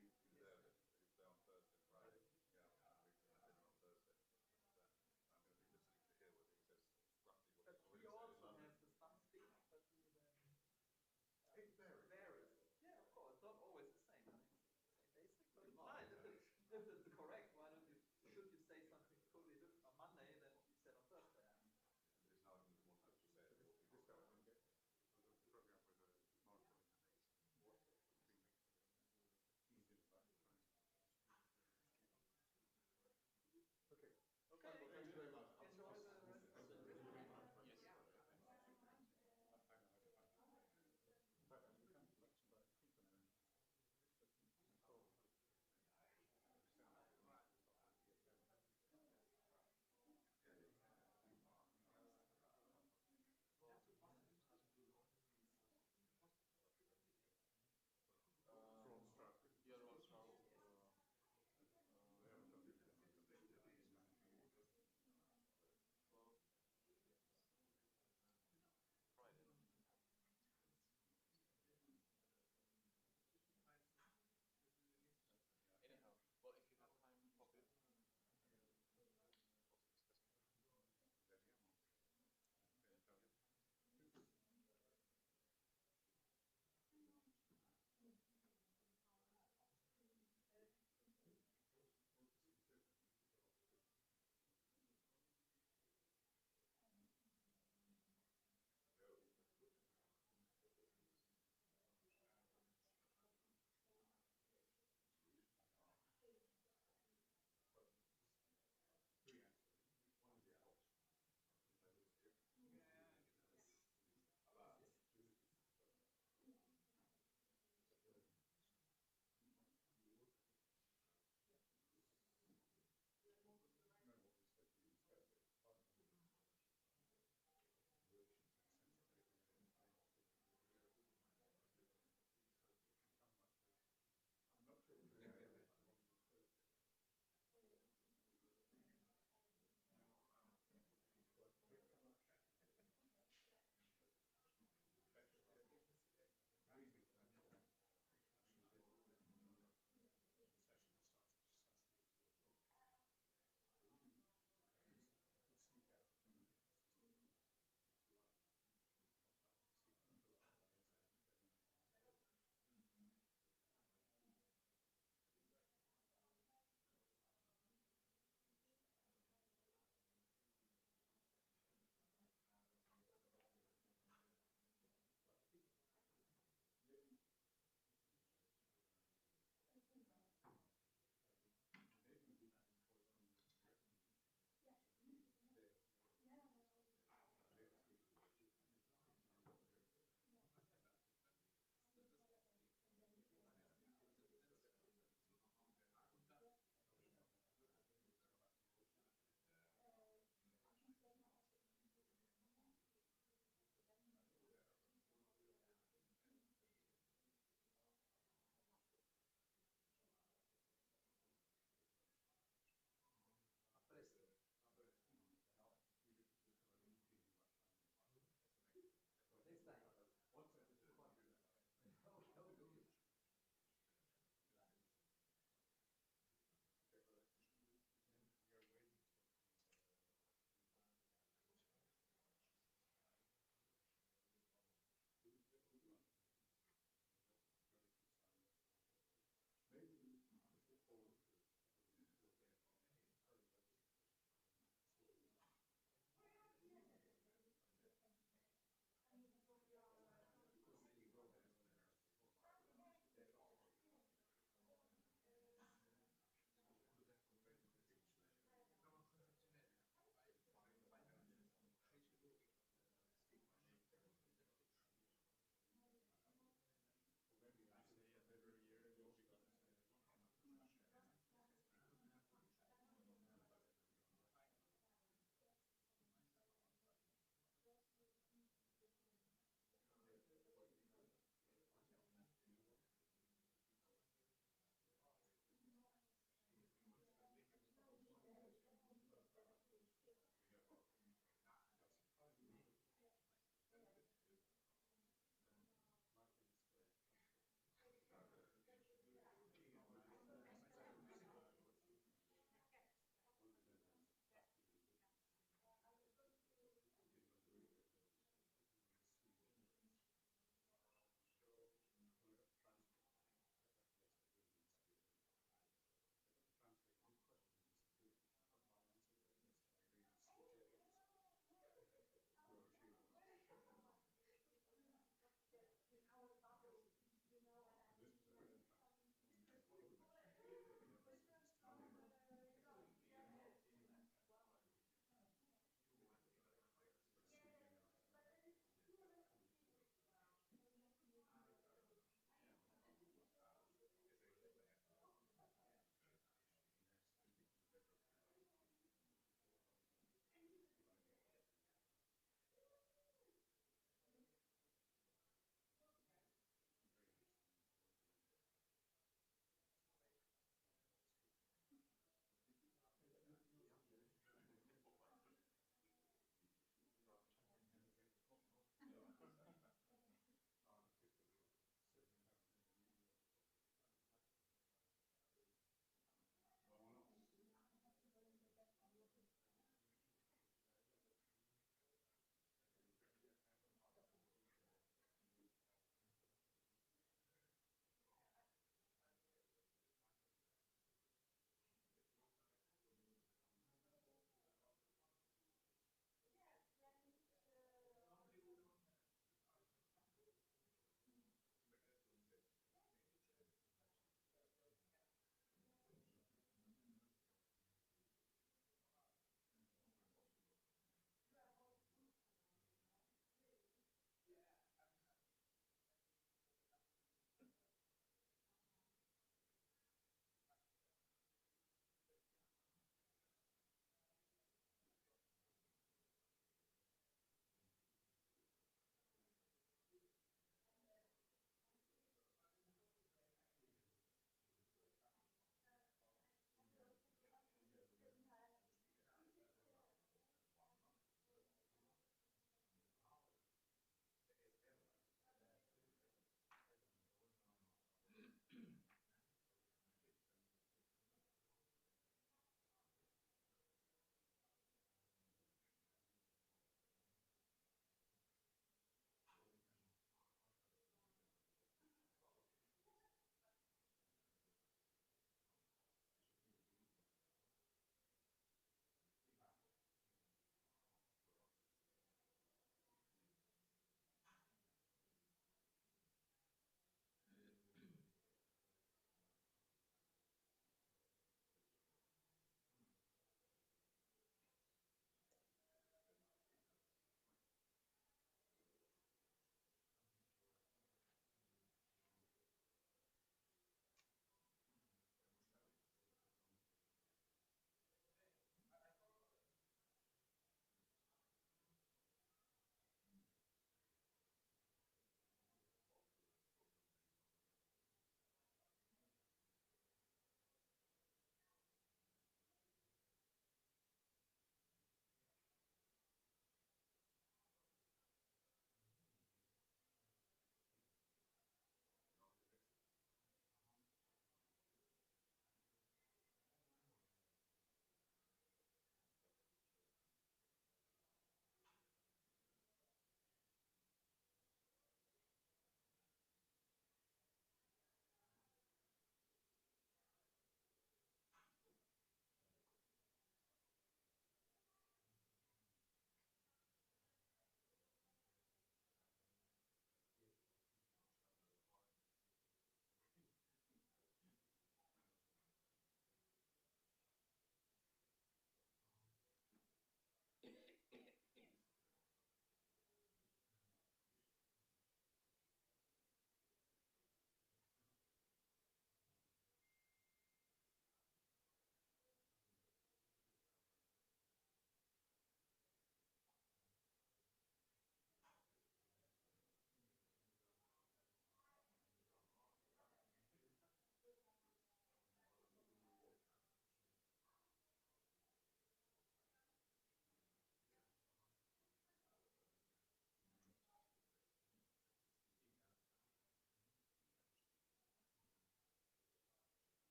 He's there on Thursday, right? Yeah, we're going to dinner on Thursday. I'm going to be listening to hear what he says, roughly what But he's he already said in also London. has the stump speech, but he then It varies. Yeah, of course, not always the same. I mean, it's basic, but it's fine. If it's correct, why don't you? Should you say something totally different on Monday than what you said on Thursday? I mean, there's an argument of more time to say it.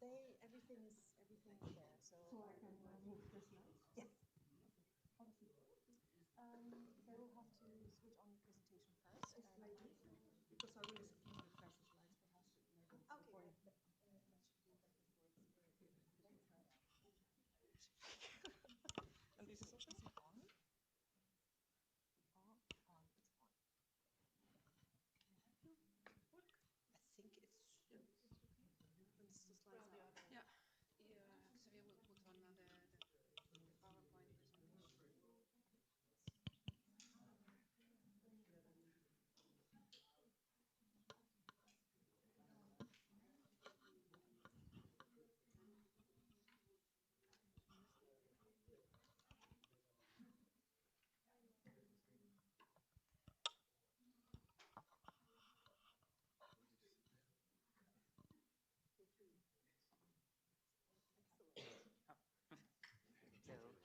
Everything is there. So I can move the slides? Yes. So we'll have to switch on your presentation first. Because I will see the first slides, perhaps maybe Okay, before that should be better and this is also Is it on? Oh, on. It's on. I think it should. Once the slides are up. Yeah. Xavier will put on the PowerPoint presentation.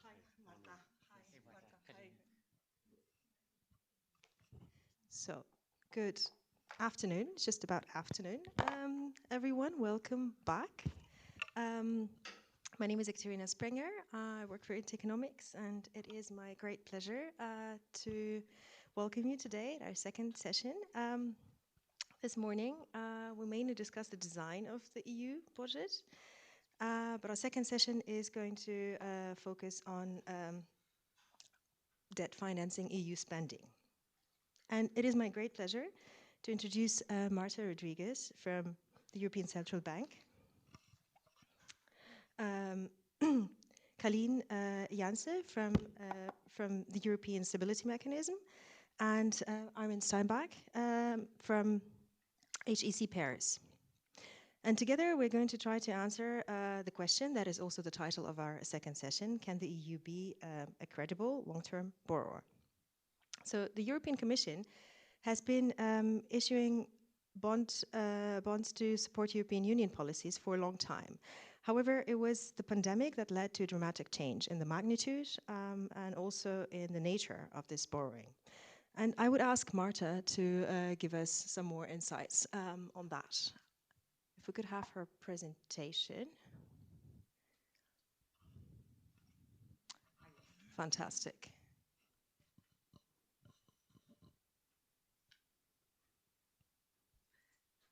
Hi, Marta. Hi, Marta. Hi. So, good afternoon. It's just about afternoon. Everyone, welcome back. My name is Ekaterina Sprenger. I work for Intereconomics, and it is my great pleasure to welcome you today at our second session. This morning, we mainly discussed the design of the EU budget, but our second session is going to focus on debt financing EU spending. And it is my great pleasure to introduce Marta Rodriguez from the European Central Bank, Colleen Janse from the European Stability Mechanism, and Armin Steinbach from HEC Paris. And together we're going to try to answer the question that is also the title of our second session: can the EU be a credible long-term borrower? So the European Commission has been issuing bonds to support European Union policies for a long time. However, it was the pandemic that led to a dramatic change in the magnitude and also in the nature of this borrowing. And I would ask Marta to give us some more insights on that. If we could have her presentation. Fantastic.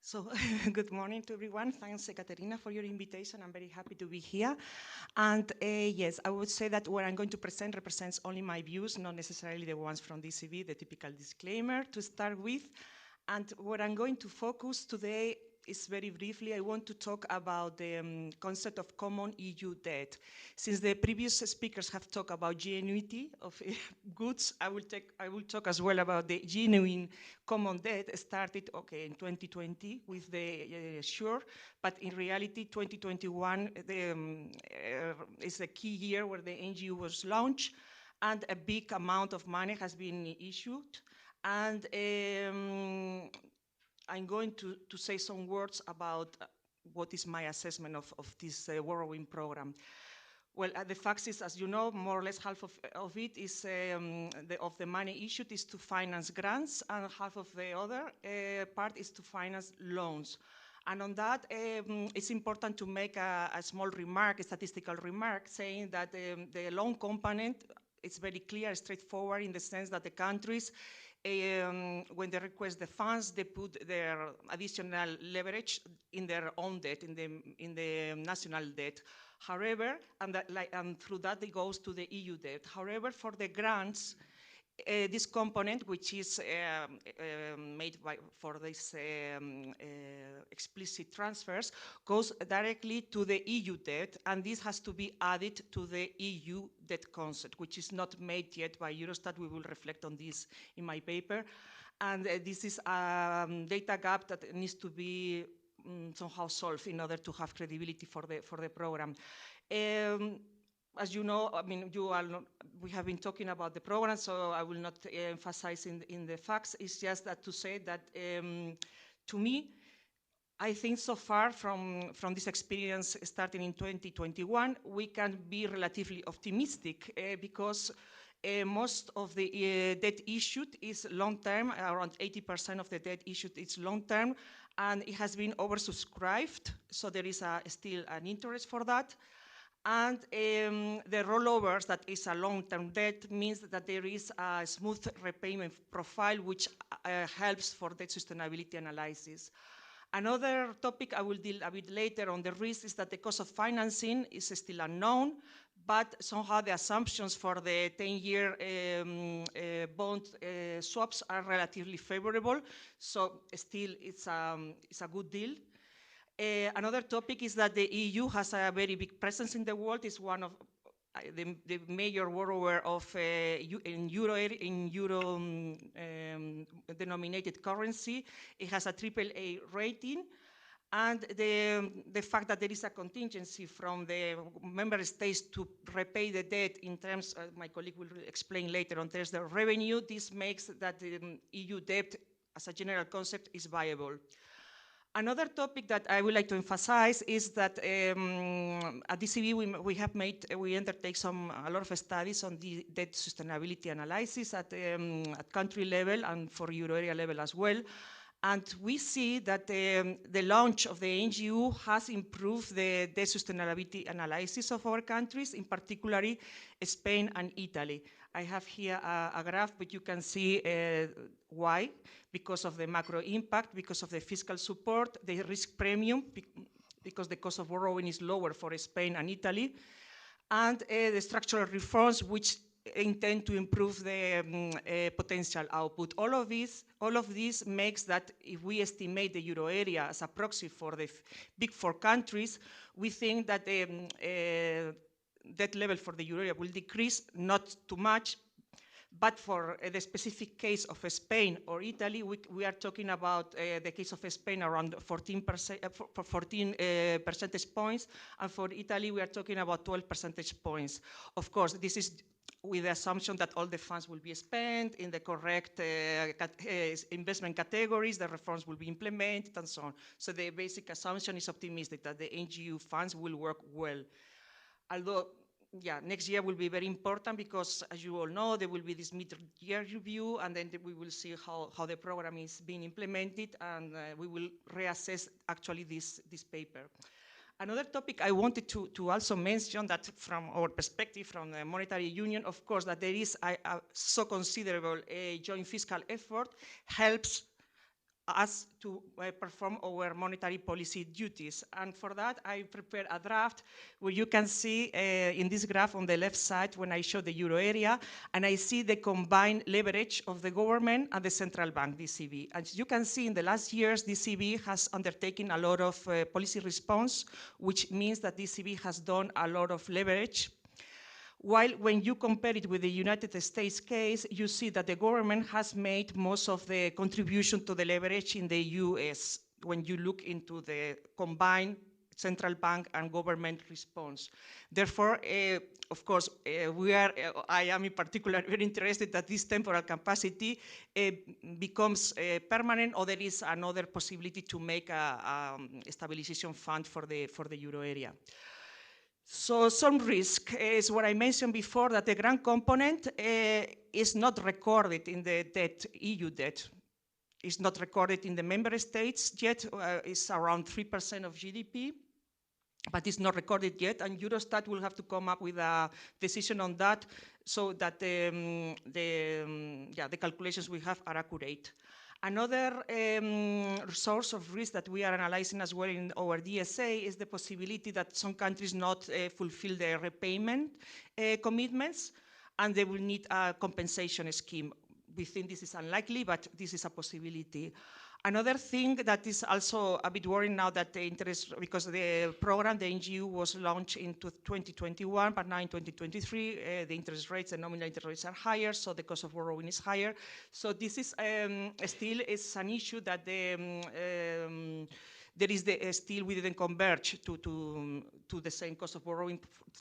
So good morning to everyone. Thanks, Ekaterina, for your invitation. I'm very happy to be here. And yes, I would say that what I'm going to present represents only my views, not necessarily the ones from DCB, the typical disclaimer to start with. And what I'm going to focus today is very briefly, I want to talk about the concept of common EU debt. Since the previous speakers have talked about genuinity of goods, I will talk as well about the genuine common debt started in 2020 with the SURE, but in reality 2021 is a key year where the NGO was launched and a big amount of money has been issued. And I'm going to say some words about what is my assessment of this borrowing program. Well, the facts is, as you know, more or less half of it is of the money issued is to finance grants, and half of the other part is to finance loans. And on that, it's important to make a small remark, a statistical remark, saying that the loan component is very clear, straightforward, in the sense that the countries, when they request the funds, they put their additional leverage in their own debt, in the national debt. However, and through that it goes to the EU debt. However, for the grants, this component, which is made for these explicit transfers, goes directly to the EU debt, and this has to be added to the EU debt concept, which is not made yet by Eurostat. We will reflect on this in my paper. And this is a data gap that needs to be somehow solved in order to have credibility for the program. As you know, I mean, we have been talking about the program, so I will not emphasize in the facts. It's just that to say that, to me, I think so far from this experience starting in 2021, we can be relatively optimistic because most of the debt issued is long-term, around 80% of the debt issued is long-term, and it has been oversubscribed, so there is still an interest for that. And the rollovers, that is a long-term debt, means that there is a smooth repayment profile, which helps for debt sustainability analysis. Another topic I will deal a bit later on the risk is that the cost of financing is still unknown, but somehow the assumptions for the 10-year bond swaps are relatively favorable, so still it's a good deal. Another topic is that the EU has a very big presence in the world. It's one of the major borrower of in euro denominated currency. It has a AAA rating. And the fact that there is a contingency from the member states to repay the debt in terms, my colleague will explain later on, there's the revenue, this makes that the EU debt as a general concept is viable. Another topic that I would like to emphasize is that at DCB we undertake a lot of studies on the debt sustainability analysis at country level and for euro area level as well. And we see that the launch of the NGO has improved the debt sustainability analysis of our countries, in particular Spain and Italy. I have here a graph, but you can see why. Because of the macro impact, because of the fiscal support, the risk premium, because the cost of borrowing is lower for Spain and Italy, and the structural reforms, which intend to improve the potential output. All of this makes that if we estimate the euro area as a proxy for the big four countries, we think that the debt level for the euro area will decrease, not too much, but for the specific case of Spain or Italy, we are talking about the case of Spain around 14 percentage points, and for Italy we are talking about 12 percentage points. Of course, this is with the assumption that all the funds will be spent in the correct investment categories, the reforms will be implemented, and so on. So the basic assumption is optimistic that the NGO funds will work well. Although, yeah, next year will be very important because, as you all know, there will be this mid-year review, and then we will see how the program is being implemented, and we will reassess actually this paper. Another topic I wanted to also mention, that from our perspective, from the monetary union, of course, that there is a so considerable joint fiscal effort helps us to perform our monetary policy duties. And for that, I prepared a draft where you can see in this graph on the left side when I show the euro area, and I see the combined leverage of the government and the central bank, DCB. As you can see, in the last years, DCB has undertaken a lot of policy response, which means that DCB has done a lot of leverage. While when you compare it with the United States case, you see that the government has made most of the contribution to the leverage in the US when you look into the combined central bank and government response. Therefore, of course, I am in particular very interested that this temporal capacity becomes permanent, or there is another possibility to make a stabilization fund for the euro area. So some risk is what I mentioned before, that the grant component is not recorded in the debt, EU debt. It's not recorded in the member states yet. It's around 3% of GDP, but it's not recorded yet, and Eurostat will have to come up with a decision on that so that the calculations we have are accurate. Another source of risk that we are analyzing as well in our DSA is the possibility that some countries not fulfill their repayment commitments, and they will need a compensation scheme. We think this is unlikely, but this is a possibility. Another thing that is also a bit worrying now, that the interest, because the program, the NGO, was launched in 2021, but now in 2023, the interest rates, the nominal interest rates are higher, so the cost of borrowing is higher. So this is still is an issue that there is still we didn't converge to the same cost of borrowing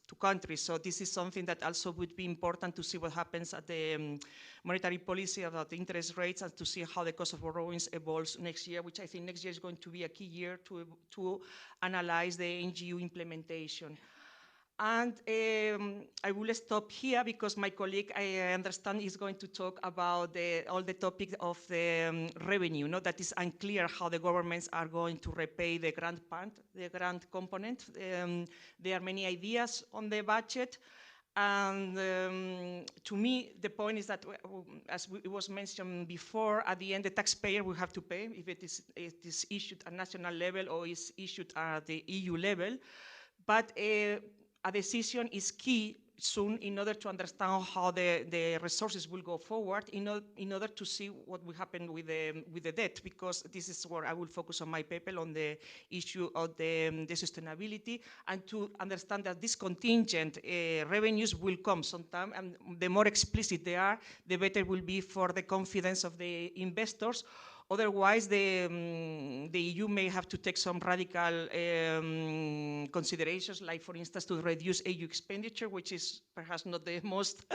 to countries. So this is something that also would be important to see what happens at the monetary policy about the interest rates, and to see how the cost of borrowings evolves next year, which I think next year is going to be a key year to analyze the NGO implementation. And I will stop here because my colleague, I understand, is going to talk about all the topic of the revenue. That is unclear how the governments are going to repay the grant part, the grant component. There are many ideas on the budget. And to me, the point is that, as it was mentioned before, at the end, the taxpayer will have to pay if it is issued at national level or is issued at the EU level. But a decision is key soon in order to understand how the resources will go forward, in order to see what will happen with the debt, because this is where I will focus on my paper, on the issue of the sustainability, and to understand that these contingent revenues will come sometime, and the more explicit they are, the better it will be for the confidence of the investors. Otherwise, the EU may have to take some radical considerations, like, for instance, to reduce EU expenditure, which is perhaps not the most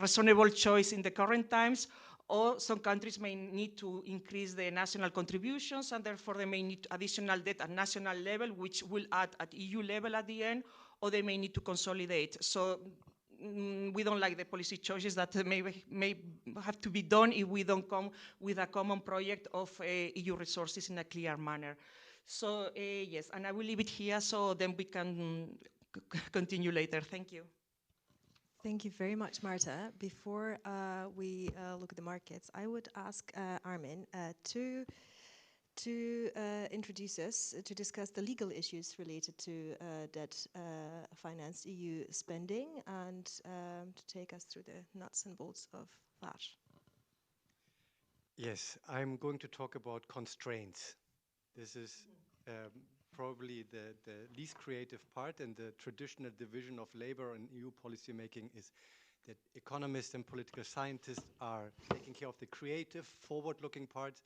reasonable choice in the current times. Or some countries may need to increase the national contributions, and therefore they may need additional debt at national level, which will add at EU level at the end, or they may need to consolidate. So we don't like the policy choices that may have to be done if we don't come with a common project of EU resources in a clear manner. So yes, and I will leave it here so then we can continue later. Thank you. Thank you very much, Marta. Before we look at the markets, I would ask Armin to introduce us to discuss the legal issues related to debt finance EU spending, and to take us through the nuts and bolts of that. Yes, I'm going to talk about constraints. This is probably the least creative part, and the traditional division of labor and EU policymaking is that economists and political scientists are taking care of the creative, forward-looking parts,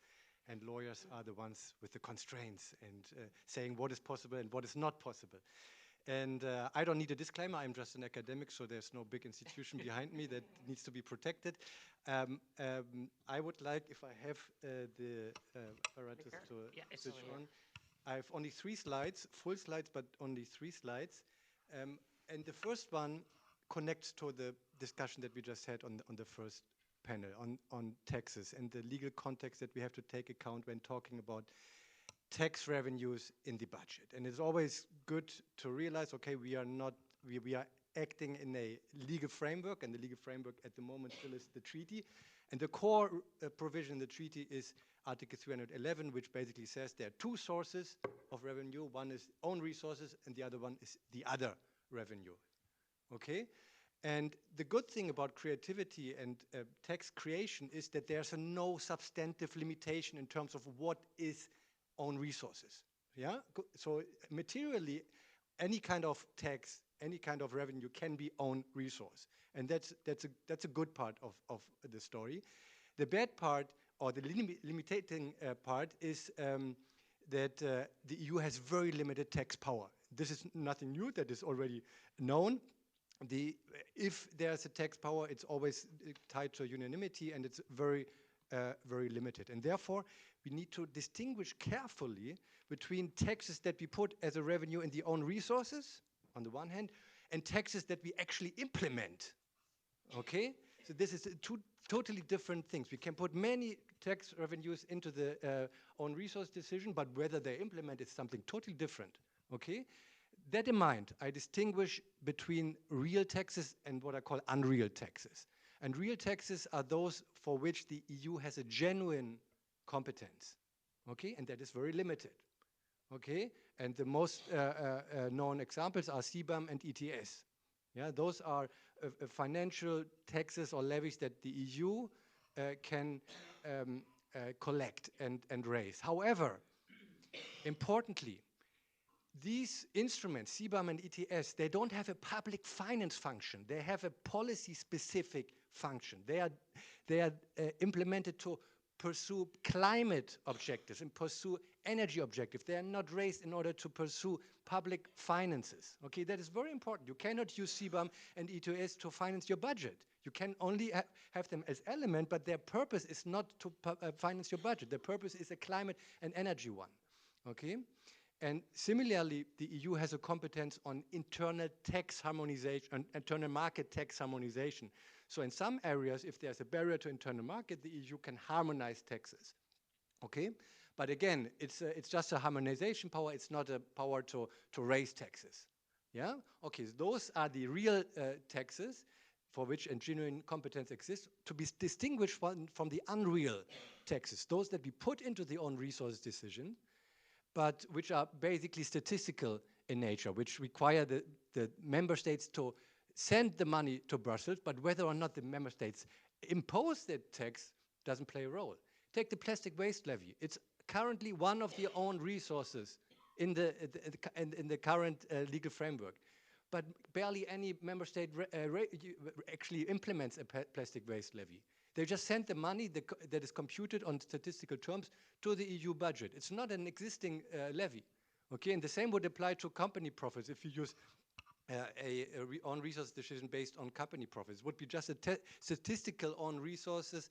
and lawyers are the ones with the constraints and saying what is possible and what is not possible. And I don't need a disclaimer, I'm just an academic, so there's no big institution behind me that needs to be protected. I would like, if I have the apparatus to switch on. I have only 3 slides, full slides, but only 3 slides. And the first one connects to the discussion that we just had on the first panel on taxes and the legal context that we have to take account when talking about tax revenues in the budget. And it's always good to realize, okay, we are acting in a legal framework, and the legal framework at the moment still is the treaty. And the core provision in the treaty is Article 311, which basically says there are 2 sources of revenue. One is own resources, and the other one is the other revenue. Okay? And the good thing about creativity and tax creation is that there's no substantive limitation in terms of what is own resources. Yeah? So materially, any kind of tax, any kind of revenue can be own resource. And that's a good part of the story. The bad part, or the limiting part, is that the EU has very limited tax power. This is nothing new, that is already known. If there's a tax power, it's always tied to unanimity, and it's very, very limited. And therefore, we need to distinguish carefully between taxes that we put as a revenue in the own resources, on the one hand, and taxes that we actually implement. Okay? So this is 2 totally different things. We can put many tax revenues into the own resource decision, but whether they implement is something totally different. Okay? That in mind, I distinguish between real taxes and what I call unreal taxes. And real taxes are those for which the EU has a genuine competence. Okay? And that is very limited. Okay? And the most known examples are CBAM and ETS. Yeah, those are financial taxes or levies that the EU can collect and raise. However, importantly, these instruments, CBAM and ETS, they don't have a public finance function. They have a policy-specific function. They are implemented to pursue climate objectives and pursue energy objectives. They are not raised in order to pursue public finances. Okay, that is very important. You cannot use CBAM and ETS to finance your budget. You can only have them as element, but their purpose is not to finance your budget. Their purpose is a climate and energy one. Okay, And similarly, the EU has a competence on internal tax harmonization, internal market tax harmonization. So in some areas, if there's a barrier to internal market, the EU can harmonize taxes. Okay, but again, it's just a harmonization power. It's not a power to raise taxes. Yeah. Okay, so those are the real taxes for which a genuine competence exists, to be distinguished from the unreal taxes, those that we put into the own resource decision, but which are basically statistical in nature, which require the member states to send the money to Brussels, but whether or not the member states impose that tax doesn't play a role. Take the plastic waste levy. It's currently one of the own resources in the current legal framework. But barely any member state actually implements a plastic waste levy. They just send the money that is computed on statistical terms to the EU budget. It's not an existing levy. Okay, and the same would apply to company profits if you use on resource decision based on company profits. It would be just a statistical on resource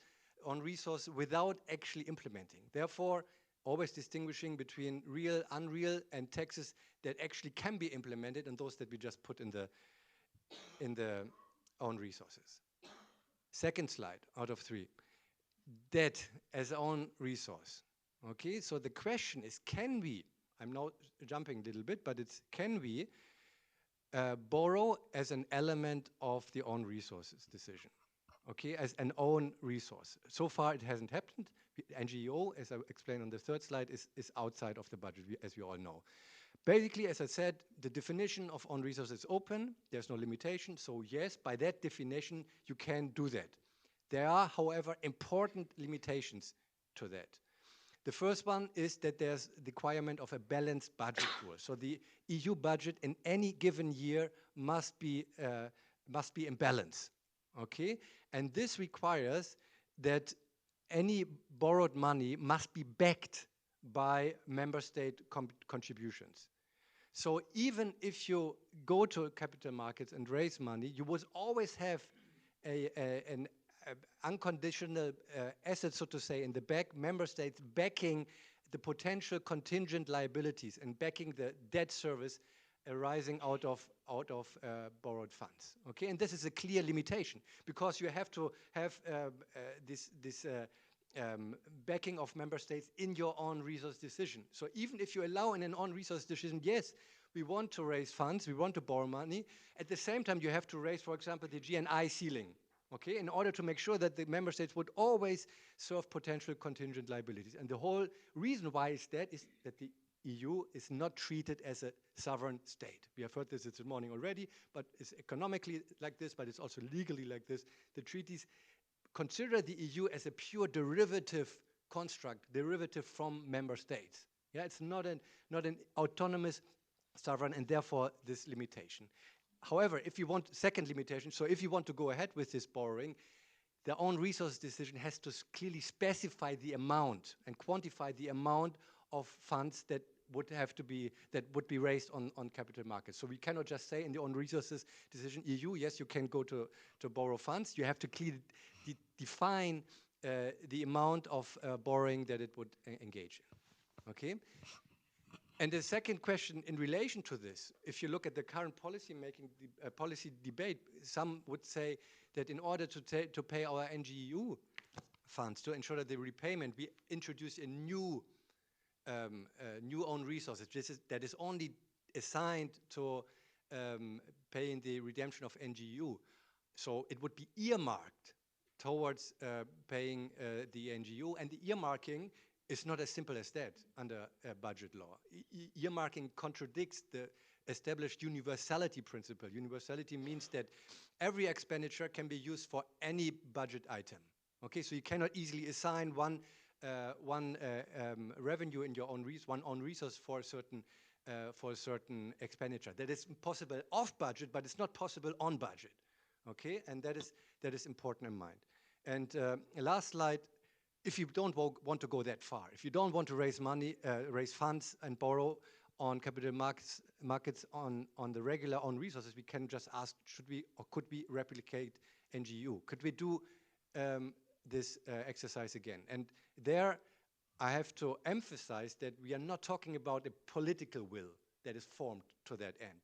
without actually implementing. Therefore, always distinguishing between real, unreal, and taxes that actually can be implemented and those that we just put in the own resources. Second slide out of 3. Debt as own resource. Okay, so the question is, can we, I'm now jumping a little bit, but it's, can we borrow as an element of the own resources decision? Okay, as an own resource. So far it hasn't happened. NGO, as I explained on the 3rd slide, is outside of the budget, as we all know. Basically, as I said, the definition of own resource is open. There's no limitation. So yes, by that definition, you can do that. There are, however, important limitations to that. The first one is that there's the requirement of a balanced budget rule. So the EU budget in any given year must be in balance. Okay, and this requires that any borrowed money must be backed by member state contributions. So even if you go to capital markets and raise money, you would always have an unconditional asset, so to say, in the back, member states backing the potential contingent liabilities and backing the debt service arising out of borrowed funds. Okay, and this is a clear limitation because you have to have this backing of member states in your own resource decision. So even if you allow in an own resource decision, yes, we want to raise funds, we want to borrow money, at the same time you have to raise, for example, the GNI ceiling, okay, in order to make sure that the member states would always serve potential contingent liabilities. And the whole reason why is that the EU is not treated as a sovereign state. We have heard this this morning already, but it's economically like this, but it's also legally like this. The treaties consider the EU as a pure derivative construct, derivative from member states. Yeah, it's not an autonomous sovereign, and therefore this limitation. However, if you want, second limitation, so if you want to go ahead with this borrowing, the own resource decision has to clearly specify the amount and quantify the amount of funds that would be raised on capital markets. So we cannot just say in the own resources decision, EU, yes, you can go to borrow funds. You have to clearly define the amount of borrowing that it would engage in. Okay. And the second question in relation to this, if you look at the current policy debate, some would say that in order to pay our NGEU funds, to ensure that the repayment, we introduce a new own resources that is only assigned to paying the redemption of NGEU. So it would be earmarked towards paying the NGEU, and the earmarking is not as simple as that under budget law. Earmarking contradicts the established universality principle. Universality means that every expenditure can be used for any budget item. Okay, so you cannot easily assign one revenue in your own one own resource for a certain expenditure. That is possible off budget, but it's not possible on budget. Okay, and that is important in mind. And last slide. If you don't want to go that far, if you don't want to raise money, raise funds and borrow on capital markets on the regular own resources, we can just ask, should we or could we replicate NGEU? Could we do this exercise again? And there, I have to emphasize that we are not talking about a political will that is formed to that end.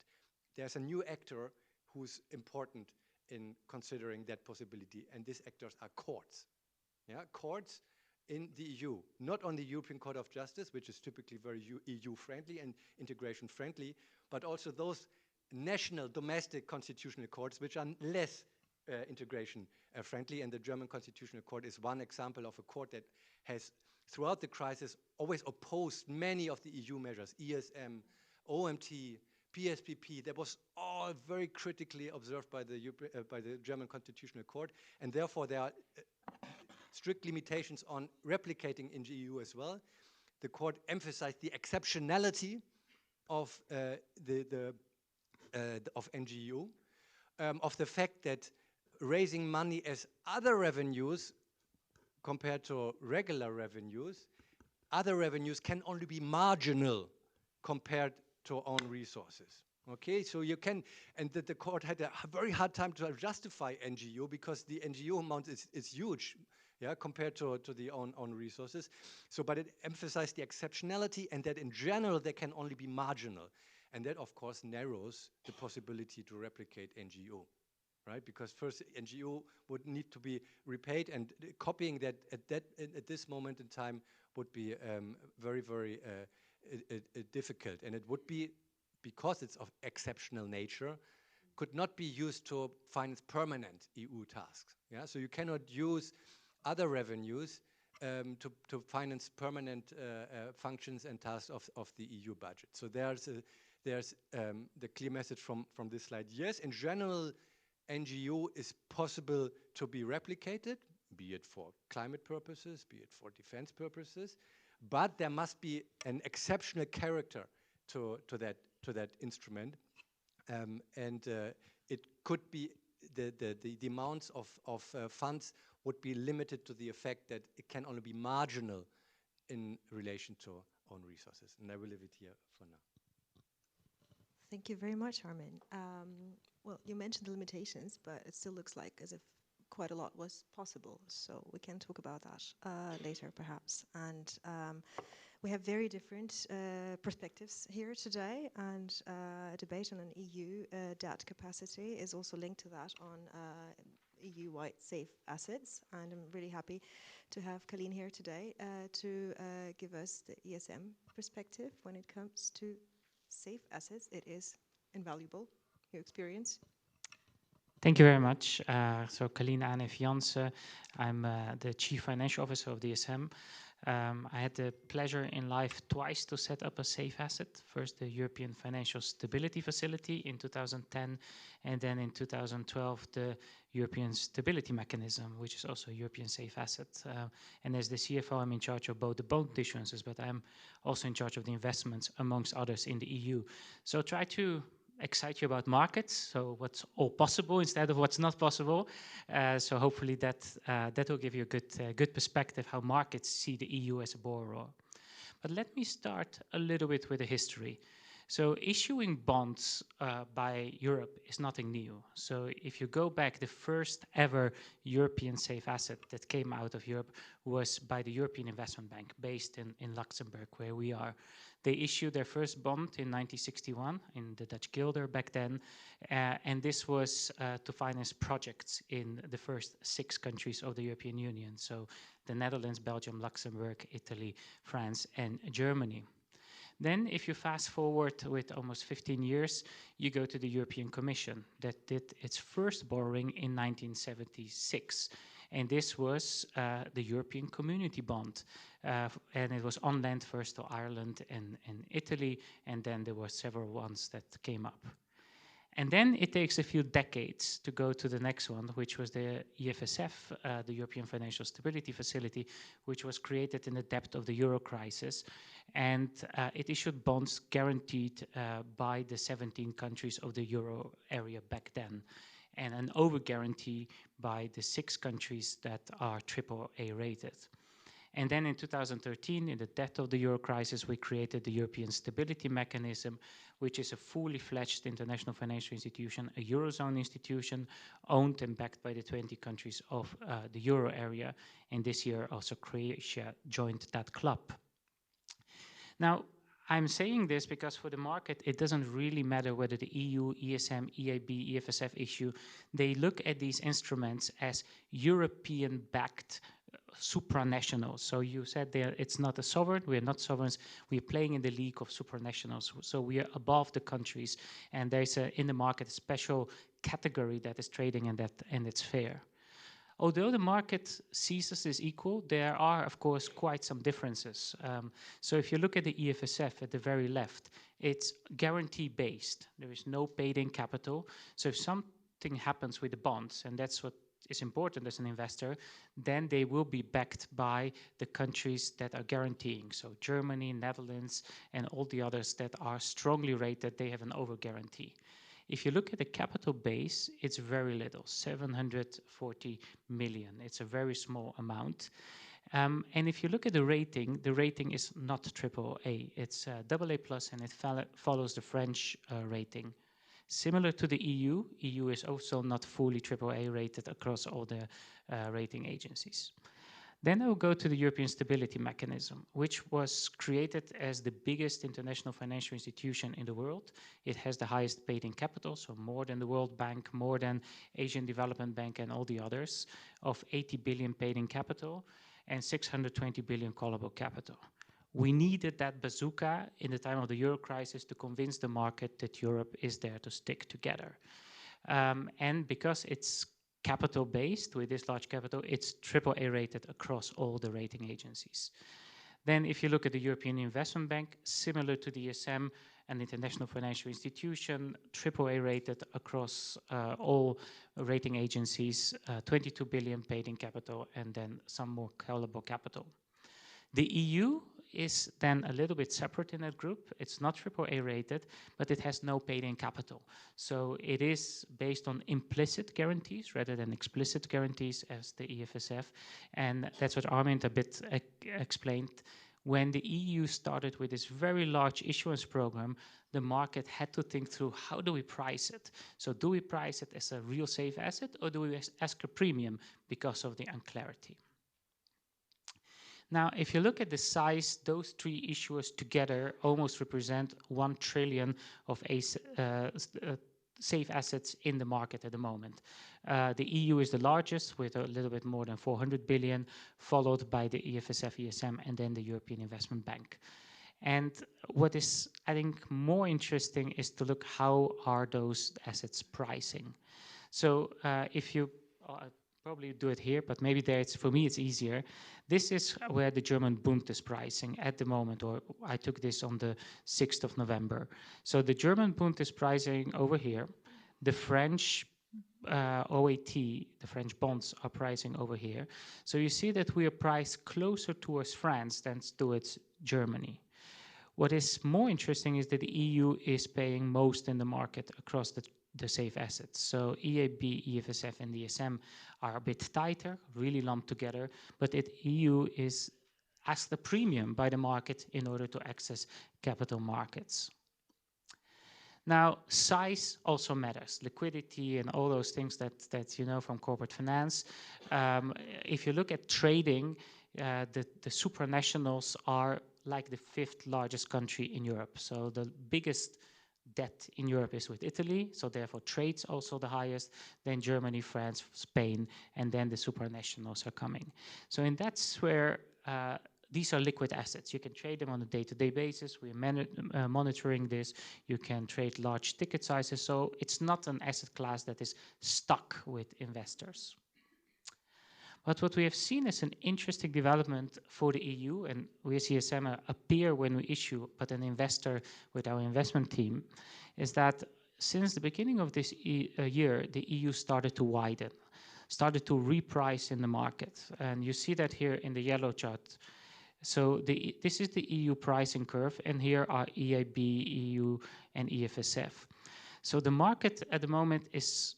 There's a new actor who's important in considering that possibility, and these actors are courts. Yeah, courts in the EU, not on the European Court of Justice, which is typically very EU-friendly and integration-friendly, but also those national domestic constitutional courts, which are less integration-friendly, and the German Constitutional Court is one example of a court that has, throughout the crisis, always opposed many of the EU measures, ESM, OMT, PSPP. That was all very critically observed by the German Constitutional Court, and therefore there are strict limitations on replicating in the EU as well. The court emphasized the exceptionality of of NGU, of the fact that raising money as other revenues compared to regular revenues, other revenues can only be marginal compared to own resources. Okay, so you can, and the court had a very hard time to justify NGU because the NGU amount is huge, yeah, compared to the own resources. So, but it emphasized the exceptionality and that in general they can only be marginal. And that, of course, narrows the possibility to replicate NGO, right? Because first, NGO would need to be repaid, and copying that at this moment in time would be very, very difficult. And it would be, because it's of exceptional nature, could not be used to finance permanent EU tasks. Yeah, so you cannot use other revenues to finance permanent functions and tasks of the EU budget. So there's the clear message from this slide. Yes, in general, NGO is possible to be replicated, be it for climate purposes, be it for defense purposes, but there must be an exceptional character to that instrument, and it could be the amounts of funds would be limited to the effect that it can only be marginal in relation to own resources. And I will leave it here for now. Thank you very much, Armin. Well, you mentioned the limitations, but it still looks like as if quite a lot was possible. So we can talk about that later, perhaps. And we have very different perspectives here today, and a debate on an EU debt capacity is also linked to that on EU-wide safe assets. And I'm really happy to have Colleen here today to give us the ESM perspective when it comes to safe assets. It is invaluable, your experience. Thank you very much. So Colleen Anef Jansen, I'm the Chief Financial Officer of the ESM. I had the pleasure in life twice to set up a safe asset. First, the European Financial Stability Facility in 2010, and then in 2012, the European Stability Mechanism, which is also a European safe asset. And as the CFO, I'm in charge of both the bond issuances, but I'm also in charge of the investments, amongst others, in the EU. So try to excite you about markets, so what's all possible instead of what's not possible. So hopefully that will give you a good perspective how markets see the EU as a borrower. But let me start a little bit with the history. So issuing bonds by Europe is nothing new. So if you go back, the first ever European safe asset that came out of Europe was by the European Investment Bank, based in Luxembourg, where we are. They issued their first bond in 1961 in the Dutch guilder back then, and this was to finance projects in the first 6 countries of the European Union, so the Netherlands, Belgium, Luxembourg, Italy, France, and Germany. Then, if you fast forward with almost 15 years, you go to the European Commission that did its first borrowing in 1976. And this was the European Community Bond. And it was on lent first to Ireland and Italy, and then there were several ones that came up. And then it takes a few decades to go to the next one, which was the EFSF, the European Financial Stability Facility, which was created in the depth of the euro crisis. And it issued bonds guaranteed by the 17 countries of the euro area back then, and an over guarantee by the 6 countries that are AAA rated. And then in 2013, in the depth of the euro crisis, we created the European Stability Mechanism, which is a fully fledged international financial institution, a Eurozone institution, owned and backed by the 20 countries of the euro area. And this year also Croatia joined that club. Now, I'm saying this because for the market, it doesn't really matter whether the EU, ESM, EIB, EFSF issue, they look at these instruments as European-backed supranationals. So you said there it's not a sovereign, we're not sovereigns, we're playing in the league of supranationals. So we are above the countries, and there's in the market a special category that is trading in that, and it's fair. Although the market sees us as equal, there are, of course, quite some differences. So if you look at the EFSF at the very left, it's guarantee-based. There is no paid-in capital. So if something happens with the bonds, and that's what is important as an investor, then they will be backed by the countries that are guaranteeing. So Germany, Netherlands, and all the others that are strongly rated, they have an over-guarantee. If you look at the capital base, it's very little, 740 million. It's a very small amount. And if you look at the rating is not AAA. It's AA+, and it follows the French rating. Similar to the EU, EU is also not fully AAA rated across all the rating agencies. Then I will go to the European Stability Mechanism, which was created as the biggest international financial institution in the world. It has the highest paid-in capital, so more than the World Bank, more than Asian Development Bank and all the others, of 80 billion paid-in capital and 620 billion callable capital. We needed that bazooka in the time of the euro crisis to convince the market that Europe is there to stick together. And because it's capital-based, with this large capital, it's AAA rated across all the rating agencies. Then if you look at the European Investment Bank, similar to the ESM, an international financial institution, AAA rated across all rating agencies, 22 billion paid in capital, and then some more callable capital. The EU is then a little bit separate in that group. It's not AAA rated, but it has no paid-in capital. So it is based on implicit guarantees rather than explicit guarantees as the EFSF. And that's what Armin a bit explained. When the EU started with this very large issuance program, the market had to think through, how do we price it? So do we price it as a real safe asset, or do we ask a premium because of the unclarity? Now, if you look at the size, those three issuers together almost represent 1 trillion of safe assets in the market at the moment. The EU is the largest with a little bit more than 400 billion, followed by the EFSF, ESM, and then the European Investment Bank. And what is, I think, more interesting is to look how are those assets pricing. So if you probably do it here, but maybe there it's, for me it's easier. This is where the German Bund is pricing at the moment, or I took this on the 6th of November. So the German Bund is pricing over here. The French OAT, the French bonds, are pricing over here. So you see that we are priced closer towards France than towards Germany. What is more interesting is that the EU is paying most in the market across the safe assets. So EIB, EFSF, and the ESM are a bit tighter, really lumped together, but the EU is asked a premium by the market in order to access capital markets. Now, size also matters, liquidity and all those things that you know from corporate finance. If you look at trading, the supranationals are like the 5th largest country in Europe. So the biggest debt in Europe is with Italy, so therefore trade's also the highest, then Germany, France, Spain, and then the supranationals are coming. So and that's where these are liquid assets. You can trade them on a day-to-day basis. We're monitoring this. You can trade large ticket sizes, so it's not an asset class that is stuck with investors. But what we have seen is an interesting development for the EU, and we as ESM appear when we issue, but an investor with our investment team, is that since the beginning of this year, the EU started to widen, started to reprice in the market. And you see that here in the yellow chart. So this is the EU pricing curve, and here are EIB, EU, and EFSF. So the market at the moment is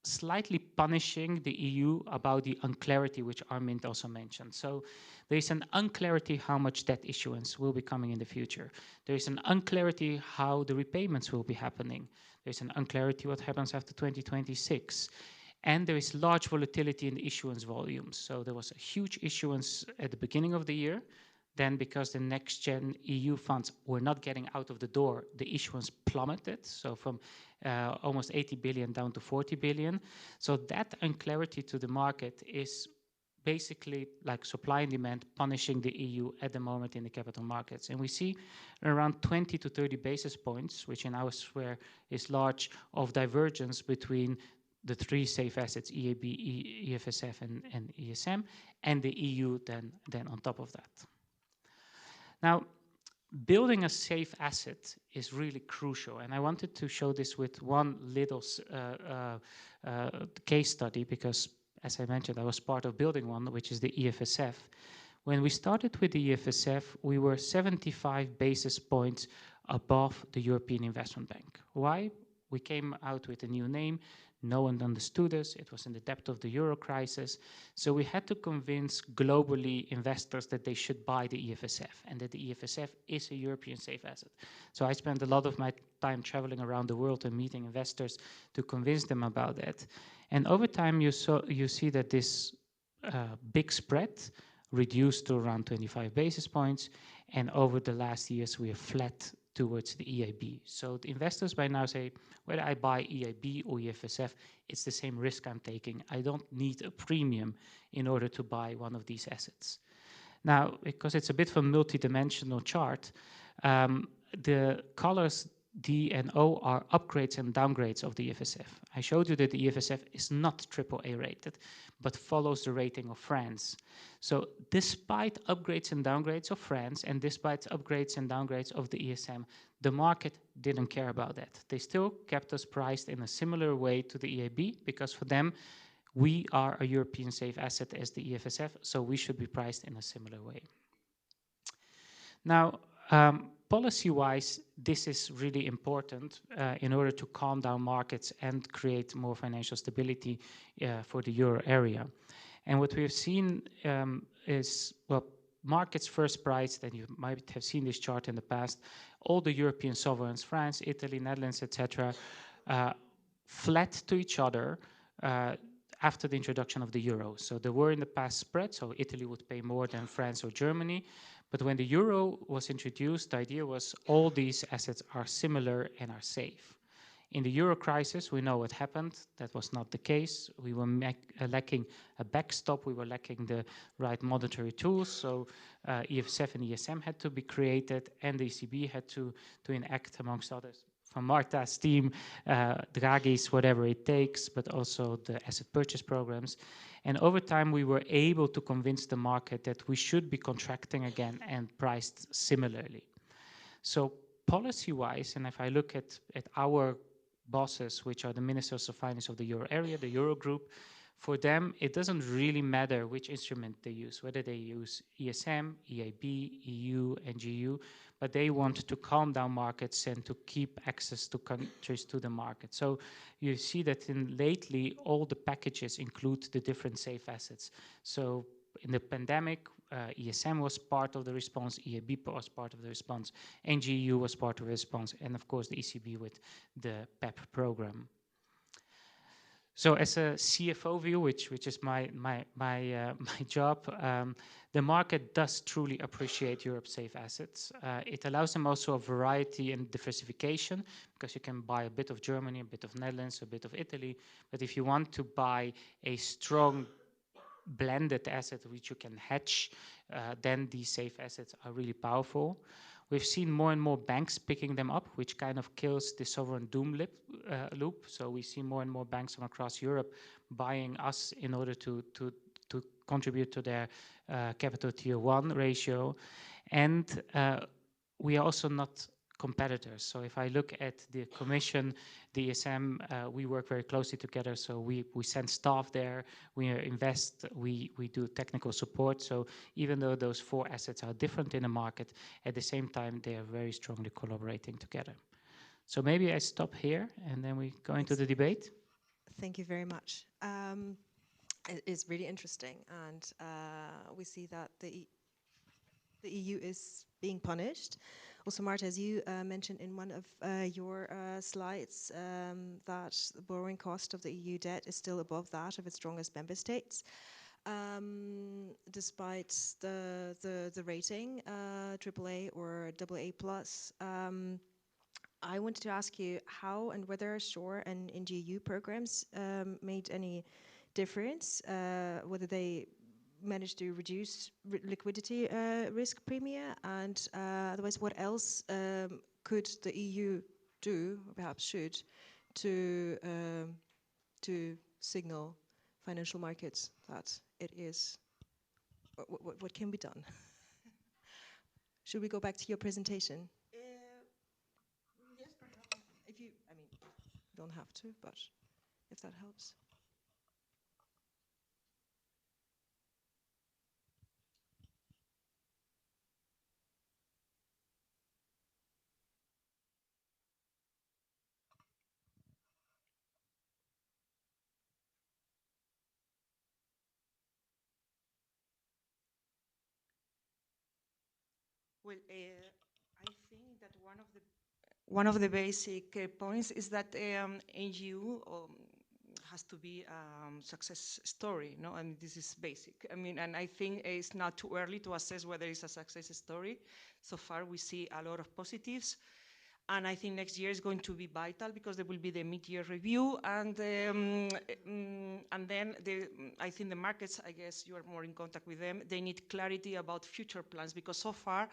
slightly punishing the EU about the unclarity, which Armin also mentioned. So there is an unclarity how much debt issuance will be coming in the future. There is an unclarity how the repayments will be happening. There's an unclarity what happens after 2026. And there is large volatility in the issuance volumes. So there was a huge issuance at the beginning of the year. Then because the next gen EU funds were not getting out of the door, the issuance plummeted. So from almost 80 billion down to 40 billion. So that unclarity to the market is basically like supply and demand punishing the EU at the moment in the capital markets. And we see around 20 to 30 basis points, which in our sphere is large, of divergence between the three safe assets, EAB, EFSF, and ESM, and the EU then on top of that. Now, building a safe asset is really crucial, and I wanted to show this with one little case study because, as I mentioned, I was part of building one, which is the EFSF. When we started with the EFSF, we were 75 basis points above the European Investment Bank. Why? We came out with a new name. No one understood us. It was in the depth of the euro crisis. So we had to convince globally investors that they should buy the EFSF and that the EFSF is a European safe asset. So I spent a lot of my time traveling around the world and meeting investors to convince them about that. And over time, you see that this big spread reduced to around 25 basis points. And over the last years, we are flat towards the EIB. So the investors by now say, whether I buy EIB or EFSF, it's the same risk I'm taking. I don't need a premium in order to buy one of these assets. Now, because it's a bit of a multi-dimensional chart, the colors D and O are upgrades and downgrades of the EFSF. I showed you that the EFSF is not AAA rated, but follows the rating of France. So despite upgrades and downgrades of France, and despite upgrades and downgrades of the ESM, the market didn't care about that. They still kept us priced in a similar way to the EIB, because for them, we are a European safe asset as the EFSF, so we should be priced in a similar way. Now, policy-wise, this is really important in order to calm down markets and create more financial stability for the euro area. And what we have seen is, well, markets first priced, and you might have seen this chart in the past, all the European sovereigns, France, Italy, Netherlands, etc., flat to each other after the introduction of the euro. So there were in the past spreads, so Italy would pay more than France or Germany. But when the euro was introduced, the idea was all these assets are similar and are safe. In the euro crisis, we know what happened. That was not the case. We were lacking a backstop. We were lacking the right monetary tools. So EFSF and ESM had to be created, and the ECB had to enact, amongst others, from Marta's team, Draghi's, whatever it takes, but also the asset purchase programs. And over time, we were able to convince the market that we should be contracting again and priced similarly. So policy-wise, and if I look at our bosses, which are the ministers of finance of the euro area, the euro group, for them, it doesn't really matter which instrument they use, whether they use ESM, EIB, EU, and GU, but they want to calm down markets and to keep access to countries to the market. So you see that lately, all the packages include the different safe assets. So in the pandemic, ESM was part of the response, EIB was part of the response, and GU was part of the response, and of course the ECB with the PEP program. So as a CFO view, which is my job, the market does truly appreciate Europe's safe assets. It allows them also a variety and diversification, because you can buy a bit of Germany, a bit of Netherlands, a bit of Italy. But if you want to buy a strong blended asset which you can hedge, then these safe assets are really powerful. We've seen more and more banks picking them up, which kind of kills the sovereign doom loop. So we see more and more banks from across Europe buying us in order to contribute to their capital tier 1 ratio. And we are also not competitors. So if I look at the Commission, the ESM, we work very closely together. So we send staff there, we invest, we do technical support. So even though those 4 assets are different in the market, at the same time, they are very strongly collaborating together. So maybe I stop here and then we go into the debate. Thank you very much. It is really interesting, and we see that the EU is being punished. Also, Marta, as you mentioned in one of your slides, that the borrowing cost of the EU debt is still above that of its strongest member states. Despite the rating, AAA or AA plus. I wanted to ask you how and whether SURE and NGU programs made any difference, whether they managed to reduce liquidity risk premia, and otherwise what else could the EU do, or perhaps should, to signal financial markets that it is, what can be done? Should we go back to your presentation? Yes, perhaps. If you, I mean, don't have to, but if that helps. Well, I think that one of the basic points is that NGU has to be a success story, no? I mean, this is basic. I mean, and I think it's not too early to assess whether it's a success story. So far, we see a lot of positives. And I think next year is going to be vital because there will be the mid-year review, and then I think the markets, I guess you are more in contact with them, they need clarity about future plans, because so far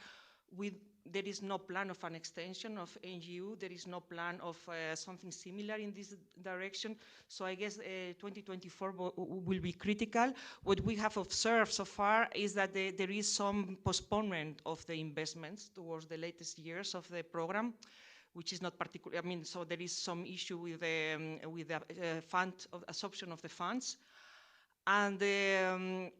there is no plan of an extension of NGU, there is no plan of something similar in this direction. So I guess 2024 will be critical. What we have observed so far is that there is some postponement of the investments towards the latest years of the program, which is not particular. I mean, so there is some issue with the fund of absorption of the funds, and then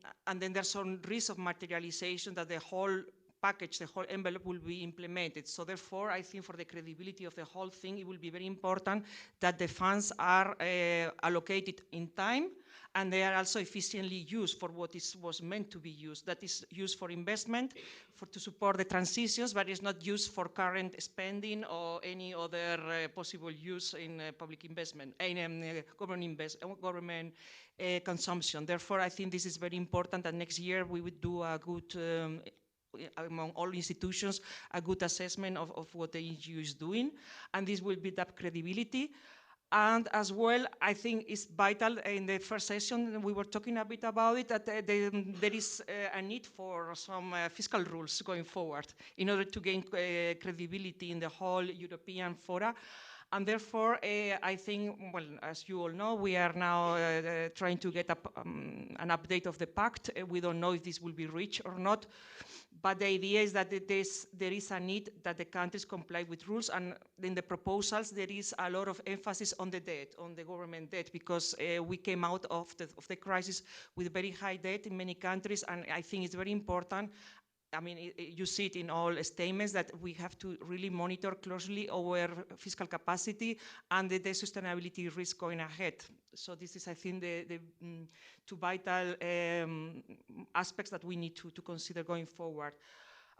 there's some risk of materialization that the whole package, the whole envelope will be implemented. So therefore, I think for the credibility of the whole thing, it will be very important that the funds are allocated in time, and they are also efficiently used for what was meant to be used. That is used for investment, to support the transitions, but it's not used for current spending or any other possible use in public investment, in government consumption. Therefore, I think this is very important, and next year we would do a good among all institutions, a good assessment of what the EU is doing, and this will build up credibility. And as well, I think it's vital, in the first session we were talking a bit about it, that there is a need for some fiscal rules going forward in order to gain credibility in the whole European fora. And therefore, I think, well, as you all know, we are now trying to get an update of the pact. We don't know if this will be reached or not. But the idea is that there is a need that the countries comply with rules, and in the proposals there is a lot of emphasis on the debt, on the government debt, because we came out of the crisis with very high debt in many countries, and I think it's very important. I mean, you see it in all statements that we have to really monitor closely our fiscal capacity and the sustainability risk going ahead. So this is, I think, the two vital aspects that we need to consider going forward.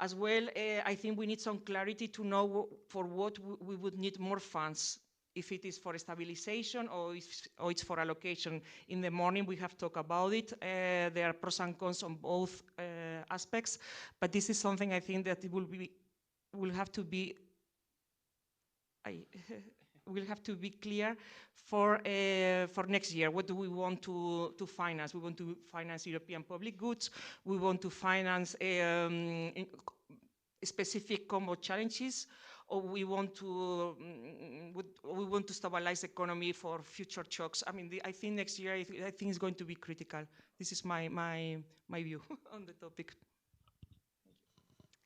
As well, I think we need some clarity to know for what we would need more funds, if it is for stabilization or it's for allocation. In the morning we have talked about it. There are pros and cons on both aspects, but this is something I think that it will have to be clear for next year. What do we want to finance? We want to finance European public goods. We want to finance specific combo challenges, or we want to stabilize the economy for future shocks. I mean, I think next year, I think it's going to be critical. This is my view on the topic.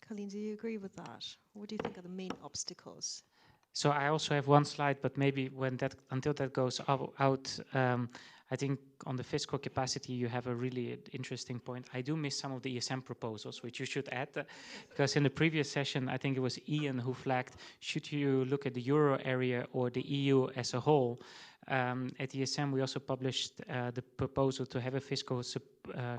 Colleen, do you agree with that? What do you think are the main obstacles? So I also have one slide, but maybe until that goes out, I think on the fiscal capacity, you have a really interesting point. I do miss some of the ESM proposals, which you should add, because in the previous session, I think it was Ian who flagged, should you look at the euro area or the EU as a whole? At ESM, we also published the proposal to have a fiscal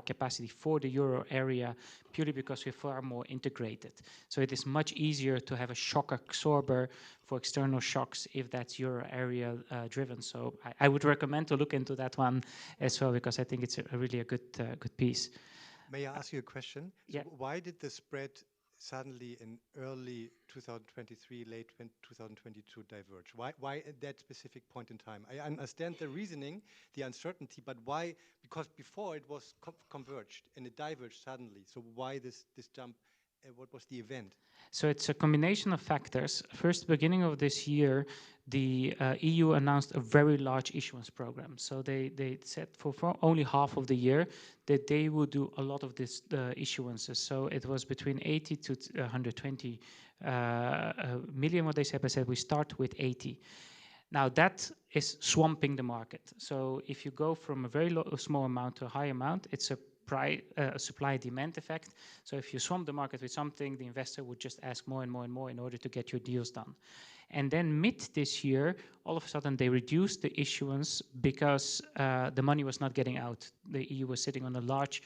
capacity for the euro area purely because we're far more integrated. So it is much easier to have a shock absorber for external shocks if that's euro area driven. So I would recommend to look into that one as well, because I think it's really a good piece. May I ask you a question? Yeah. So why did the spread suddenly in early 2023, late 2022 diverge? Why at that specific point in time? I understand the reasoning, the uncertainty, but why? Because before it was converged and it diverged suddenly. So why this jump? What was the event? So it's a combination of factors. First, beginning of this year, the EU announced a very large issuance program. So they said for only half of the year that they would do a lot of this issuances. So it was between 80 to 120 million, what they said. I said we start with 80. Now that is swamping the market. So if you go from a very small amount to a high amount, it's a supply-demand effect. So if you swamp the market with something, the investor would just ask more and more and more in order to get your deals done. And then mid this year, all of a sudden they reduced the issuance because the money was not getting out. The EU was sitting on a large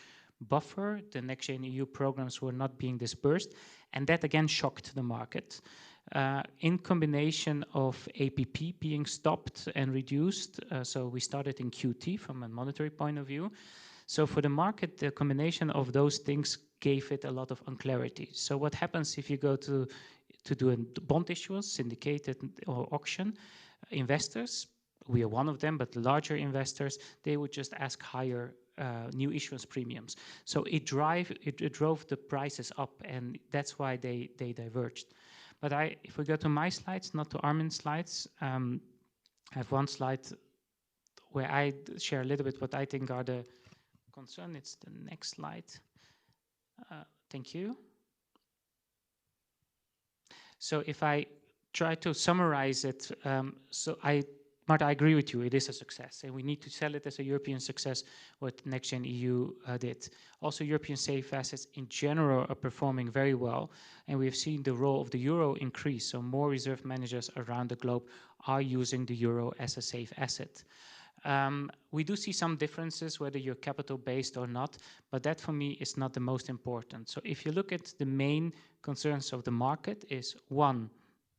buffer. The next-gen EU programs were not being dispersed. And that again shocked the market. In combination of APP being stopped and reduced, so we started in QT from a monetary point of view. So for the market, the combination of those things gave it a lot of unclarity. So what happens if you go to do a bond issuance, syndicated or auction, investors, we are one of them, but the larger investors, they would just ask higher new issuance premiums. So it drove the prices up, and that's why they diverged. But if we go to my slides, not to Armin's slides, I have one slide where I share a little bit what I think are the concern. It's the next slide. Thank you. So if I try to summarize it, Marta, I agree with you, it is a success, and we need to sell it as a European success, what NextGen EU did. Also, European safe assets in general are performing very well, and we've seen the role of the euro increase, so more reserve managers around the globe are using the euro as a safe asset. We do see some differences, whether you're capital-based or not, but that for me is not the most important. So if you look at the main concerns of the market is, one,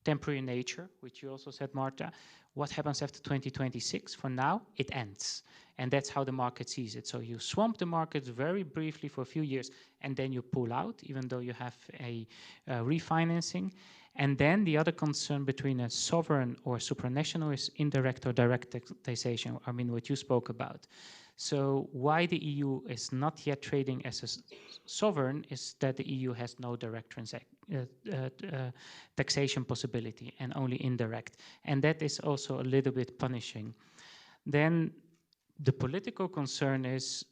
temporary nature, which you also said, Marta. What happens after 2026? For now, it ends. And that's how the market sees it. So you swamp the market very briefly for a few years, and then you pull out, even though you have a refinancing. And then the other concern between a sovereign or supranational is indirect or direct taxation, I mean, what you spoke about. So why the EU is not yet trading as a sovereign is that the EU has no direct taxation possibility and only indirect. And that is also a little bit punishing. Then the political concern is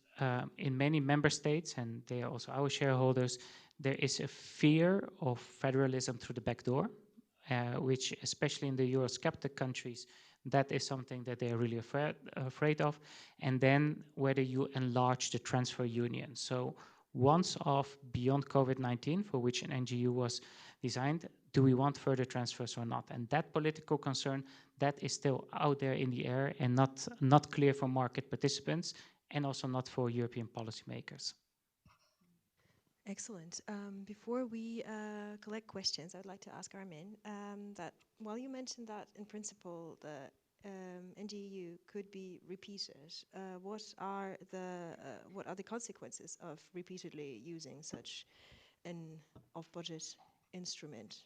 in many member states, and they are also our shareholders, there is a fear of federalism through the back door, which especially in the Eurosceptic countries, that is something that they are really afraid of. And then whether you enlarge the transfer union. So once off beyond COVID-19, for which an NGU was designed, do we want further transfers or not? And that political concern, that is still out there in the air and not clear for market participants and also not for European policymakers. Excellent. Before we collect questions, I'd like to ask Armin that while you mentioned that in principle the NGU could be repeated, what are the consequences of repeatedly using such an off-budget instrument?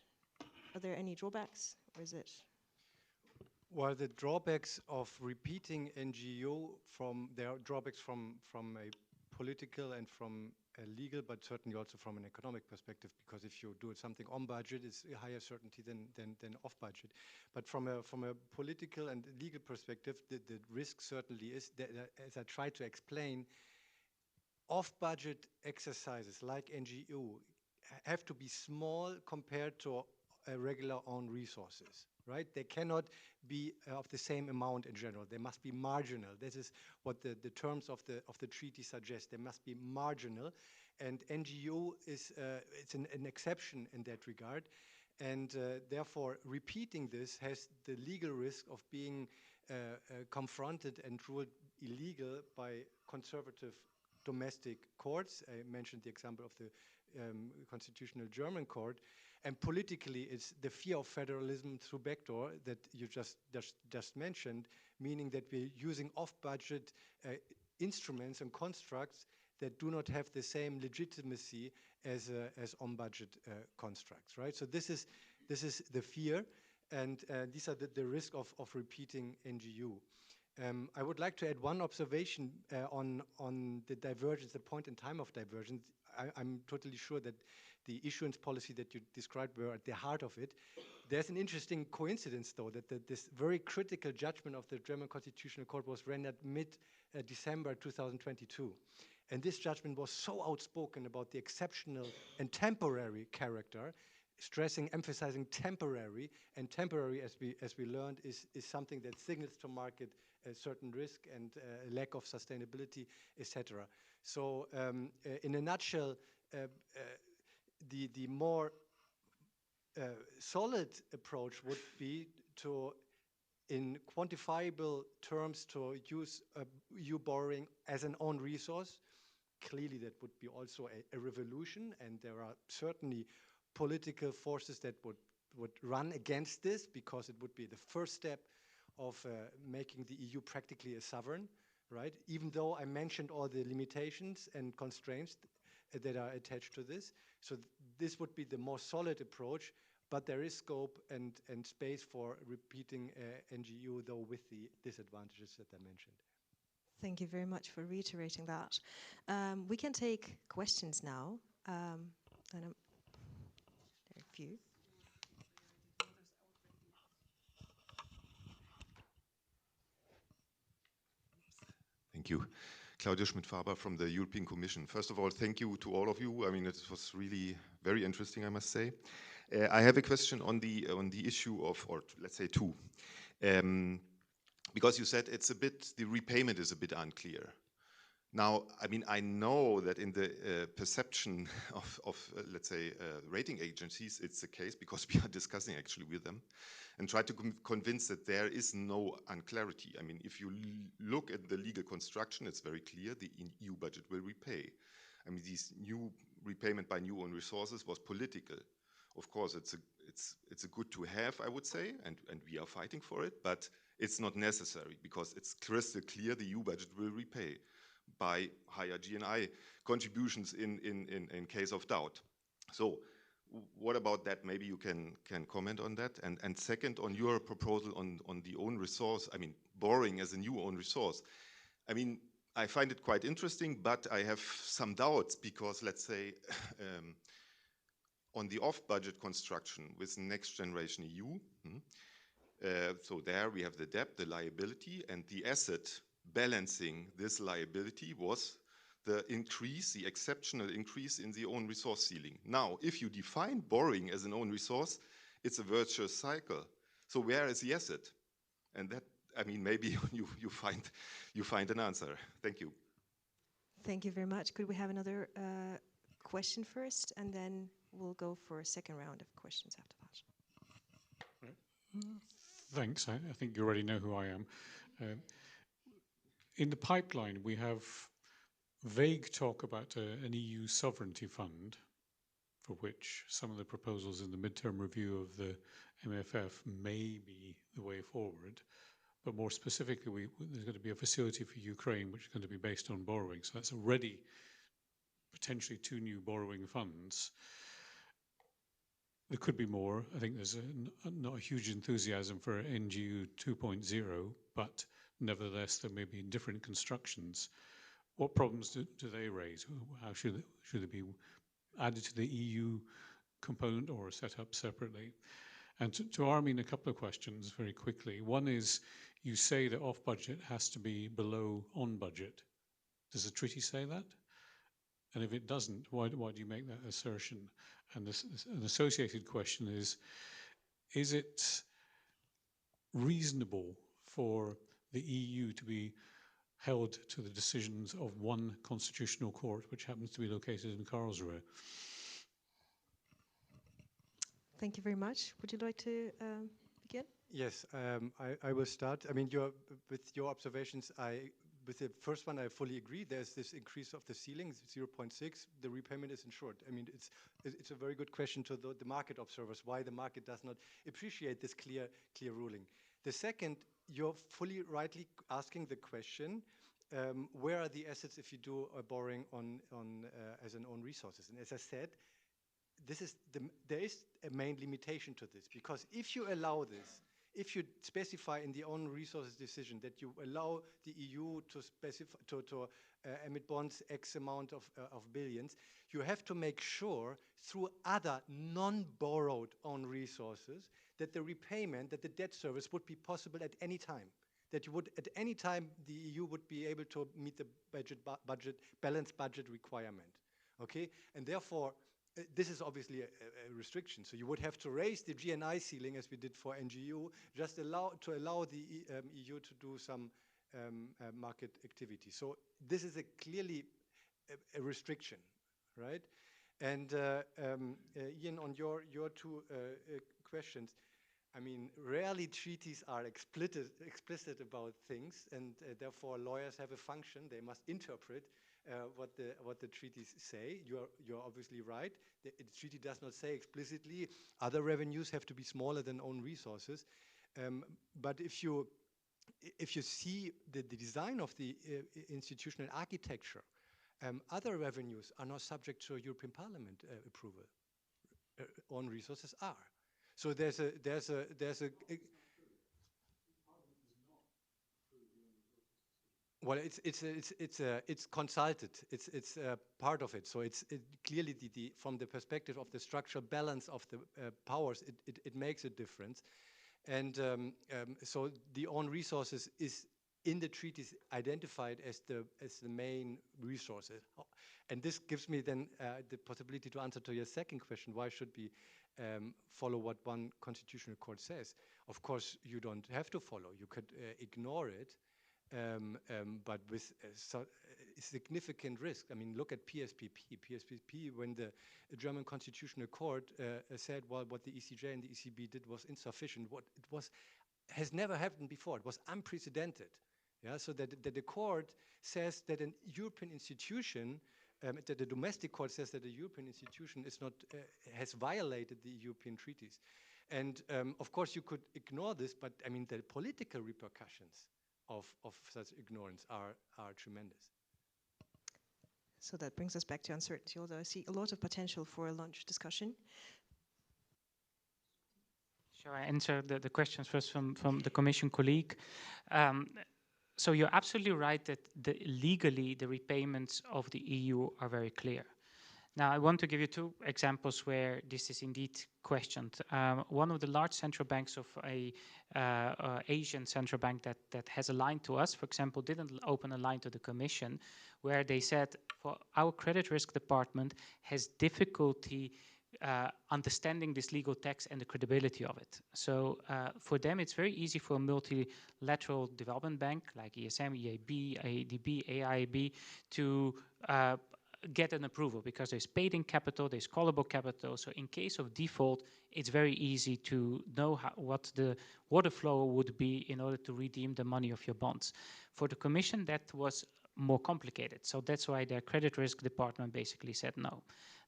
Are there any drawbacks, or is it? Well, the drawbacks of repeating NGO there are drawbacks from a political and from a legal, but certainly also from an economic perspective, because if you do something on budget, it's a higher certainty than off budget. But from a political and legal perspective, the risk certainly is that, as I tried to explain, off-budget exercises like NGO have to be small compared to regular own resources, right? They cannot be of the same amount in general. They must be marginal. This is what the terms of the treaty suggest. They must be marginal, and NGO is it's an exception in that regard, and therefore repeating this has the legal risk of being confronted and ruled illegal by conservative domestic courts. I mentioned the example of the Constitutional German Court. And politically, it's the fear of federalism through backdoor that you just mentioned, meaning that we're using off-budget instruments and constructs that do not have the same legitimacy as on-budget constructs, right? So this is the fear, and these are the risk of repeating NGU. I would like to add one observation on the divergence, the point in time of divergence. I'm totally sure that the issuance policy that you described were at the heart of it. There's an interesting coincidence, though, that this very critical judgment of the German Constitutional Court was rendered mid-December 2022. And this judgment was so outspoken about the exceptional and temporary character, emphasizing temporary, and temporary, as we learned, is something that signals to market a certain risk and a lack of sustainability, etc. So in a nutshell, the more solid approach would be to, in quantifiable terms, to use EU borrowing as an own resource. Clearly, that would be also a revolution, and there are certainly political forces that would run against this, because it would be the first step of making the EU practically a sovereign, right? Even though I mentioned all the limitations and constraints that are attached to this. So this would be the more solid approach, but there is scope and space for repeating NGU, though with the disadvantages that I mentioned. Thank you very much for reiterating that. We can take questions now. And there are a few. Thank you. Claudio Schmidt-Faber from the European Commission. First of all, thank you to all of you. I mean, it was really very interesting, I must say. I have a question on the issue of, or let's say two. Because you said the repayment is a bit unclear. Now, I mean, I know that in the perception of let's say, rating agencies, it's the case, because we are discussing actually with them and try to convince that there is no unclarity. I mean, if you look at the legal construction, it's very clear the EU budget will repay. I mean, this new repayment by new own resources was political. Of course, it's a good to have, I would say, and we are fighting for it, but it's not necessary, because it's crystal clear the EU budget will repay by higher GNI contributions in case of doubt. So what about that? Maybe you can comment on that. And second, on your proposal on the own resource, I mean, borrowing as a new own resource. I mean, I find it quite interesting, but I have some doubts, because let's say on the off-budget construction with Next Generation EU, so there we have the debt, the liability, and the asset balancing this liability was the increase, the exceptional increase in the own resource ceiling. Now, if you define borrowing as an own resource, it's a virtuous cycle. So where is the asset? And that, I mean, maybe you find an answer. Thank you. Thank you very much. Could we have another question first, and then we'll go for a second round of questions after that. Thanks. I think you already know who I am. In the pipeline, we have vague talk about an EU sovereignty fund, for which some of the proposals in the midterm review of the MFF may be the way forward. But more specifically, there's going to be a facility for Ukraine, which is going to be based on borrowing. So that's already potentially 2 new borrowing funds. There could be more. I think there's not a huge enthusiasm for NGU 2.0, but nevertheless, there may be different constructions. What problems do they raise? How should they be added to the EU component or set up separately? And to Armin, a couple of questions very quickly. One is, you say that off-budget has to be below on-budget. Does the treaty say that? And if it doesn't, why do you make that assertion? And an associated question is it reasonable for the EU to be held to the decisions of one constitutional court, which happens to be located in Karlsruhe? Thank you very much. Would you like to begin? Yes, I will start. I mean, with your observations, with the first one, I fully agree. There's this increase of the ceiling, 0.6. The repayment is insured. I mean, it's a very good question to the market observers, why the market does not appreciate this clear ruling. The second, you're fully rightly asking the question, where are the assets if you do a borrowing as an own resources? And as I said, there is a main limitation to this, because if you allow this, if you specify in the own resources decision that you allow the EU to specify to emit bonds X amount of billions, you have to make sure through other non-borrowed own resources that the repayment, that the debt service would be possible at any time. That you would, at any time, the EU would be able to meet the balanced budget requirement. Okay, and therefore, this is obviously a restriction. So you would have to raise the GNI ceiling, as we did for NGU, just to allow the EU to do some market activity. So this is clearly a restriction, right? And Ian, on your two questions, I mean, rarely treaties are explicit about things, and therefore lawyers have a function. They must interpret what the treaties say. You're obviously right. The treaty does not say explicitly other revenues have to be smaller than own resources. But if you see the design of the institutional architecture, other revenues are not subject to European Parliament approval. Own resources are. So there's a well, it's consulted. It's part of it. So it's clearly from the perspective of the structural balance of the powers, it makes a difference. And so the own resources is in the treaties identified as the main resources. And this gives me then the possibility to answer to your second question: why should we follow what one constitutional court says? Of course, you don't have to follow. You could ignore it. But with a significant risk. I mean, look at PSPP. PSPP, when the German Constitutional Court said, well, what the ECJ and the ECB did was insufficient. What it was has never happened before. It was unprecedented. Yeah, so that the court says that a European institution, that the domestic court says that a European institution is not has violated the European treaties. And of course, you could ignore this, but I mean, the political repercussions of such ignorance are tremendous. So that brings us back to uncertainty, although I see a lot of potential for a lunch discussion. Shall I answer the questions first from the Commission colleague? So you're absolutely right that legally the repayments of the EU are very clear. Now, I want to give you two examples where this is indeed questioned. One of the large central banks of a Asian central bank that has a line to us, for example, didn't open a line to the Commission, where they said, for our credit risk department has difficulty understanding this legal text and the credibility of it. So for them, it's very easy for a multilateral development bank like ESM, EIB, ADB, AIB to get an approval, because there's paid-in capital, there's callable capital. So in case of default, it's very easy to know what the water flow would be in order to redeem the money of your bonds. For the Commission, that was more complicated. So that's why their credit risk department basically said no.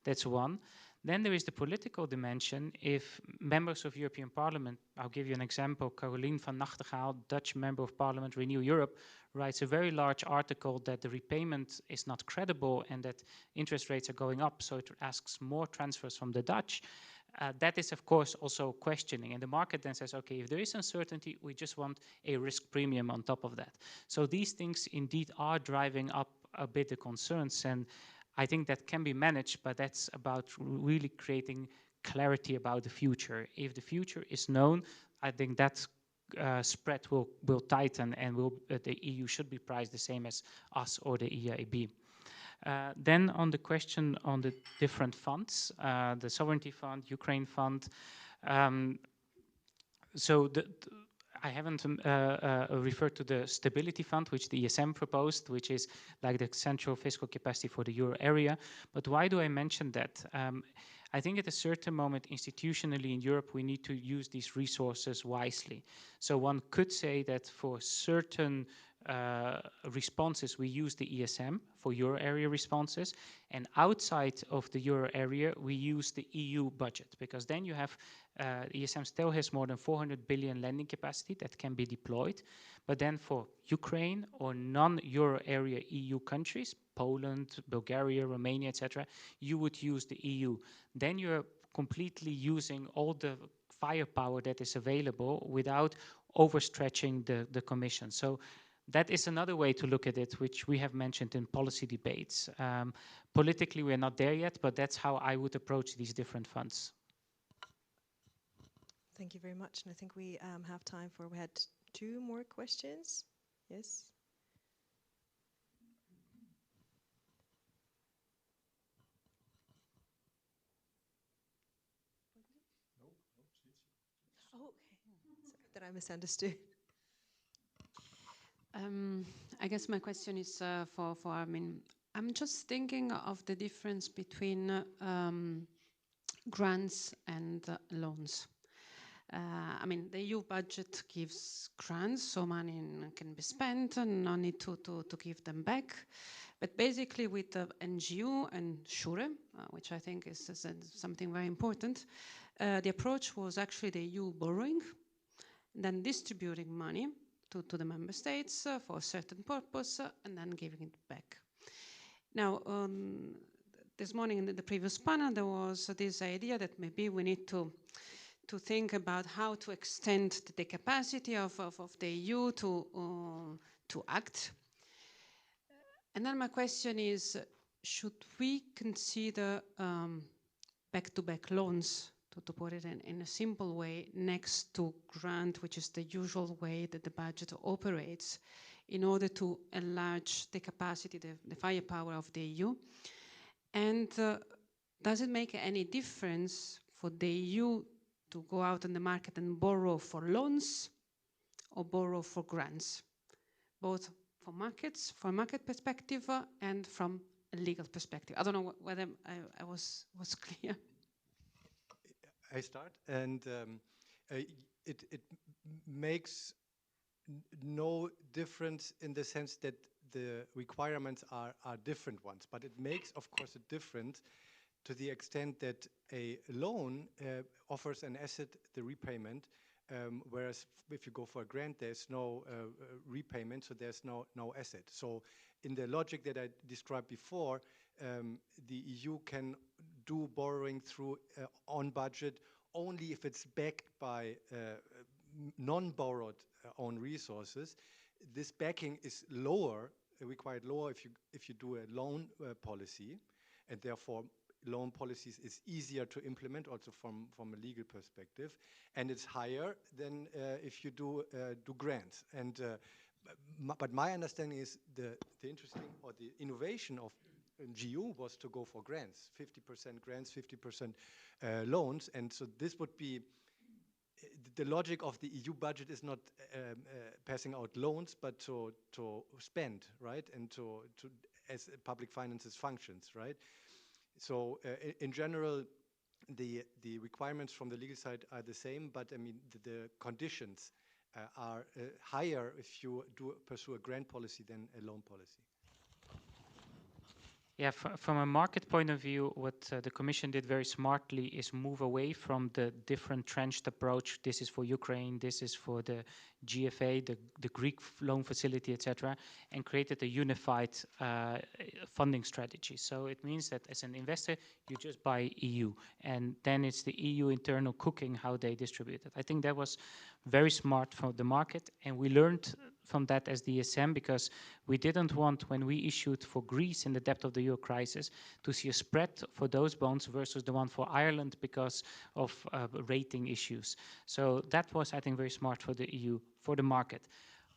That's one. Then there is the political dimension. If members of European Parliament, I'll give you an example, Caroline van Nachtegaal, Dutch member of Parliament, Renew Europe, writes a very large article that the repayment is not credible and that interest rates are going up, so it asks more transfers from the Dutch. That is, of course, also questioning. And the market then says, okay, if there is uncertainty, we just want a risk premium on top of that. So these things indeed are driving up a bit the concerns. And I think that can be managed, but that's about really creating clarity about the future. If the future is known, I think that spread will tighten, and the EU should be priced the same as us or the EIB. Then on the question on the different funds, the Sovereignty Fund, Ukraine Fund. So I haven't referred to the Stability Fund, which the ESM proposed, which is like the central fiscal capacity for the euro area. But why do I mention that? I think at a certain moment institutionally in Europe, we need to use these resources wisely. So one could say that for certain responses, we use the ESM for euro area responses, and outside of the euro area, we use the EU budget, because then you have, ESM still has more than 400 billion lending capacity that can be deployed, but then for Ukraine or non-euro area EU countries, Poland, Bulgaria, Romania, etc., you would use the EU. Then you're completely using all the firepower that is available without overstretching the Commission. So that is another way to look at it, which we have mentioned in policy debates. Politically, we're not there yet, but that's how I would approach these different funds. Thank you very much. And I think we have time for, we had 2 more questions. Yes. Oh, okay. Sorry, that I misunderstood. I guess my question is for Armin. I'm just thinking of the difference between grants and loans. I mean, the EU budget gives grants, so money can be spent and no need to give them back. But basically with the NGO and Sure, which I think is something very important, the approach was actually the EU borrowing, then distributing money to the member states for a certain purpose, and then giving it back. Now, this morning in the previous panel, there was this idea that maybe we need to think about how to extend the capacity of the EU to act. And then my question is, should we consider back-to-back loans, to put it in a simple way, next to grant, which is the usual way that the budget operates, in order to enlarge the capacity, the firepower of the EU? And does it make any difference for the EU to go out on the market and borrow for loans or borrow for grants, both for markets, from a market perspective and from a legal perspective? I don't know whether I was clear. I start, and it makes no difference in the sense that the requirements are different ones, but it makes, of course, a difference to the extent that a loan offers an asset, the repayment, whereas if you go for a grant, there's no repayment, so there's no asset. So in the logic that I described before, the EU can do borrowing through on budget only if it's backed by non-borrowed own resources. This backing is lower, required lower if you do a loan policy, and therefore loan policies is easier to implement also from a legal perspective, and it's higher than if you do grants. And but my understanding is the interesting or the innovation of GU was to go for grants, 50% grants, 50% loans, and so this would be the logic of the EU budget is not passing out loans, but to spend, right, and to as public finances functions, right. So in general, the requirements from the legal side are the same, but I mean the conditions are higher if you pursue a grant policy than a loan policy. Yeah, from a market point of view, what the Commission did very smartly is move away from the different trenched approach. This is for Ukraine, this is for the GFA, the Greek loan facility, etc., and created a unified funding strategy. So it means that as an investor, you just buy EU, and then it's the EU internal cooking how they distribute it. I think that was very smart for the market, and we learned from that as the ESM, because we didn't want, when we issued for Greece in the depth of the euro crisis, to see a spread for those bonds versus the one for Ireland because of rating issues. So that was, I think, very smart for the EU, for the market.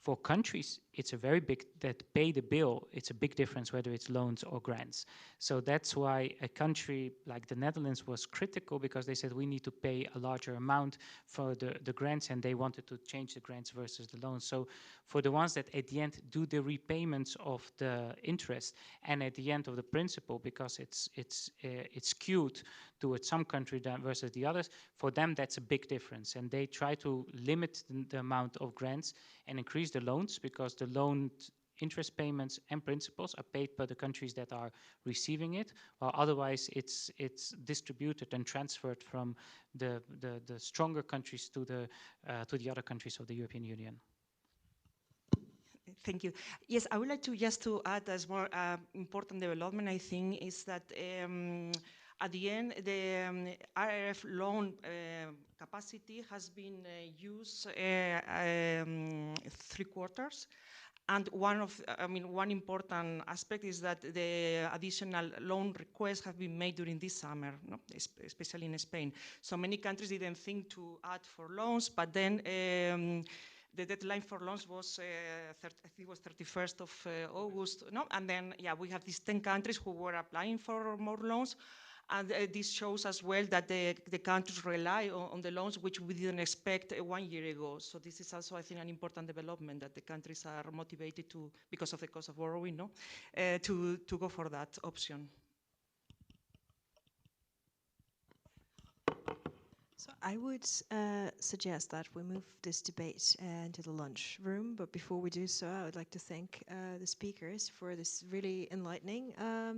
For countries, it's a very big, that pay the bill, it's a big difference whether it's loans or grants. So that's why a country like the Netherlands was critical, because they said we need to pay a larger amount for the grants, and they wanted to change the grants versus the loans. So for the ones that at the end do the repayments of the interest and at the end of the principal, because it's skewed towards some country versus the others, for them that's a big difference. And they try to limit the amount of grants and increase the loans, because the loan interest payments and principals are paid by the countries that are receiving it, while otherwise it's distributed and transferred from the stronger countries to the other countries of the European Union. Thank you. Yes, I would like to just to add as more important development, I think, is that at the end, the RRF loan capacity has been used 3/4. And one important aspect is that the additional loan requests have been made during this summer, no? Especially in Spain. So many countries didn't think to add for loans, but then the deadline for loans was, I think it was 31st of August, no? And then, yeah, we have these 10 countries who were applying for more loans. And this shows as well that the countries rely on the loans, which we didn't expect 1 year ago. So this is also, I think, an important development, that the countries are motivated to, because of the cost of borrowing, no? To go for that option. So I would suggest that we move this debate into the lunch room. But before we do so, I would like to thank the speakers for this really enlightening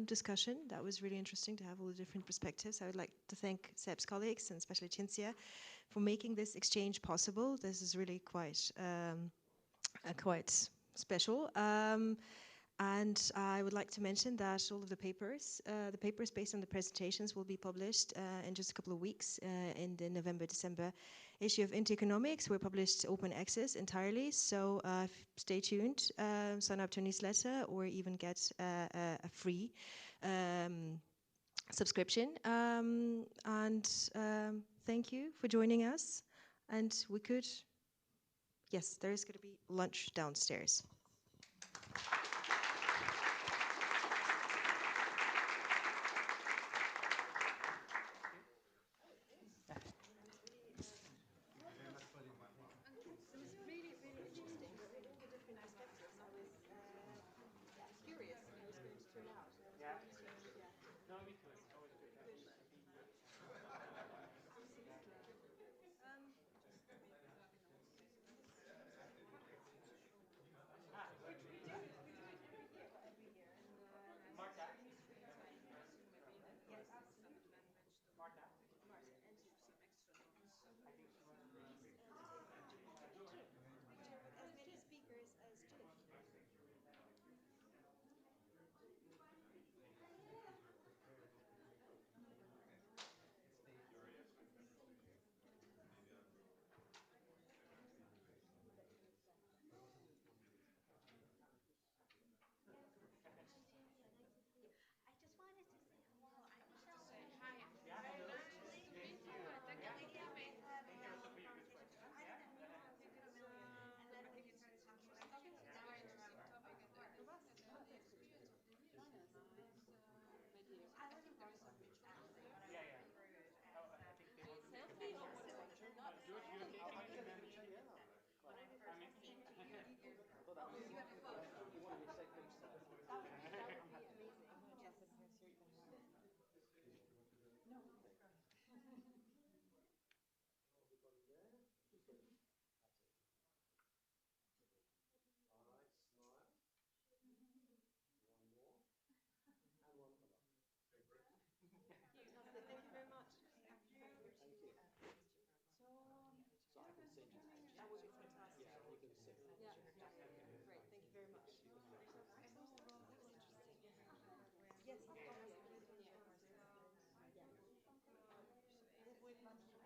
discussion. That was really interesting to have all the different perspectives. I would like to thank SEP's colleagues, and especially Cinzia, for making this exchange possible. This is really quite special. And I would like to mention that all of the papers based on the presentations will be published in just a couple of weeks in the November-December issue of Intereconomics. We're published open access entirely, so stay tuned, sign up to a newsletter, or even get a free subscription. Thank you for joining us. And yes, there is going to be lunch downstairs.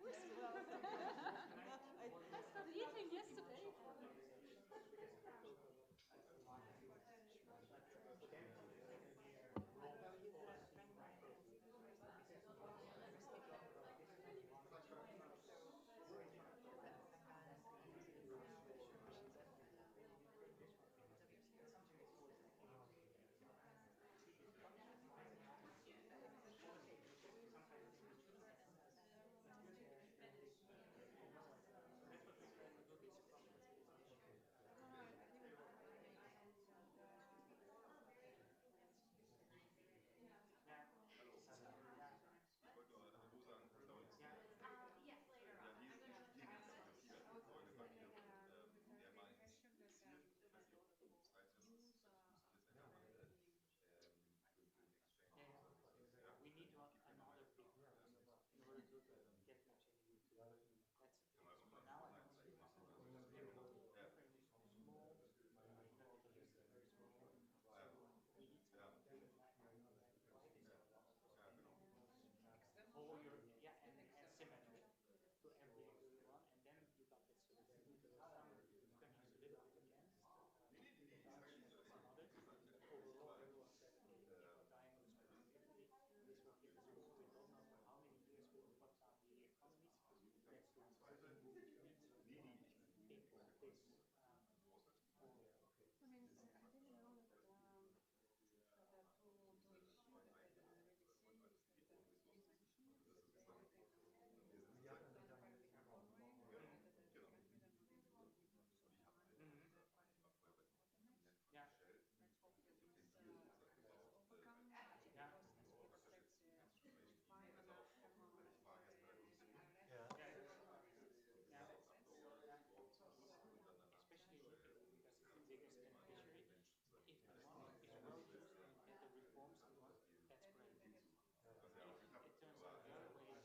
Yes,